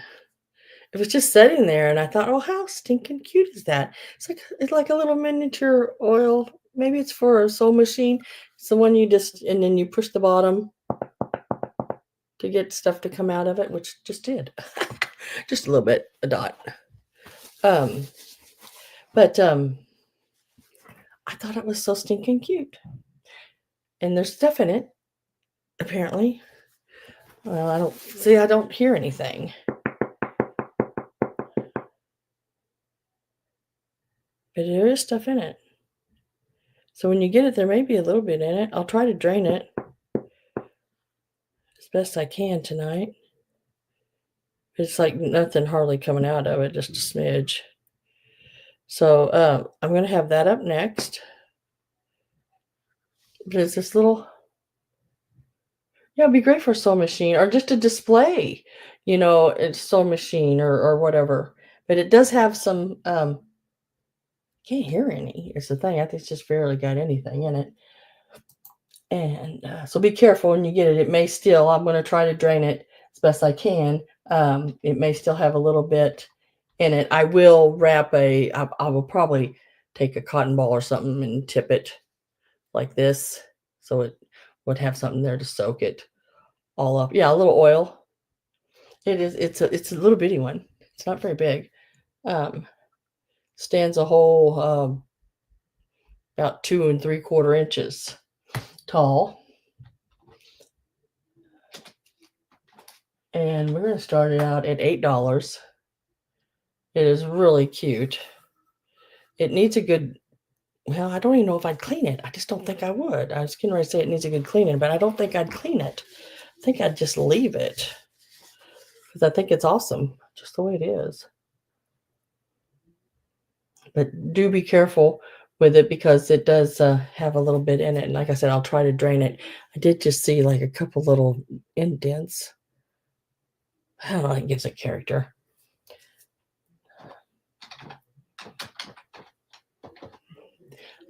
it was just sitting there, and I thought, "Oh, how stinking cute is that?" It's like a little miniature oil. Maybe it's for a sewing machine. It's the one you just and then you push the bottom to get stuff to come out of it, which just did. Just a little bit, a dot. Um, but I thought it was so stinking cute. And there's stuff in it, apparently. Well, I don't hear anything. But there is stuff in it. So when you get it, there may be a little bit in it. I'll try to drain it as best I can tonight. It's like nothing hardly coming out of it, just a smidge. So I'm going to have that up next. There's this little, yeah, it'd be great for a sewing machine or just a display, a sewing machine or whatever. But it does have some, can't hear any. It's the thing. I think it's just barely got anything in it. And so be careful when you get it. It may still, I'm going to try to drain it as best I can. It may still have a little bit in it. I will I will probably take a cotton ball or something and tip it like this. So it would have something there to soak it all up. Yeah, a little oil. It's a little bitty one. It's not very big. Stands a whole about 2 3/4 inches tall. And we're going to start it out at $8. It is really cute. It needs a good, well, I don't even know if I'd clean it. I just don't think I would. I was going to say it needs a good cleaning, but I don't think I'd clean it. I think I'd just leave it because I think it's awesome just the way it is. But do be careful with it because it does have a little bit in it. And like I said, I'll try to drain it. I did just see like a couple little indents. I don't know, it gives it character.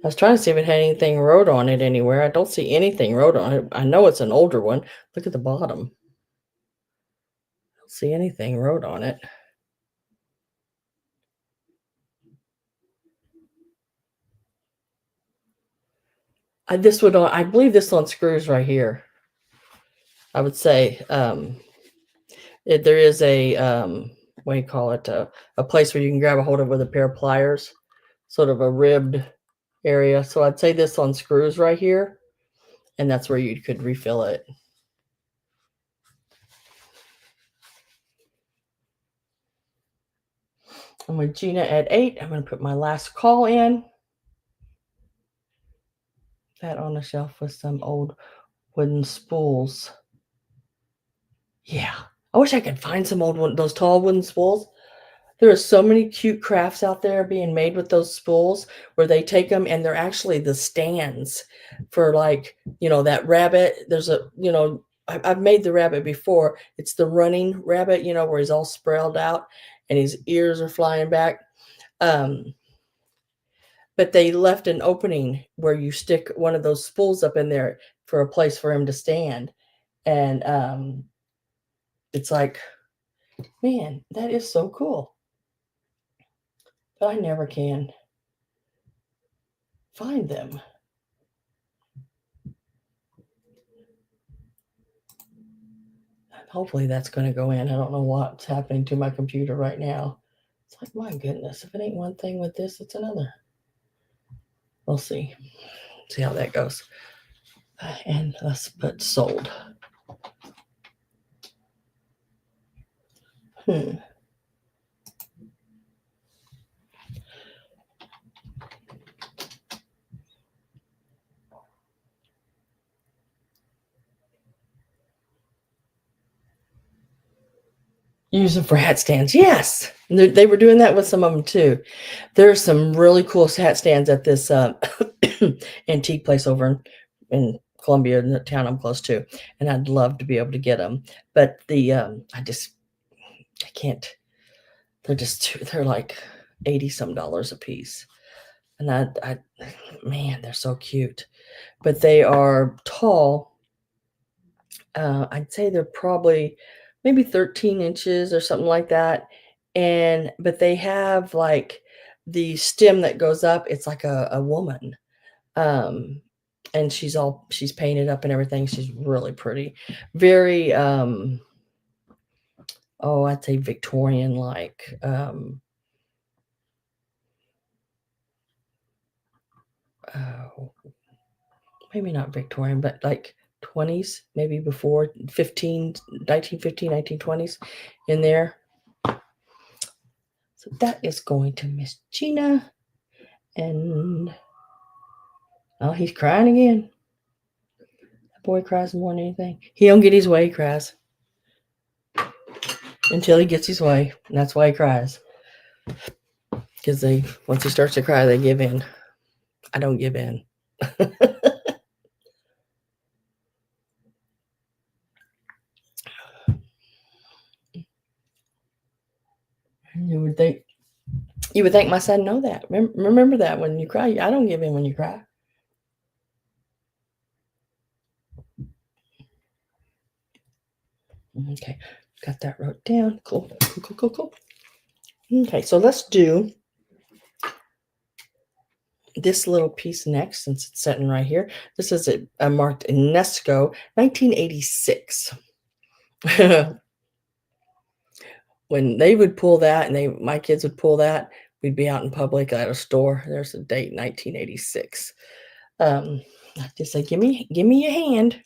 I was trying to see if it had anything wrote on it anywhere. I don't see anything wrote on it. I know it's an older one. Look at the bottom. I don't see anything wrote on it. I believe this one screws right here. I would say there is a what do you call it? A place where you can grab a hold of with a pair of pliers, sort of a ribbed area. So I'd say this one screws right here, and that's where you could refill it. And with Gina at 8, I'm going to put my last call in. That on the shelf with some old wooden spools. Yeah, I wish I could find some those tall wooden spools. There are so many cute crafts out there being made with those spools where they take them and they're actually the stands for like, that rabbit. There's I've made the rabbit before. It's the running rabbit, where he's all sprawled out and his ears are flying back. But they left an opening where you stick one of those spools up in there for a place for him to stand. And it's like, man, that is so cool. But I never can find them. Hopefully that's going to go in. I don't know what's happening to my computer right now. It's like, my goodness, if it ain't one thing with this, it's another. We'll see. See how that goes. And let's put sold. Use them for hat stands. Yes. They were doing that with some of them too. There's some really cool hat stands at this antique place over in Columbia, in the town I'm close to. And I'd love to be able to get them. But I can't. They're like $80 some a piece. And man, they're so cute. But they are tall. I'd say they're probably maybe 13 inches or something like that. but they have like the stem that goes up, it's like a woman. Um, and she's painted up and everything. She's really pretty. Very oh, I'd say Victorian like. Oh, maybe not Victorian, but like 20s, maybe before 1915, 1920s in there. So that is going to Miss Gina. And oh, he's crying again. That boy cries more than anything. He don't get his way, he cries. Until he gets his way. And that's why he cries. Because once he starts to cry, they give in. I don't give in. You would think my son know that. Remember that when you cry. I don't give in when you cry. Okay, got that wrote down. Cool. Okay, so let's do this little piece next, since it's sitting right here. This is a marked UNESCO 1986. When they would pull that, and my kids would pull that, we'd be out in public at a store. There's a date, 1986. I just say, give me your hand.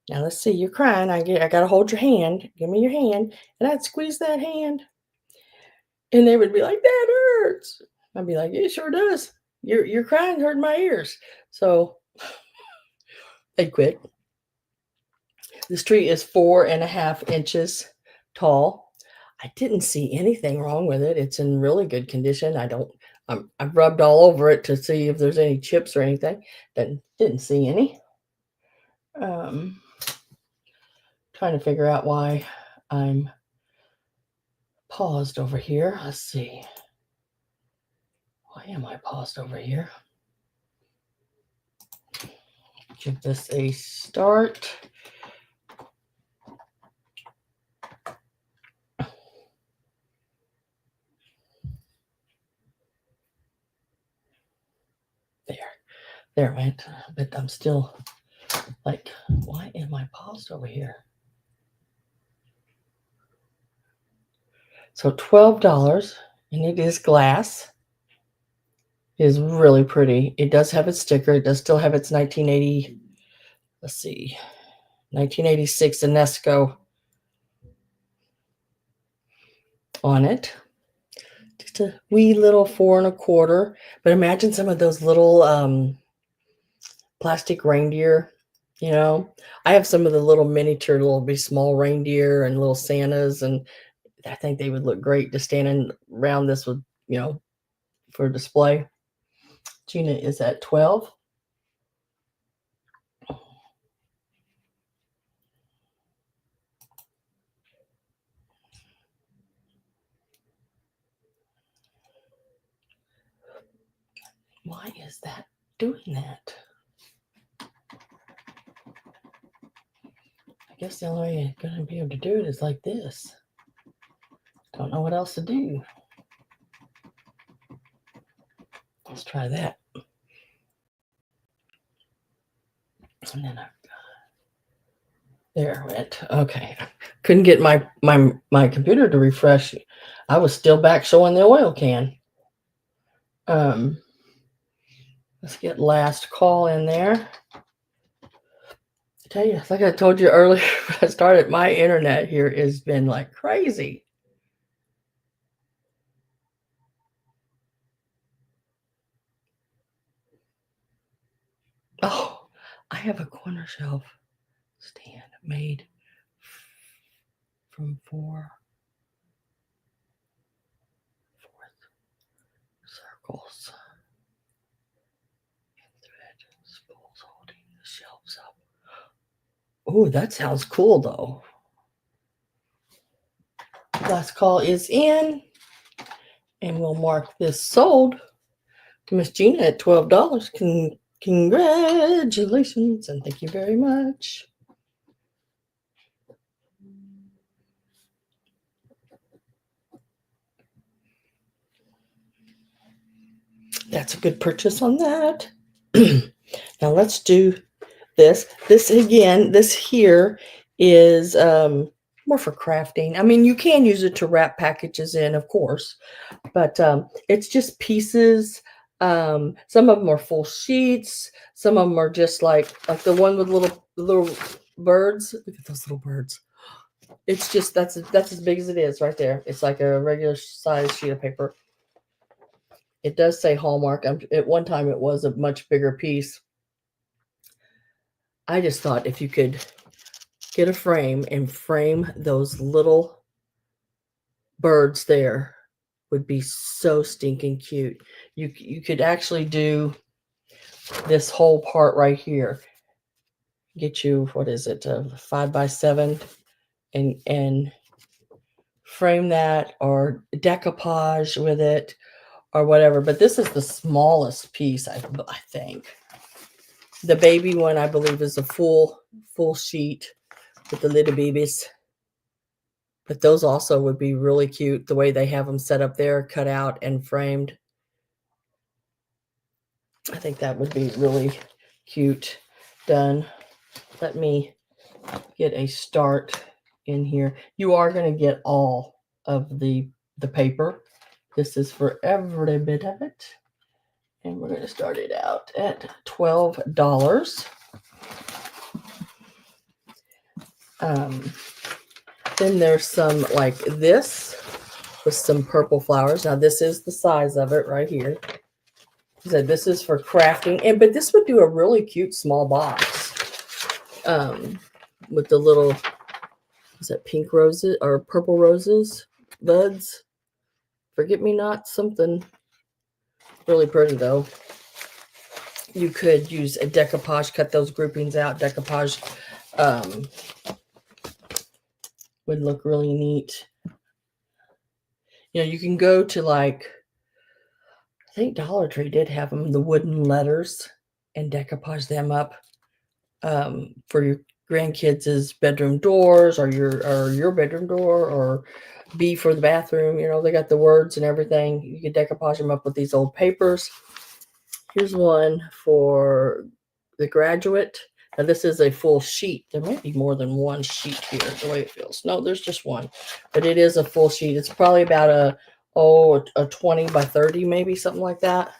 Now let's see, you're crying. I gotta hold your hand. Give me your hand. And I'd squeeze that hand. And they would be like, that hurts. I'd be like, it sure does. You're crying, hurting my ears. So they'd quit. This tree is 4.5 inches tall. I didn't see anything wrong with it. It's in really good condition. I've rubbed all over it to see if there's any chips or anything. Didn't see any. Trying to figure out why I'm paused over here. Let's see. Why am I paused over here? Give this a start. There it went. But I'm still like, why am I paused over here? So $12, and it is glass. It is really pretty. It does have its sticker. It does still have its 1980, let's see, 1986 UNESCO on it. Just a wee little 4.25. But imagine some of those little plastic reindeer. You know, I have some of the little miniature, small reindeer and little Santas, and I think they would look great just standing around this with, for display. Gina is at 12. Why is that doing that? I guess the only way you're going to be able to do it is like this. Don't know what else to do. Let's try that. And then there it went. Okay. Couldn't get my computer to refresh. I was still back showing the oil can. Let's get last call in there. I tell you, like I told you earlier when I started, my internet here has been like crazy. Oh, I have a corner shelf stand made from 4 circles and thread spools holding the shelves up. Oh, that sounds cool though. Last call is in, and we'll mark this sold to Miss Gina at $12. Congratulations, and thank you very much. that's a good purchase on that. Now let's do this. This again, this here is more for crafting. I mean, you can use it to wrap packages in, of course, but it's just pieces. Some of them are full sheets. Some of them are just like the one with little birds. Look at those little birds. It's just that's as big as it is right there. It's like a regular size sheet of paper. It does say Hallmark. At one time, it was a much bigger piece. I just thought if you could get a frame and frame those little birds there would be so stinking cute. You could actually do this whole part right here. Get you, what is it, 5x7 and frame that or decoupage with it or whatever. But this is the smallest piece, I think. The baby one, I believe, is a full sheet with the little babies. But those also would be really cute, the way they have them set up there, cut out and framed. I think that would be really cute done. Let me get a start in here. You are going to get all of the paper. This is for every bit of it. And we're going to start it out at $12. Then there's some like this with some purple flowers. Now this is the size of it right here. So this is for crafting, but this would do a really cute small box with the little, is that pink roses or purple roses, buds? Forget me not, something really pretty though. You could use a decoupage, cut those groupings out. Decoupage would look really neat. You know, you can go to like, I think Dollar Tree did have them, the wooden letters, and decoupage them up for your grandkids' bedroom doors or your bedroom door, or B for the bathroom. You know, they got the words and everything. You can decoupage them up with these old papers. Here's one for the graduate. Now this is a full sheet. There might be more than one sheet here, the way it feels. No, there's just one, but it is a full sheet. It's probably about a 20 by 30, maybe something like that.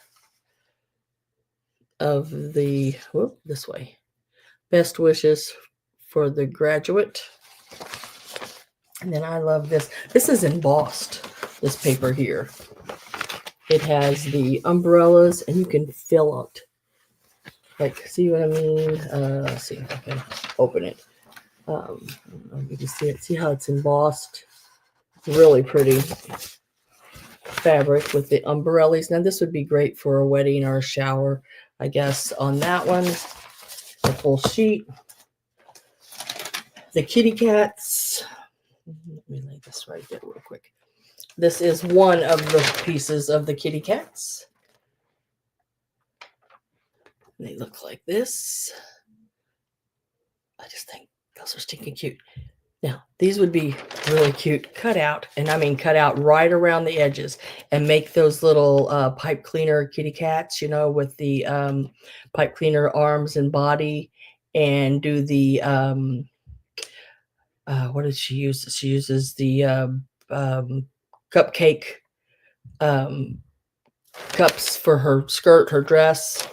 Of the, whoop, this way. Best wishes for the graduate. And then I love this. This is embossed, this paper here. It has the umbrellas, and you can fill it. Like, see what I mean? Let's see if I can open it. You can see it. See how it's embossed? Really pretty fabric with the umbrellas. Now, this would be great for a wedding or a shower, I guess, on that one. The full sheet. The kitty cats. Let me lay this right there real quick. This is one of the pieces of the kitty cats. They look like this. I just think those are stinking cute. Now, these would be really cute cut out, and I mean cut out right around the edges, and make those little pipe cleaner kitty cats, you know, with the pipe cleaner arms and body, and do the, what did she use? She uses the cupcake cups for her skirt, her dress.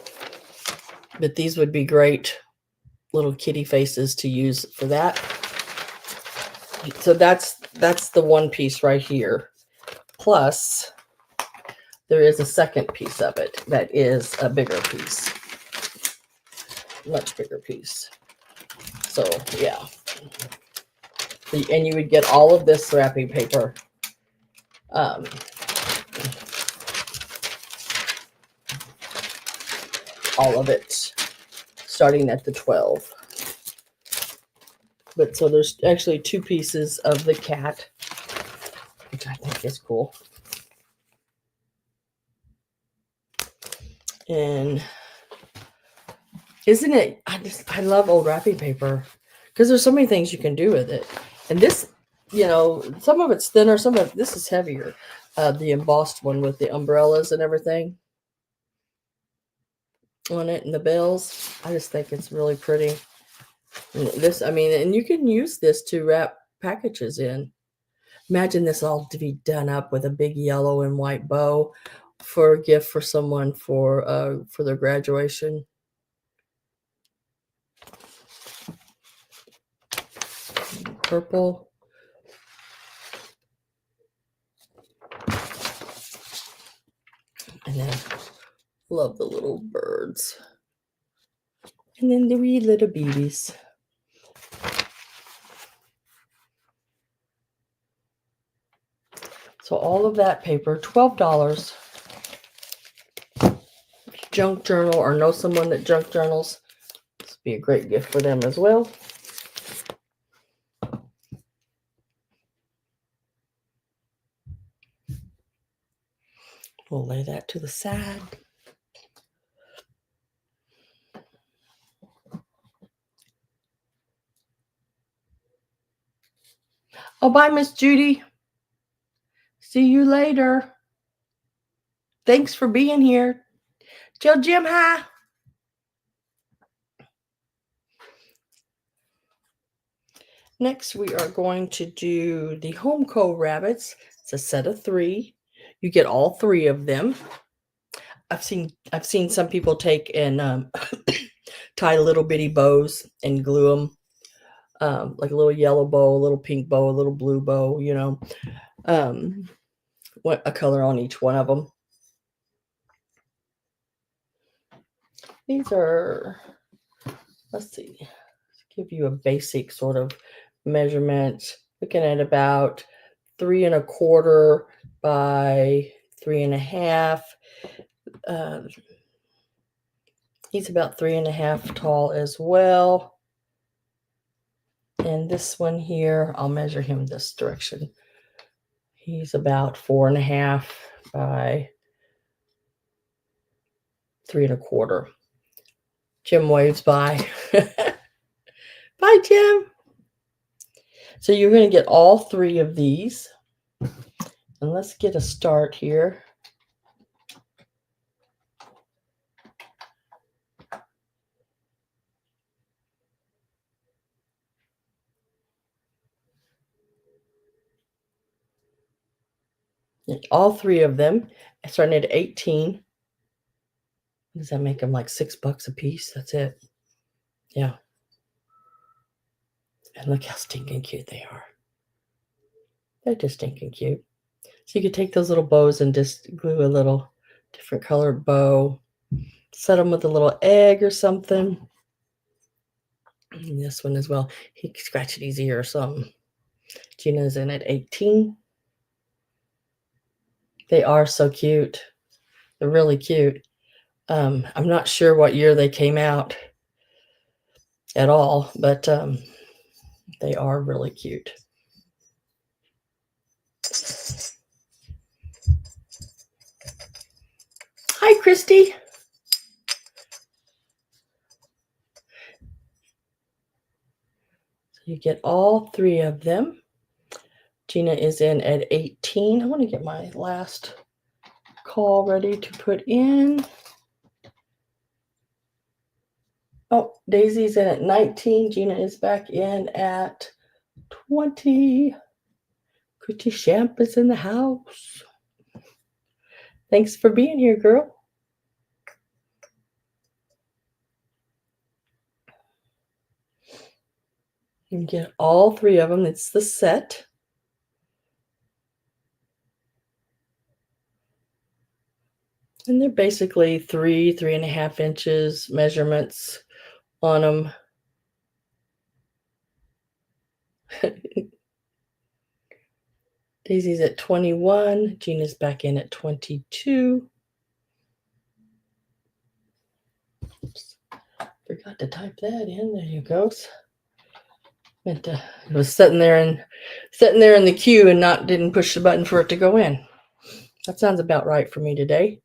But these would be great little kitty faces to use for that. So that's the one piece right here. Plus, there is a second piece of it that is a bigger piece. Much bigger piece. So, yeah. And you would get all of this wrapping paper. All of it, starting at the 12. But so there's actually two pieces of the cat, which I think is cool. And isn't it, I love old wrapping paper because there's so many things you can do with it. And this, you know, some of it's thinner, some of this is heavier. The embossed one with the umbrellas and everything. on it and the bells. I just think it's really pretty. And this, I mean, and you can use this to wrap packages in. Imagine this all to be done up with a big yellow and white bow for a gift for someone for their graduation. Purple. And then love the little birds. And then the wee little babies. So all of that paper, $12. Junk journal or know someone that junk journals, this would be a great gift for them as well. We'll lay that to the side. Oh, bye, Miss Judy. See you later. Thanks for being here. Tell Jim hi. Next, we are going to do the Homeco rabbits. It's a set of 3. You get all 3 of them. I've seen some people take and tie little bitty bows and glue them, like a little yellow bow, a little pink bow, a little blue bow. You know, a color on each one of them. These are, let's see, give you a basic sort of measurement. Looking at about 3 1/4 by 3 1/2. He's about 3 1/2 tall as well. And this one here, I'll measure him this direction. He's about 4 1/2 by 3 1/4. Jim waves by. Bye, Jim. So you're going to get all 3 of these. And let's get a start here. All 3 of them. Starting at 18. Does that make them like $6 a piece? That's it. Yeah. And look how stinking cute they are. They're just stinking cute. So you could take those little bows and just glue a little different colored bow. Set them with a little egg or something. And this one as well. He can scratch it easier or something. Gina's in at 18. They are so cute. They're really cute. I'm not sure what year they came out at all, but they are really cute. Hi, Christy. So you get all 3 of them. Gina is in at 18. I want to get my last call ready to put in. Oh, Daisy's in at 19. Gina is back in at 20. Christy Shamp is in the house. Thanks for being here, girl. You can get all 3 of them. It's the set. And they're basically 3 1/2 inches measurements on them. Daisy's at 21. Gina's back in at 22. Oops. Forgot to type that in. There you go. It was sitting there in the queue and didn't push the button for it to go in. That sounds about right for me today.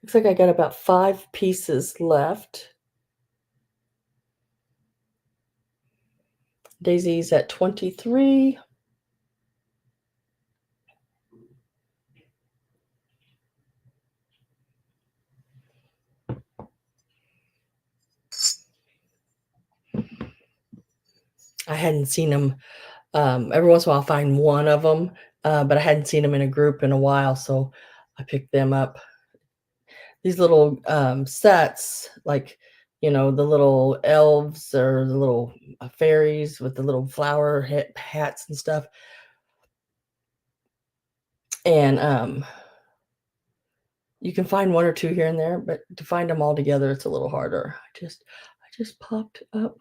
Looks like I got about 5 pieces left. Daisy's at 23. I hadn't seen them. Every once in a while, I'll find one of them, but I hadn't seen them in a group in a while, so I picked them up. These little sets, like the little elves or the little fairies with the little flower hats and stuff, and you can find one or two here and there, but to find them all together, it's a little harder. I just popped up.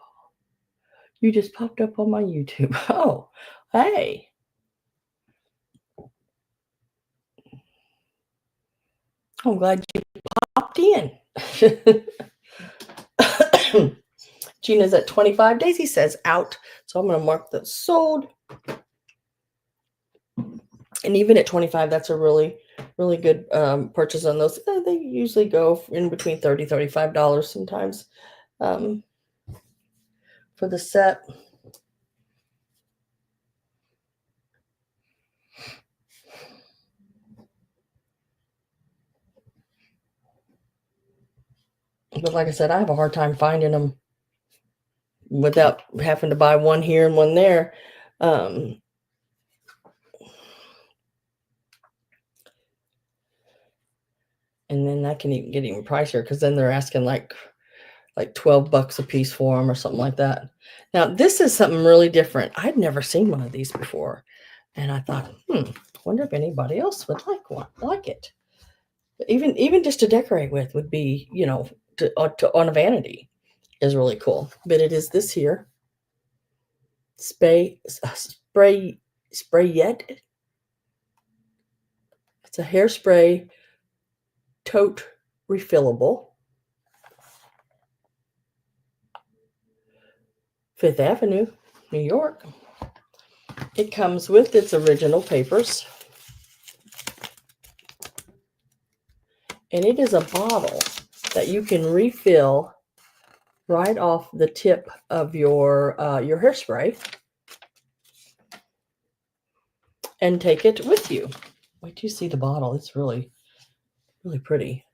You just popped up on my YouTube. Oh, hey. I'm glad you popped in. Gina's at 25. Daisy says out. So I'm going to mark that sold. And even at 25, that's a really, really good purchase on those. They usually go in between $30, $35 sometimes for the set. But like I said, I have a hard time finding them without having to buy one here and one there. And then that can even get even pricier because then they're asking like $12 a piece for them or something like that. Now, this is something really different. I'd never seen one of these before. And I thought, wonder if anybody else would like it. Even just to decorate with would be, on a vanity is really cool. But it is this here. Spray yet. It's a hairspray tote refillable. Fifth Avenue, New York. It comes with its original papers. And it is a bottle that you can refill right off the tip of your hairspray and take it with you. Wait till you see the bottle. It's really, really pretty.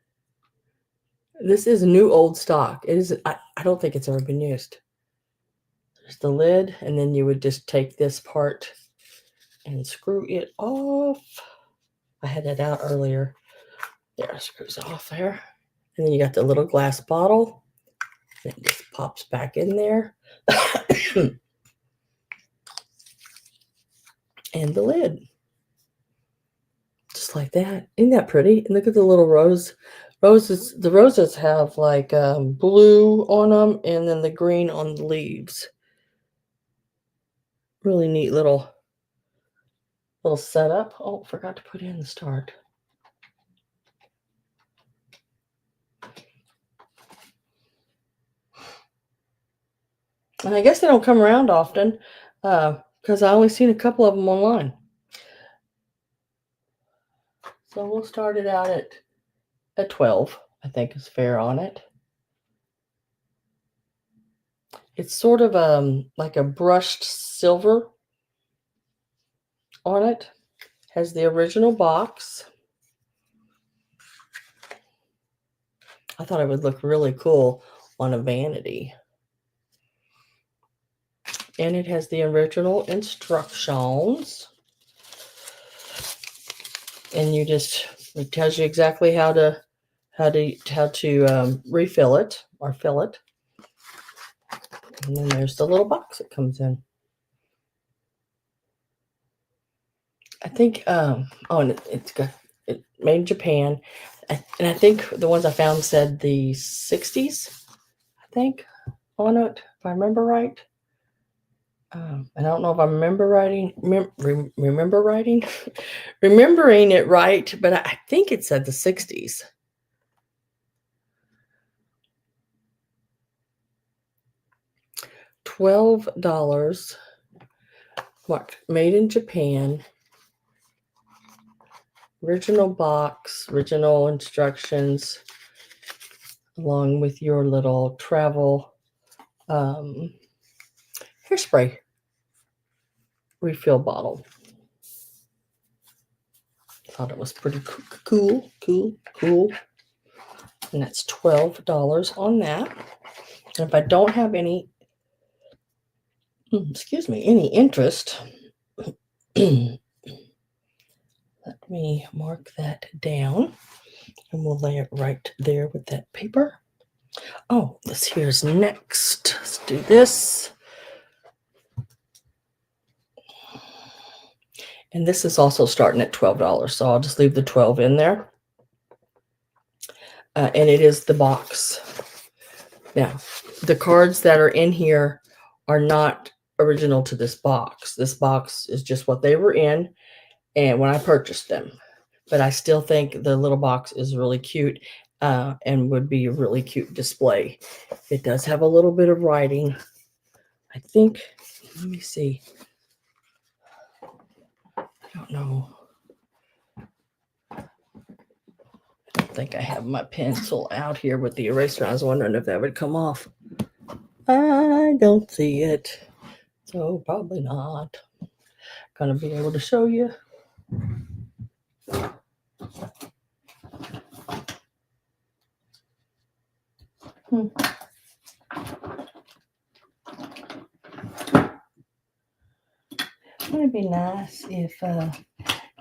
This is new old stock. It is. I don't think it's ever been used. There's the lid, and then you would just take this part and screw it off. I had that out earlier. There, screws off there. And then you got the little glass bottle. It just pops back in there. And the lid. Just like that. Isn't that pretty? And look at the little roses. The roses have like blue on them and then the green on the leaves. Really neat little setup. Oh, forgot to put in the start. And I guess they don't come around often because I only seen a couple of them online. So we'll start it out at 12, I think is fair on it. It's sort of like a brushed silver on it. Has the original box. I thought it would look really cool on a vanity. And it has the original instructions. And it tells you exactly how to refill it or fill it. And then there's the little box it comes in. I think, and it's made in Japan. And I think the ones I found said the 60s, I think, on it, if I remember right. I don't know if I remembering it right, but I think it said the 60s. $12. What? Made in Japan. Original box, original instructions, along with your little travel hairspray refill bottle. Thought it was pretty cool. And that's $12 on that. And if I don't have any excuse me, any interest, let me mark that down and we'll lay it right there with that paper. Oh, this here's next. Let's do this. And this is also starting at $12, so I'll just leave the 12 in there. And it is the box. Now, the cards that are in here are not original to this box. This box is just what they were in and when I purchased them. But I still think the little box is really cute and would be a really cute display. It does have a little bit of writing. I think, let me see. I don't know. I don't think I have my pencil out here with the eraser. I was wondering if that would come off. I don't see it. So probably not gonna be able to show you. It'd be nice if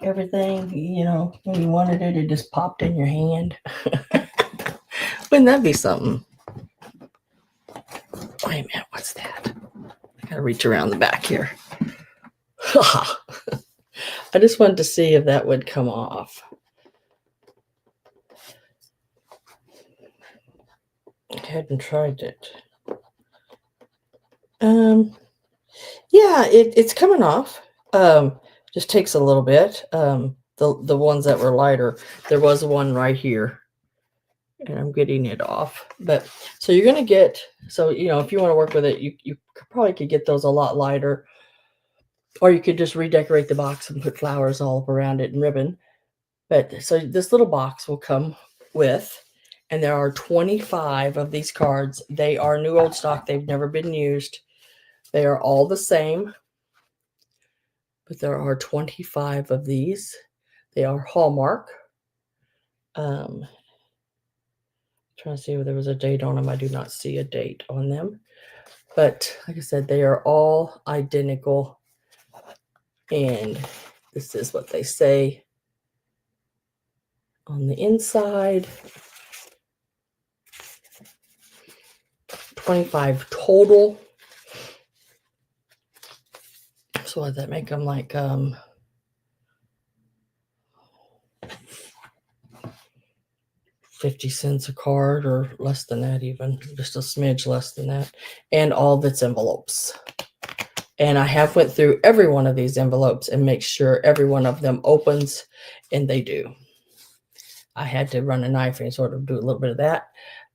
everything, you know, when you wanted it, it just popped in your hand. Wouldn't that be something? Wait a minute, what's that? I gotta reach around the back here. I just wanted to see if that would come off. I hadn't tried it. Yeah, it's coming off. Just takes a little bit. The ones that were lighter, there was one right here, and I'm getting it off. But so you're gonna get, so you know, if you want to work with it, you probably could get those a lot lighter, or you could just redecorate the box and put flowers all up around it and ribbon. But so this little box will come with, and there are 25 of these cards. They are new old stock. They've never been used. They are all the same, but there are 25 of these. They are Hallmark. Trying to see if there was a date on them. I do not see a date on them. But like I said, they are all identical. And this is what they say on the inside. 25 total. So what does that make them, like 50 cents a card, or less than that, even just a smidge less than that, and all of its envelopes. And I have went through every one of these envelopes and make sure every one of them opens, and they do. I had to run a knife and sort of do a little bit of that,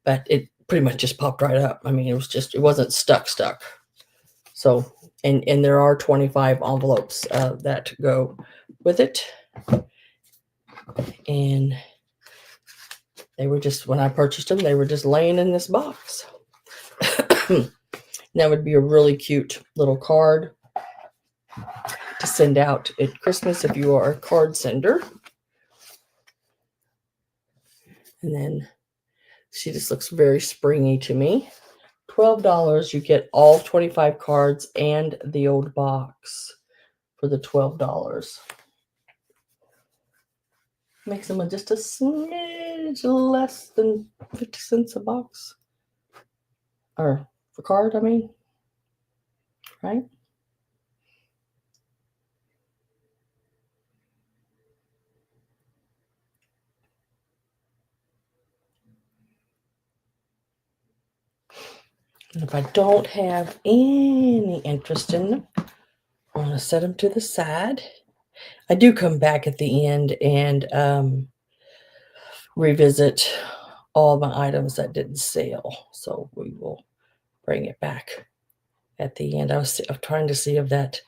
but it pretty much just popped right up. I mean, it wasn't stuck. So, and there are 25 envelopes that go with it. And they were just, when I purchased them, they were just laying in this box. That would be a really cute little card to send out at Christmas if you are a card sender. And then she just looks very springy to me. $12, you get all 25 cards and the old box for the $12. Makes them just a smidge less than 50 cents a box. Or for card, I mean. Right? And if I don't have any interest in them, I'm going to set them to the side. I do come back at the end and revisit all my items that didn't sell. So we will bring it back at the end. I was trying to see if that,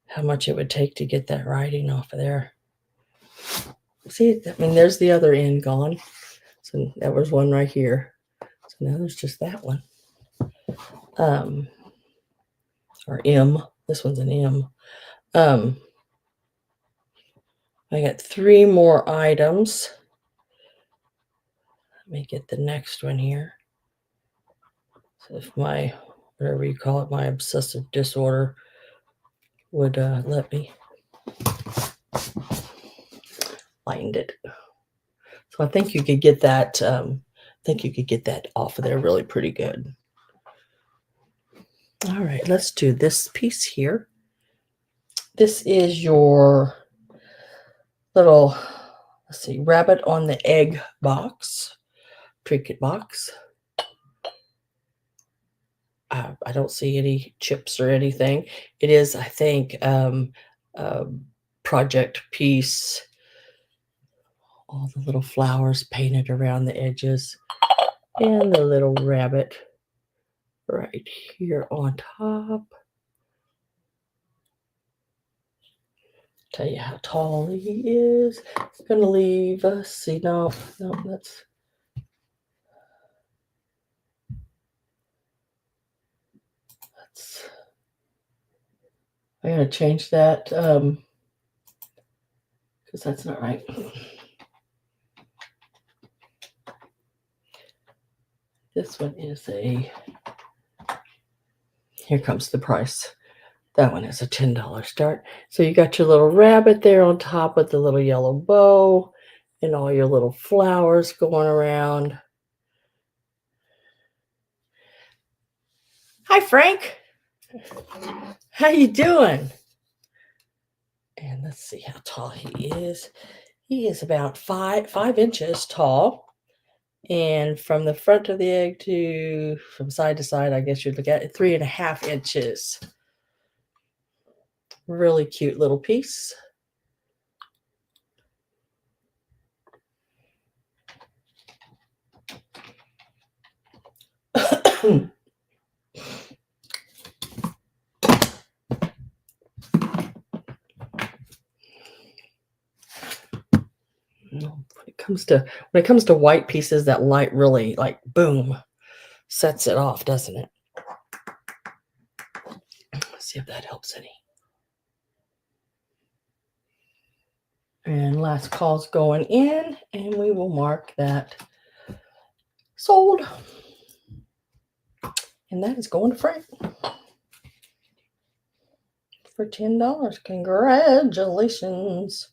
how much it would take to get that writing off of there. See, I mean, there's the other end gone. So that was one right here. So now there's just that one. Or M. This one's an M. I got 3 more items. Let me get the next one here. So if my whatever you call it, my obsessive disorder would let me find it. So I think you could get that. I think you could get that off of there really pretty good. All right, let's do this piece here. This is your little, let's see, rabbit on the egg box, trinket box. I don't see any chips or anything. It is, I think, a project piece. All the little flowers painted around the edges, and the little rabbit right here on top. Tell you how tall he is. I'm gonna leave. See, no, that's. I'm gonna change that because that's not right. This one is a. Here comes the price. That one is a $10 start. So you got your little rabbit there on top with the little yellow bow and all your little flowers going around. Hi, Frank. How you doing? And let's see how tall he is. He is about 5 inches tall. And from the front of the egg to from side to side, I guess you'd look at it, 3.5 inches. Really cute little piece. When it comes to white pieces, that light really like boom sets it off, doesn't it? Let's see if that helps any. And last call's going in, and we will mark that sold. And that is going to Frank for $10. Congratulations.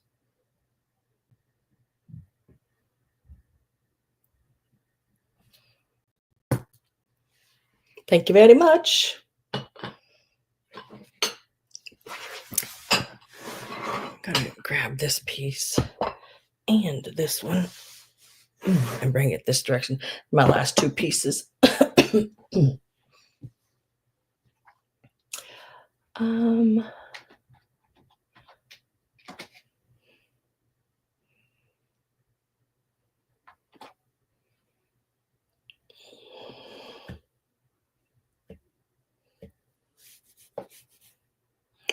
Thank you very much. Gotta grab this piece and this one and bring it this direction. My last two pieces.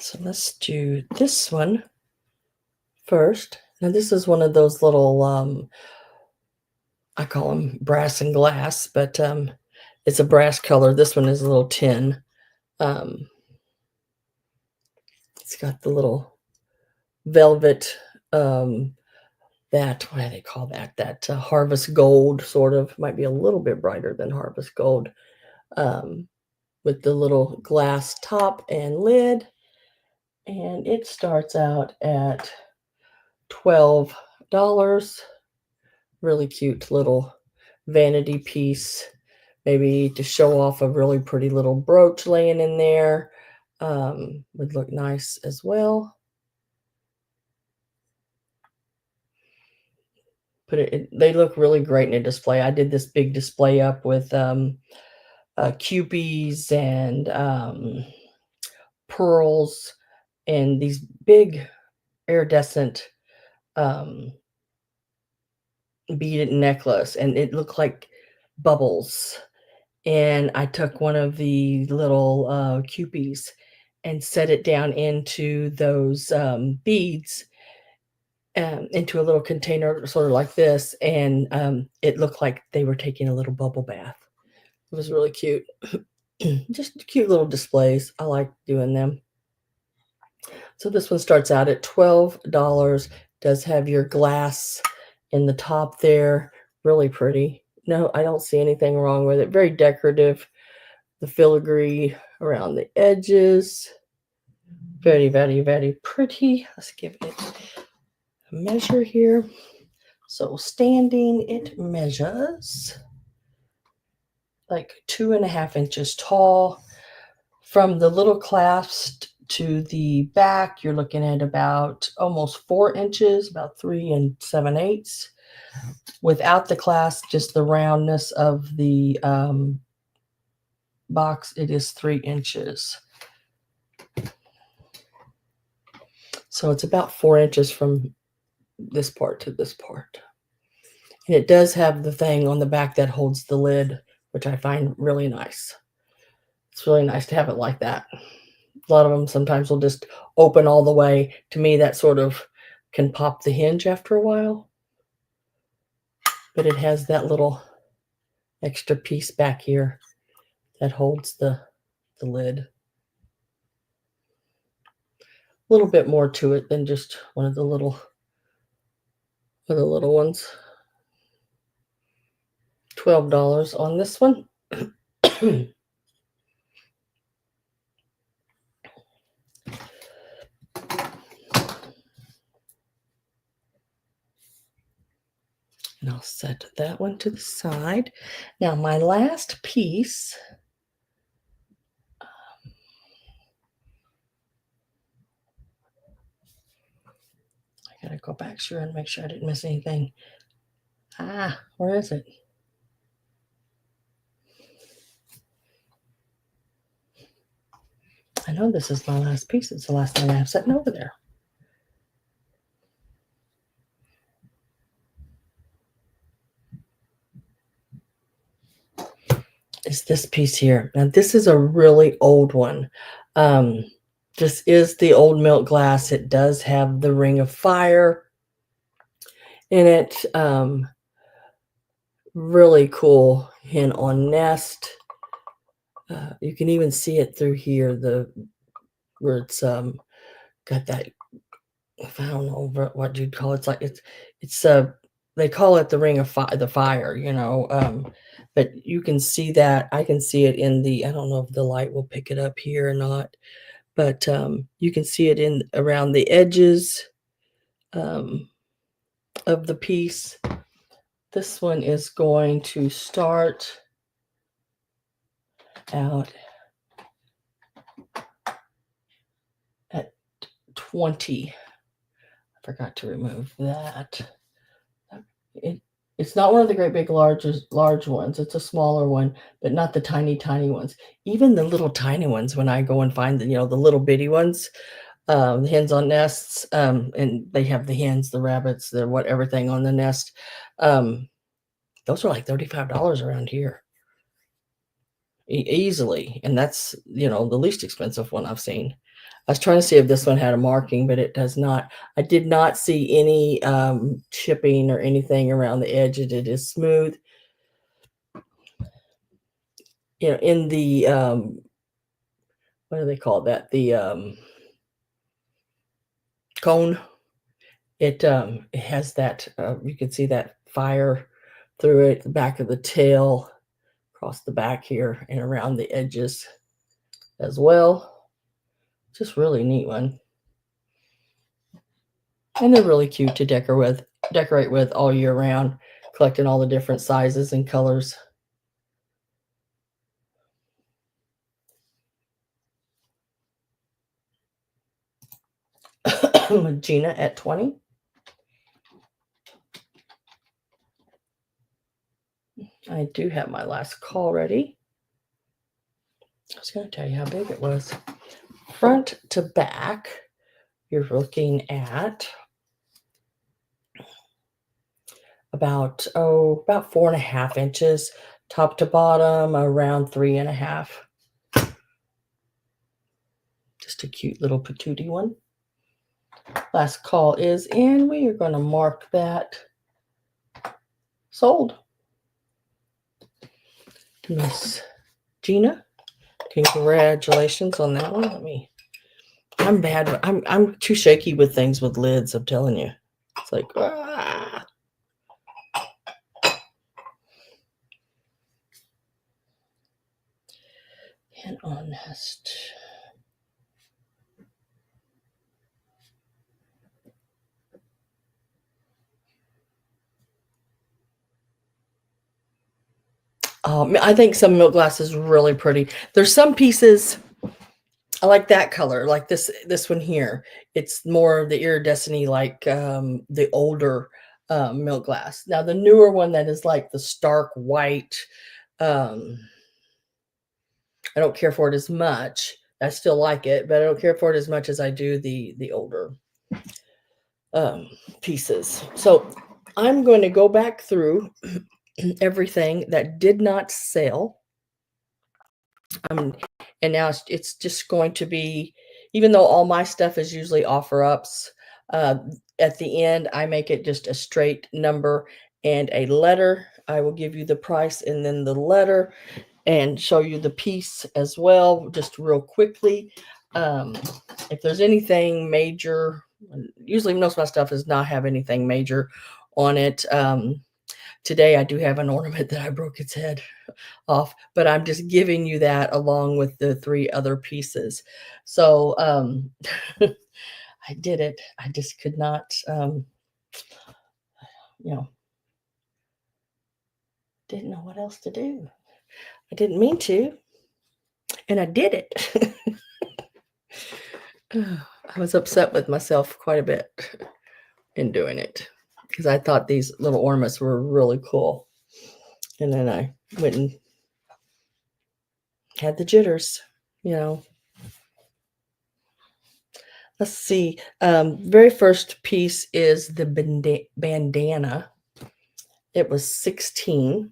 So let's do this one first. Now this is one of those little, I call them brass and glass, but it's a brass color. This one is a little tin. It's got the little velvet, that, what do they call that? That harvest gold sort of, might be a little bit brighter than harvest gold, with the little glass top and lid. And it starts out at $12. Really cute little vanity piece, maybe to show off a really pretty little brooch laying in there. Would look nice as well. They look really great in a display. I did this big display up with Kewpies and pearls and these big iridescent beaded necklace, and it looked like bubbles. And I took one of the little Kewpies and set it down into those beads, into a little container sort of like this, and it looked like they were taking a little bubble bath. It was really cute. Just cute little displays. I like doing them. So this one starts out at $12. Does have your glass in the top there. Really pretty. No, I don't see anything wrong with it. Very decorative. the filigree around the edges. Very, very, very pretty. Let's give it a measure here. So standing, it measures like 2.5 inches tall. From the little clasp to the back, you're looking at about almost 4 inches, about 3 7/8. Without the clasp, just the roundness of the box, it is 3 inches. So it's about 4 inches from this part to this part. And it does have the thing on the back that holds the lid, which I find really nice. It's really nice to have it like that. A lot of them sometimes will just open all the way. To me, that sort of can pop the hinge after a while. But it has that little extra piece back here that holds the lid. A little bit more to it than just one of the little ones. $12 on this one. And I'll set that one to the side. Now my last piece, I gotta go back sure and make sure I didn't miss anything. Where is it? I know this is my last piece. It's the last thing I have sitting over there. Is this piece here. Now this is a really old one. This is the old milk glass. It does have the ring of fire in it. Really cool hint on nest. You can even see it through here, where it's got that, I don't know what you'd call it. It's they call it the ring of fire, you know. But you can see that. I can see it in the, I don't know if the light will pick it up here or not, but you can see it in around the edges of the piece. This one is going to start out at 20. I forgot to remove that. It's not one of the great big large ones. It's a smaller one, but not the tiny ones. Even the little tiny ones, when I go and find the little bitty ones, the hens on nests, and they have the hens, the rabbits, the everything on the nest. Those are like $35 around here. Easily. And that's, the least expensive one I've seen. I was trying to see if this one had a marking, but it does not. I did not see any chipping or anything around the edge. It is smooth. In the, what do they call that? The cone. It has that, you can see that fire through it, the back of the tail, across the back here, and around the edges as well. Just really neat one. And they're really cute to decorate with all year round, collecting all the different sizes and colors. Gina at 20. I do have my last call ready. I was going to tell you how big it was. Front to back, you're looking at about 4.5 inches. Top to bottom, around 3.5. Just a cute little patootie one. Last call is in. We are going to mark that sold. Miss Gina, congratulations on that one. I'm bad. I'm too shaky with things with lids. I'm telling you, it's like and honest. I think some milk glass is really pretty. There's some pieces I like that color, like this one here. It's more of the iridescent like the older milk glass. Now the newer one that is like the stark white, um, I don't care for it as much. I still like it, but I don't care for it as much as I do the older pieces. So I'm going to go back through everything that did not sell. And now it's just going to be, even though all my stuff is usually offer ups, at the end, I make it just a straight number and a letter. I will give you the price and then the letter and show you the piece as well, just real quickly. If there's anything major, usually most of my stuff does not have anything major on it. Today I do have an ornament that I broke its head off, but I'm just giving you that along with the 3 other pieces. So, I did it. I just could not, you know, didn't know what else to do. I didn't mean to, and I did it. I was upset with myself quite a bit in doing it because I thought these little ornaments were really cool. And then I went and had the jitters, you know. Let's see. Very first piece is the bandana. It was 16.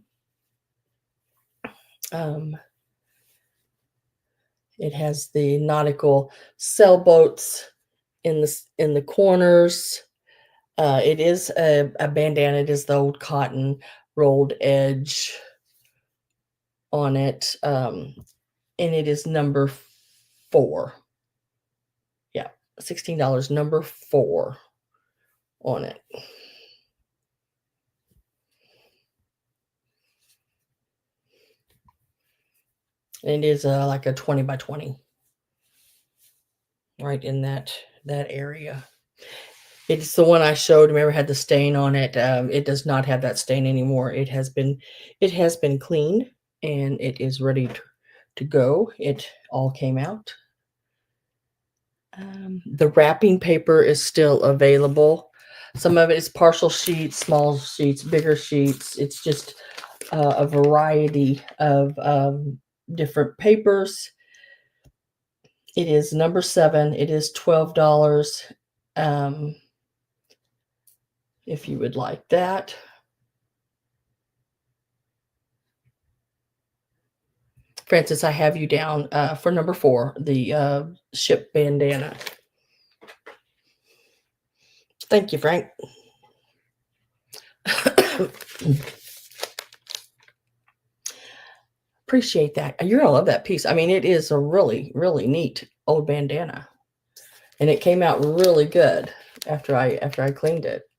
It has the nautical sailboats in the corners. It is a bandana. It is the old cotton rolled edge on it, and it is number 4. Yeah, $16, number 4 on it. And it is like a 20 by 20, right in that area. It's the one I showed. Remember, had the stain on it. It does not have that stain anymore. It has been cleaned and it is ready to go. It all came out. The wrapping paper is still available. Some of it is partial sheets, small sheets, bigger sheets. It's just a variety of different papers. It is number 7. It is $12. If you would like that. Francis, I have you down for number 4, the ship bandana. Thank you, Frank. Appreciate that. You're gonna love that piece. I mean, it is a really, really neat old bandana, and it came out really good after I cleaned it.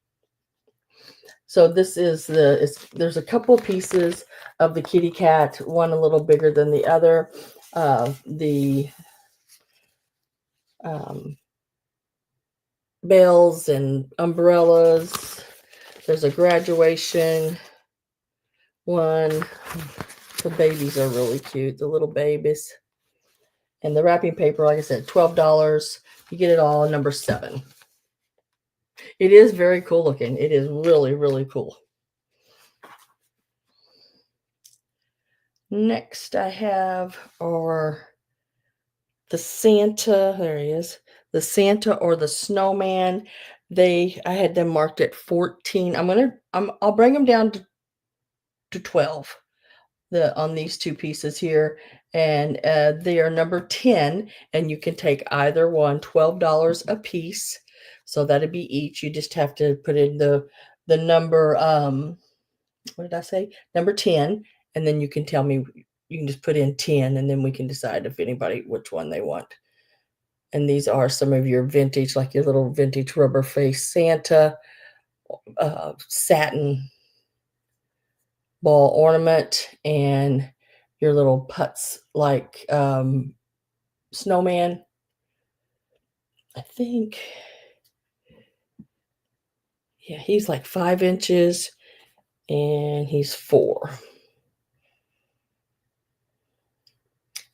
So this is there's a couple of pieces of the kitty cat, one a little bigger than the other. The bells and umbrellas. There's a graduation one. The babies are really cute, the little babies. And the wrapping paper, like I said, $12. You get it all, number 7. It is very cool looking. It is really, really cool. Next I have the Santa. There he is. The Santa or the Snowman. I had them marked at 14. I'll bring them down to 12. On these 2 pieces here, and they are number 10, and you can take either one, $12 a piece. So that'd be each. You just have to put in the number, what did I say? Number 10, and then you can tell me, you can just put in 10, and then we can decide if anybody which one they want. And these are some of your vintage, like your little vintage rubber face Santa, satin ball ornament, and your little putz like snowman. I think, yeah, he's like 5 inches and he's 4.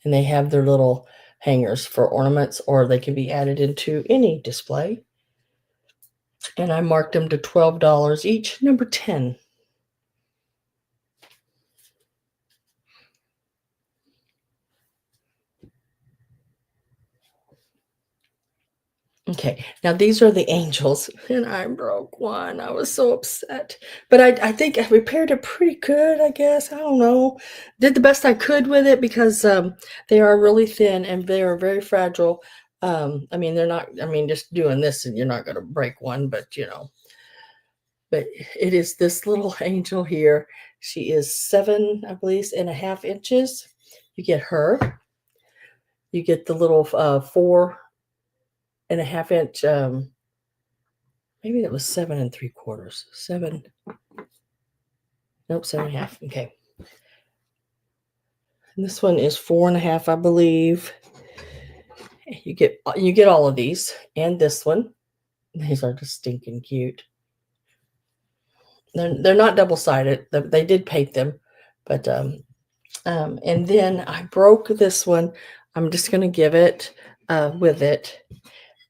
And they have their little hangers for ornaments, or they can be added into any display. And I marked them to $12 each, number 10. Okay, now these are the angels, and I broke one. I was so upset. But I think I repaired it pretty good, I guess. I don't know. Did the best I could with it because they are really thin and they are very fragile. I mean, they're not, I mean, just doing this and you're not going to break one, but you know. But it is this little angel here. She is 7, I believe, and a half inches. You get her. You get the little 4.5 inch. Maybe that was 7 3/4. 7. Nope, 7.5. Okay. And this one is 4.5, I believe. You get all of these and this one. These are just stinking cute. They're not double-sided. They did paint them, but and then I broke this one. I'm just gonna give it with it.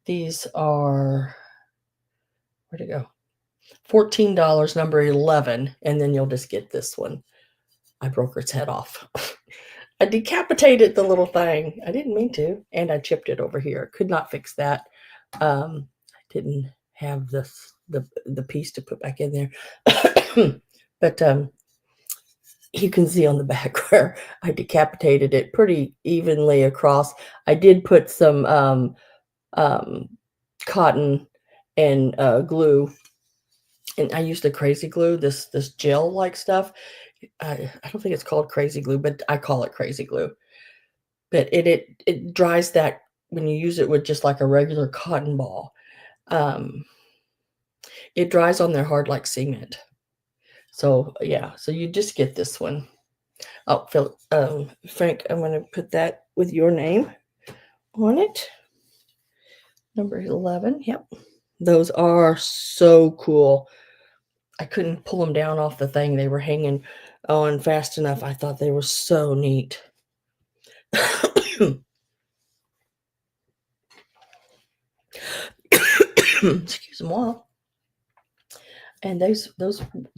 These are, where'd it go? $14, number 11, and then you'll just get this one. I broke its head off. I decapitated the little thing. I didn't mean to, and I chipped it over here. Could not fix that. I didn't have the piece to put back in there. But you can see on the back where I decapitated it pretty evenly across. I did put some cotton and glue, and I used the crazy glue, this gel like stuff. I don't think it's called crazy glue, but I call it crazy glue. But it dries that when you use it with just like a regular cotton ball. It dries on there hard like cement. So yeah, so you just get this one. Oh, Phil, Frank, I'm going to put that with your name on it. Number 11. Yep. Those are so cool. I couldn't pull them down off the thing. They were hanging on fast enough. I thought they were so neat. Excuse them all. And those,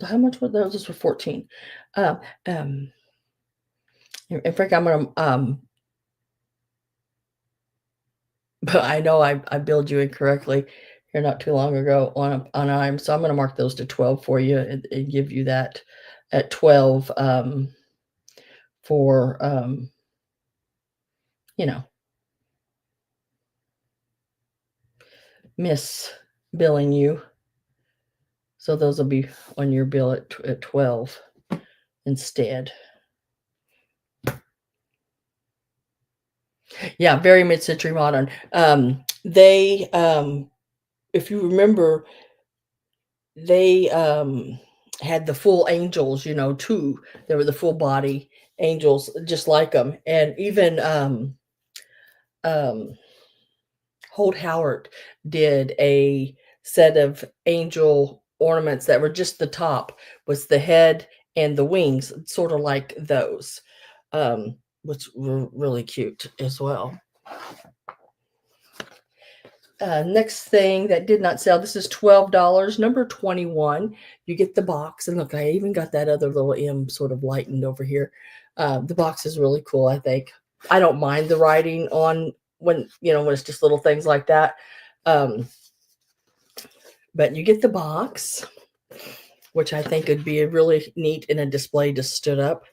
how much were those? Those were 14. And Frank, I'm gonna but I know I billed you incorrectly here not too long ago on IM, so I'm gonna mark those to 12 for you and give you that at 12 for you know, miss billing you. So those will be on your bill at 12 instead. Yeah, very mid-century modern. They if you remember, they had the full angels, you know, too. They were the full body angels just like them. And even um Holt Howard did a set of angel ornaments that were just the top, was the head and the wings, sort of like those, which were really cute as well. Next thing that did not sell, this is $12, number 21. You get the box, and look, I even got that other little M sort of lightened over here. The box is really cool, I think. I don't mind the writing on when it's just little things like that. But you get the box, which I think would be a really neat in a display just stood up.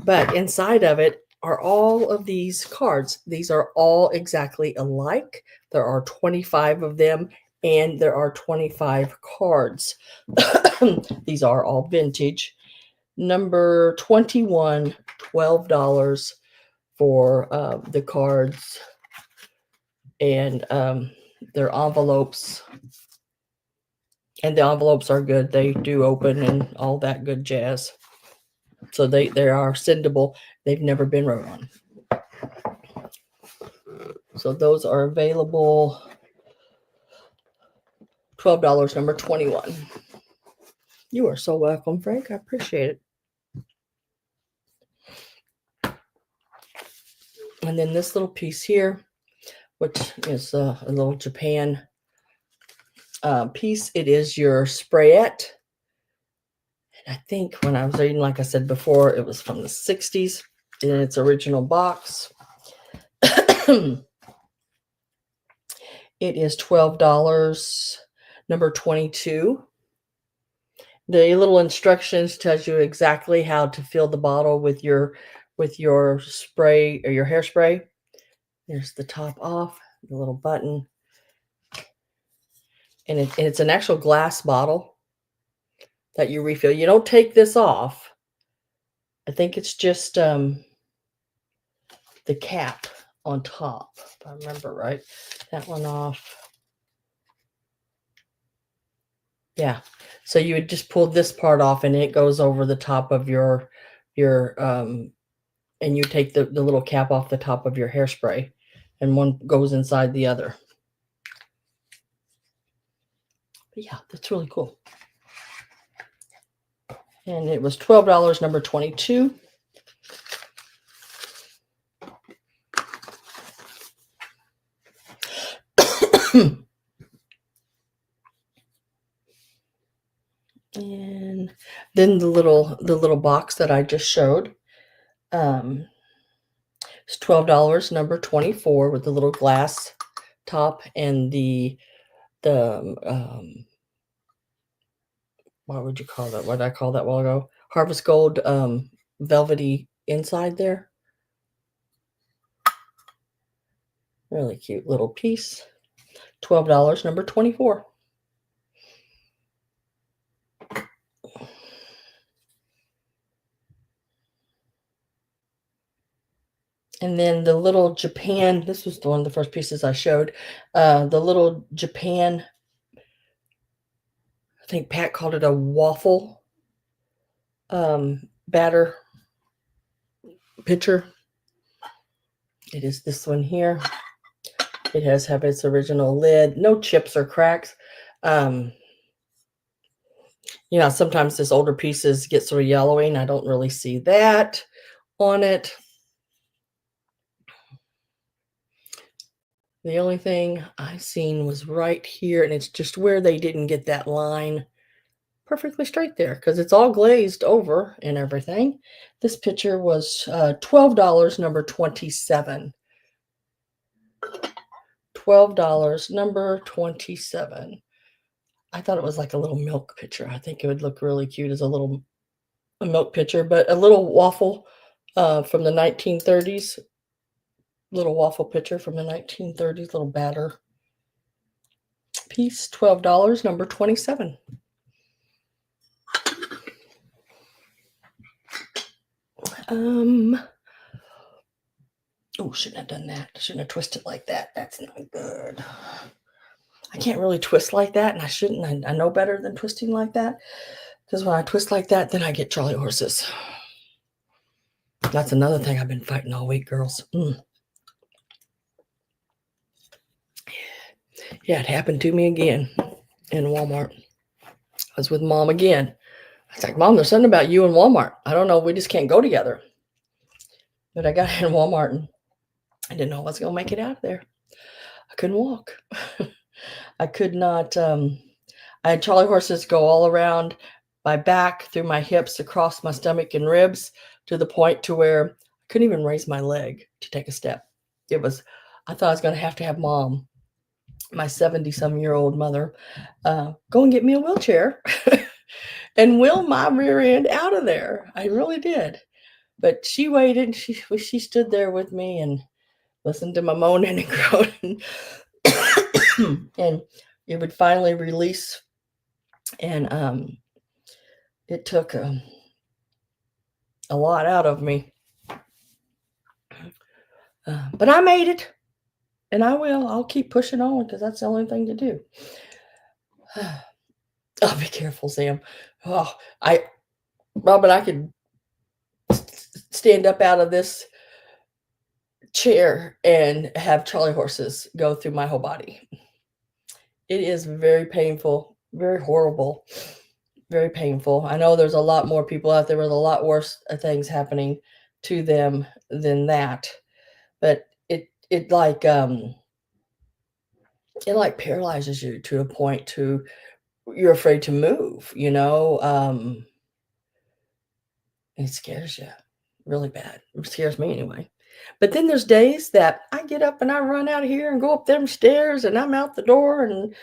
But inside of it are all of these cards. These are all exactly alike. There are 25 of them, and there are 25 cards. These are all vintage. Number 21, $12 for the cards, and their envelopes. And the envelopes are good. They do open and all that good jazz. So they are sendable. They've never been wrote on. So those are available. $12, number 21. You are so welcome, Frank. I appreciate it. And then this little piece here, which is a little Japan piece. It is your sprayette. And I think when I was reading, like I said before, it was from the 60s in its original box. It is $12, number 22. The little instructions tells you exactly how to fill the bottle with your spray or your hairspray. There's the top off, the little button. And it's an actual glass bottle that you refill. You don't take this off. I think it's just the cap on top, if I remember right. That one off. Yeah. So you would just pull this part off and it goes over the top of your and you take the little cap off the top of your hairspray and one goes inside the other. But yeah, that's really cool. And it was $12, number 22. And then the little box that I just showed. It's $12, number 24, with the little glass top and the what would you call that? What did I call that a while ago? Harvest Gold velvety inside there. Really cute little piece. $12, number 24. And then the little Japan, this was one of the first pieces I showed. The little Japan, I think Pat called it a waffle batter pitcher. It is this one here. It has have its original lid, no chips or cracks. Sometimes this older pieces get sort of yellowy, and I don't really see that on it. The only thing I seen was right here, and it's just where they didn't get that line perfectly straight there because it's all glazed over and everything. This picture was $12, number 27. $12, number 27. I thought it was like a little milk pitcher. I think it would look really cute as a milk pitcher, but a little waffle from the 1930s. Little waffle pitcher from the 1930s, little batter piece, $12, number 27. Oh, shouldn't have done that. Shouldn't have twisted like that. That's not good. I can't really twist like that, and I shouldn't. I know better than twisting like that, because when I twist like that, then I get Charlie horses. That's another thing I've been fighting all week, girls. Yeah, it happened to me again in Walmart. I was with Mom again. I was like, Mom, there's something about you and Walmart. I don't know. We just can't go together. But I got in Walmart and I didn't know I was going to make it out of there. I couldn't walk. I could not. I had Charlie horses go all around my back, through my hips, across my stomach and ribs, to the point to where I couldn't even raise my leg to take a step. I thought I was going to have Mom, my 70-some-year-old mother, go and get me a wheelchair and wheel my rear end out of there. I really did. But she waited. She stood there with me and listened to my moaning and groaning. And it would finally release. And it took a lot out of me. But I made it. And I will. I'll keep pushing on because that's the only thing to do. Oh, be careful, Sam. Oh, Robin, I could stand up out of this chair and have Charlie horses go through my whole body. It is very painful, very horrible, very painful. I know there's a lot more people out there with a lot worse things happening to them than that, but it like paralyzes you to a point to you're afraid to move, you know. It scares you really bad. It scares me anyway. But then there's days that I get up and I run out of here and go up them stairs and I'm out the door and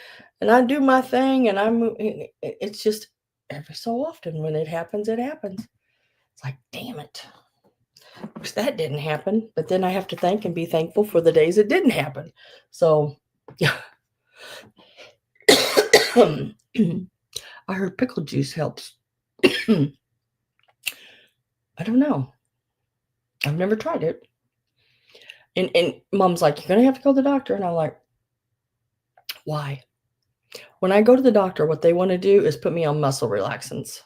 I do my thing and it's just every so often when it happens, it happens. It's like, damn it. Wish that didn't happen. But then I have to thank and be thankful for the days it didn't happen. So yeah. I heard pickle juice helps. I don't know. I've never tried it. And mom's like, you're gonna have to go to the doctor. And I'm like, why? When I go to the doctor, what they want to do is put me on muscle relaxants.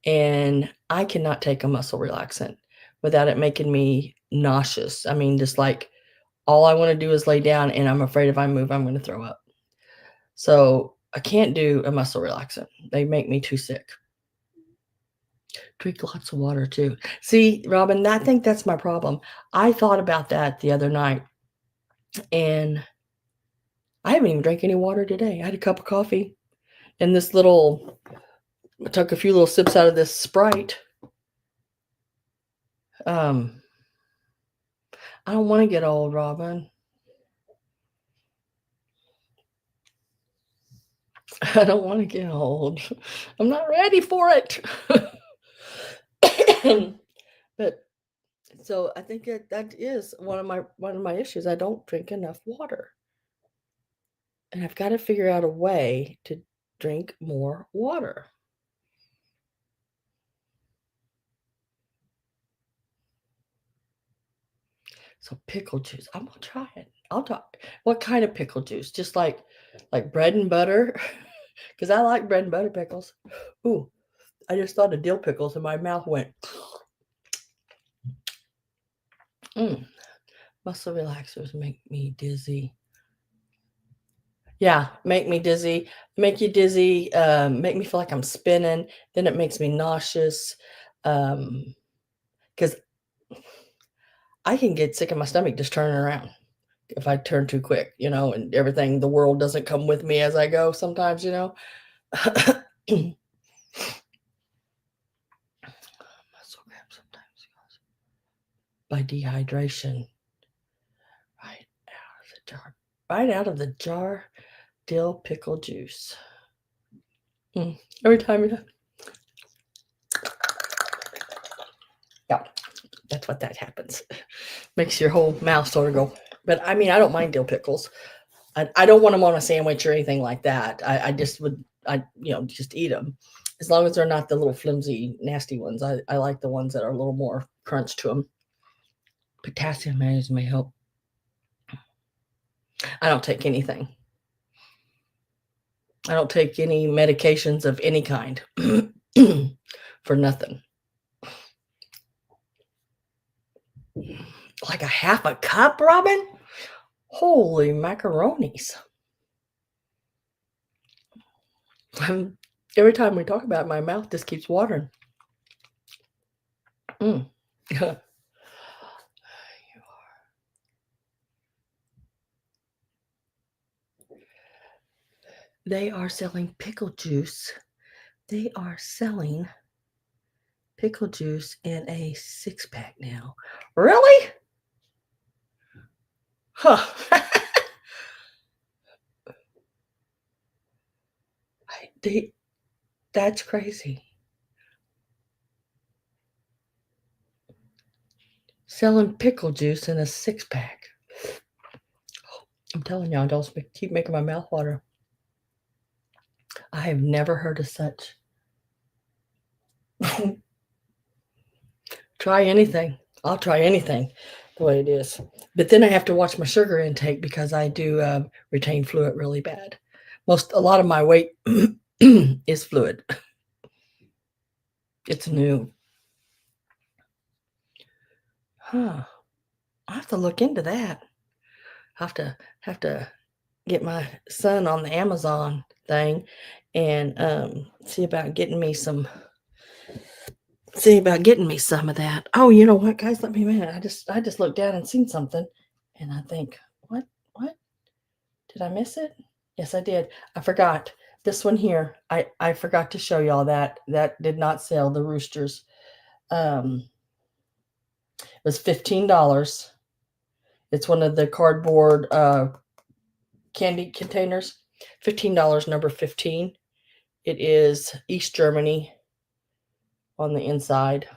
And I cannot take a muscle relaxant without it making me nauseous. I mean, just like all I want to do is lay down and I'm afraid if I move, I'm going to throw up. So I can't do a muscle relaxant. They make me too sick. Drink lots of water too. See, Robin, I think that's my problem. I thought about that the other night and I haven't even drank any water today. I had a cup of coffee and I took a few little sips out of this Sprite. I don't want to get old, Robin. I don't want to get old. I'm not ready for it. But so I think that is one of my issues. I don't drink enough water. And I've got to figure out a way to drink more water. So pickle juice. I'm gonna try it. I'll try. What kind of pickle juice? Just like bread and butter? Because I like bread and butter pickles. Ooh, I just thought of dill pickles and my mouth went. Muscle relaxers make me dizzy. Yeah, make me dizzy. Make you dizzy. Make me feel like I'm spinning. Then it makes me nauseous. Because I can get sick in my stomach just turning around if I turn too quick, you know, and everything, the world doesn't come with me as I go sometimes, you know. Muscle cramp sometimes cause by dehydration. Right out of the jar. Right out of the jar, dill pickle juice. Every time you yeah, that's what that happens. Makes your whole mouth sort of go. But I mean, I don't mind dill pickles. I don't want them on a sandwich or anything like that. I just would, just eat them. As long as they're not the little flimsy, nasty ones. I like the ones that are a little more crunch to them. Potassium mayonnaise may help. I don't take anything. I don't take any medications of any kind for nothing. Like a half a cup, Robin? Holy macaronis. Every time we talk about it, my mouth just keeps watering. They are selling pickle juice. They are selling pickle juice in a 6-pack now. Really? Huh. That's crazy. Selling pickle juice in a 6-pack. I'm telling y'all, don't keep making my mouth water. I have never heard of such. Try anything. I'll try anything the way it is. But then I have to watch my sugar intake because I do retain fluid really bad. A lot of my weight is fluid. It's new. Huh. I have to look into that. Have to get my son on the Amazon thing and see about getting me some of that. Oh, you know what, guys? Let me a minute. I just looked down and seen something, and I think, what did I miss it? Yes, I did. I forgot this one here. I forgot to show y'all that did not sell the roosters. It was $15. It's one of the cardboard candy containers. $15, number 15. It is East Germany on the inside.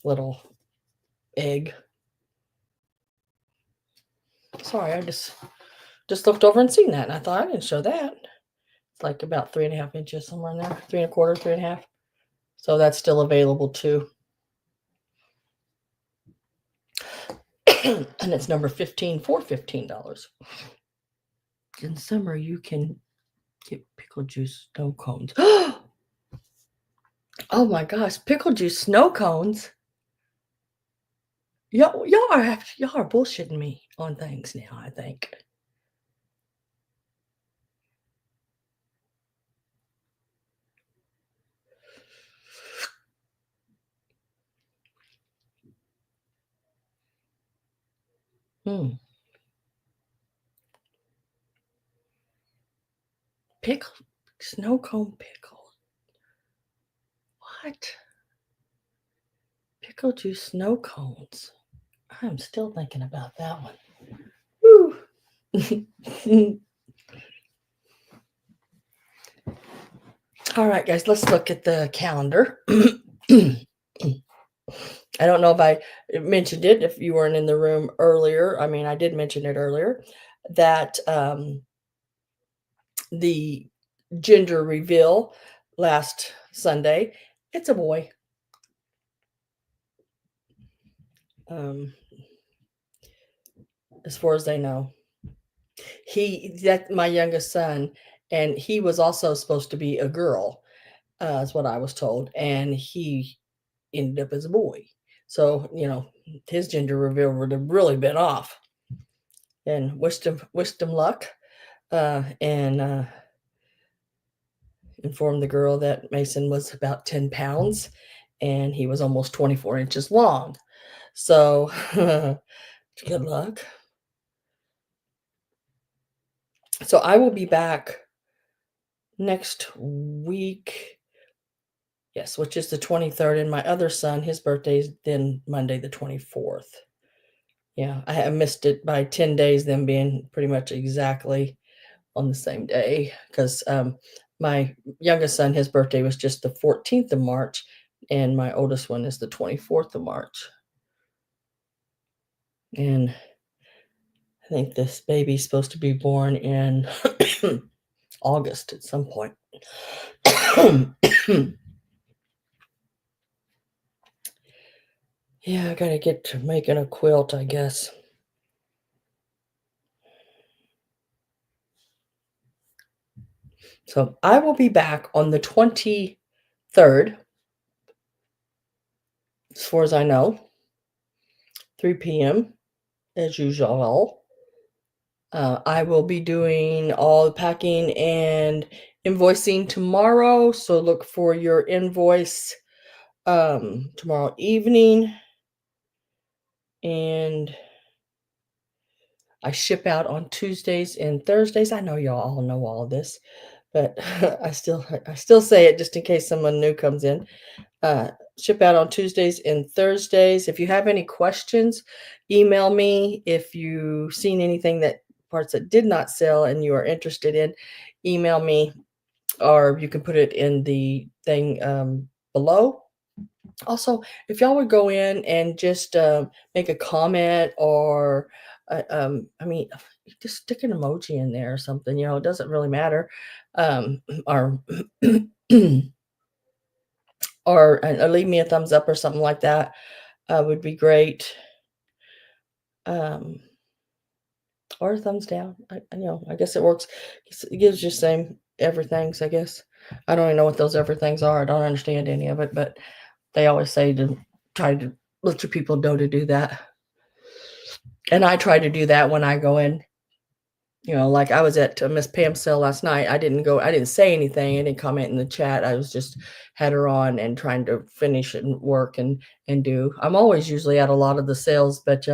Little egg. Sorry, I just looked over and seen that, and I thought I didn't show that. It's like about 3.5 inches, somewhere in there, 3.25, 3.5. So that's still available too. And it's number 15 for $15. In summer, you can get pickle juice snow cones. Oh my gosh, pickle juice snow cones. Y'all are bullshitting me on things now, I think. Pickle snow cone pickle. What? Pickle juice snow cones. I'm still thinking about that one. Woo. All right, guys, let's look at the calendar. I don't know if I mentioned it if you weren't in the room earlier. I mean, I did mention it earlier that the gender reveal last Sunday, it's a boy. As far as they know. That's my youngest son, and he was also supposed to be a girl, is what I was told, and he ended up as a boy. So, his gender reveal would have really been off. And wished him luck, and informed the girl that Mason was about 10 pounds and he was almost 24 inches long. So, good luck. So I will be back next week. Yes, which is the 23rd. And my other son, his birthday is then Monday, the 24th. Yeah, I missed it by 10 days, them being pretty much exactly on the same day. Because my youngest son, his birthday was just the 14th of March. And my oldest one is the 24th of March. And I think this baby's supposed to be born in August at some point. Yeah, I gotta get to making a quilt, I guess. So I will be back on the 23rd, as far as I know, 3 p.m. as usual. I will be doing all the packing and invoicing tomorrow, so look for your invoice tomorrow evening. And I ship out on Tuesdays and Thursdays. I know y'all all know all of this, but I still say it just in case someone new comes in. Ship out on Tuesdays and Thursdays. If you have any questions, email me. If you've seen anything parts that did not sell and you are interested in, email me, or you can put it in the thing below. Also, if y'all would go in and just make a comment, or I mean, just stick an emoji in there or something, it doesn't really matter. Or or leave me a thumbs up or something like that, would be great. Or a thumbs down. I guess it works. It gives you same everything's, I guess. I don't even know what those everythings are. I don't understand any of it, but They always say to try to let your people know to do that. And I try to do that when I go in. Like I was at Miss Pam's sale last night. I didn't say anything. I didn't comment in the chat. I was just had her on and trying to finish and work and do. I'm always usually at a lot of the sales, but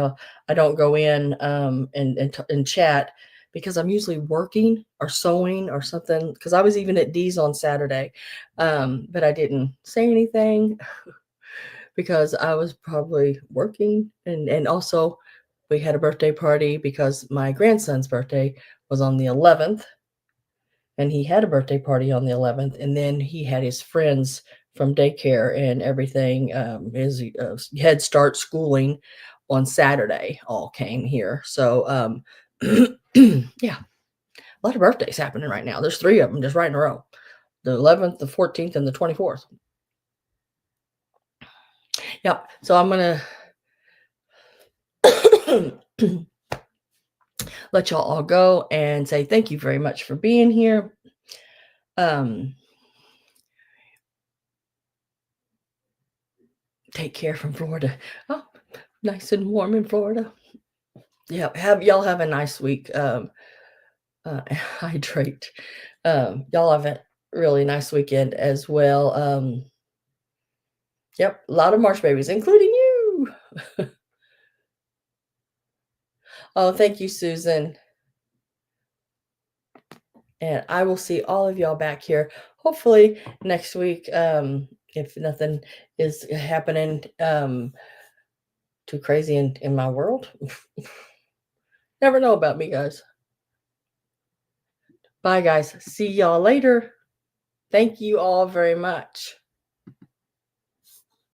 I don't go in and chat because I'm usually working or sewing or something. Because I was even at D's on Saturday, but I didn't say anything because I was probably working, and also we had a birthday party because my grandson's birthday was on the 11th, and he had a birthday party on the 11th, and then he had his friends from daycare and everything, his Head Start schooling on Saturday all came here. So yeah, a lot of birthdays happening right now. There's 3 of them just right in a row: the 11th, the 14th, and the 24th. Yep. So I'm gonna let y'all all go and say thank you very much for being here. Take care from Florida. Oh, nice and warm in Florida. Yeah, have a nice week. Hydrate. Y'all have a really nice weekend as well. Yep, a lot of March babies, including you. Oh, thank you, Susan. And I will see all of y'all back here hopefully next week. If nothing is happening too crazy in my world. Never know about me, guys. Bye, guys. See y'all later. Thank you all very much.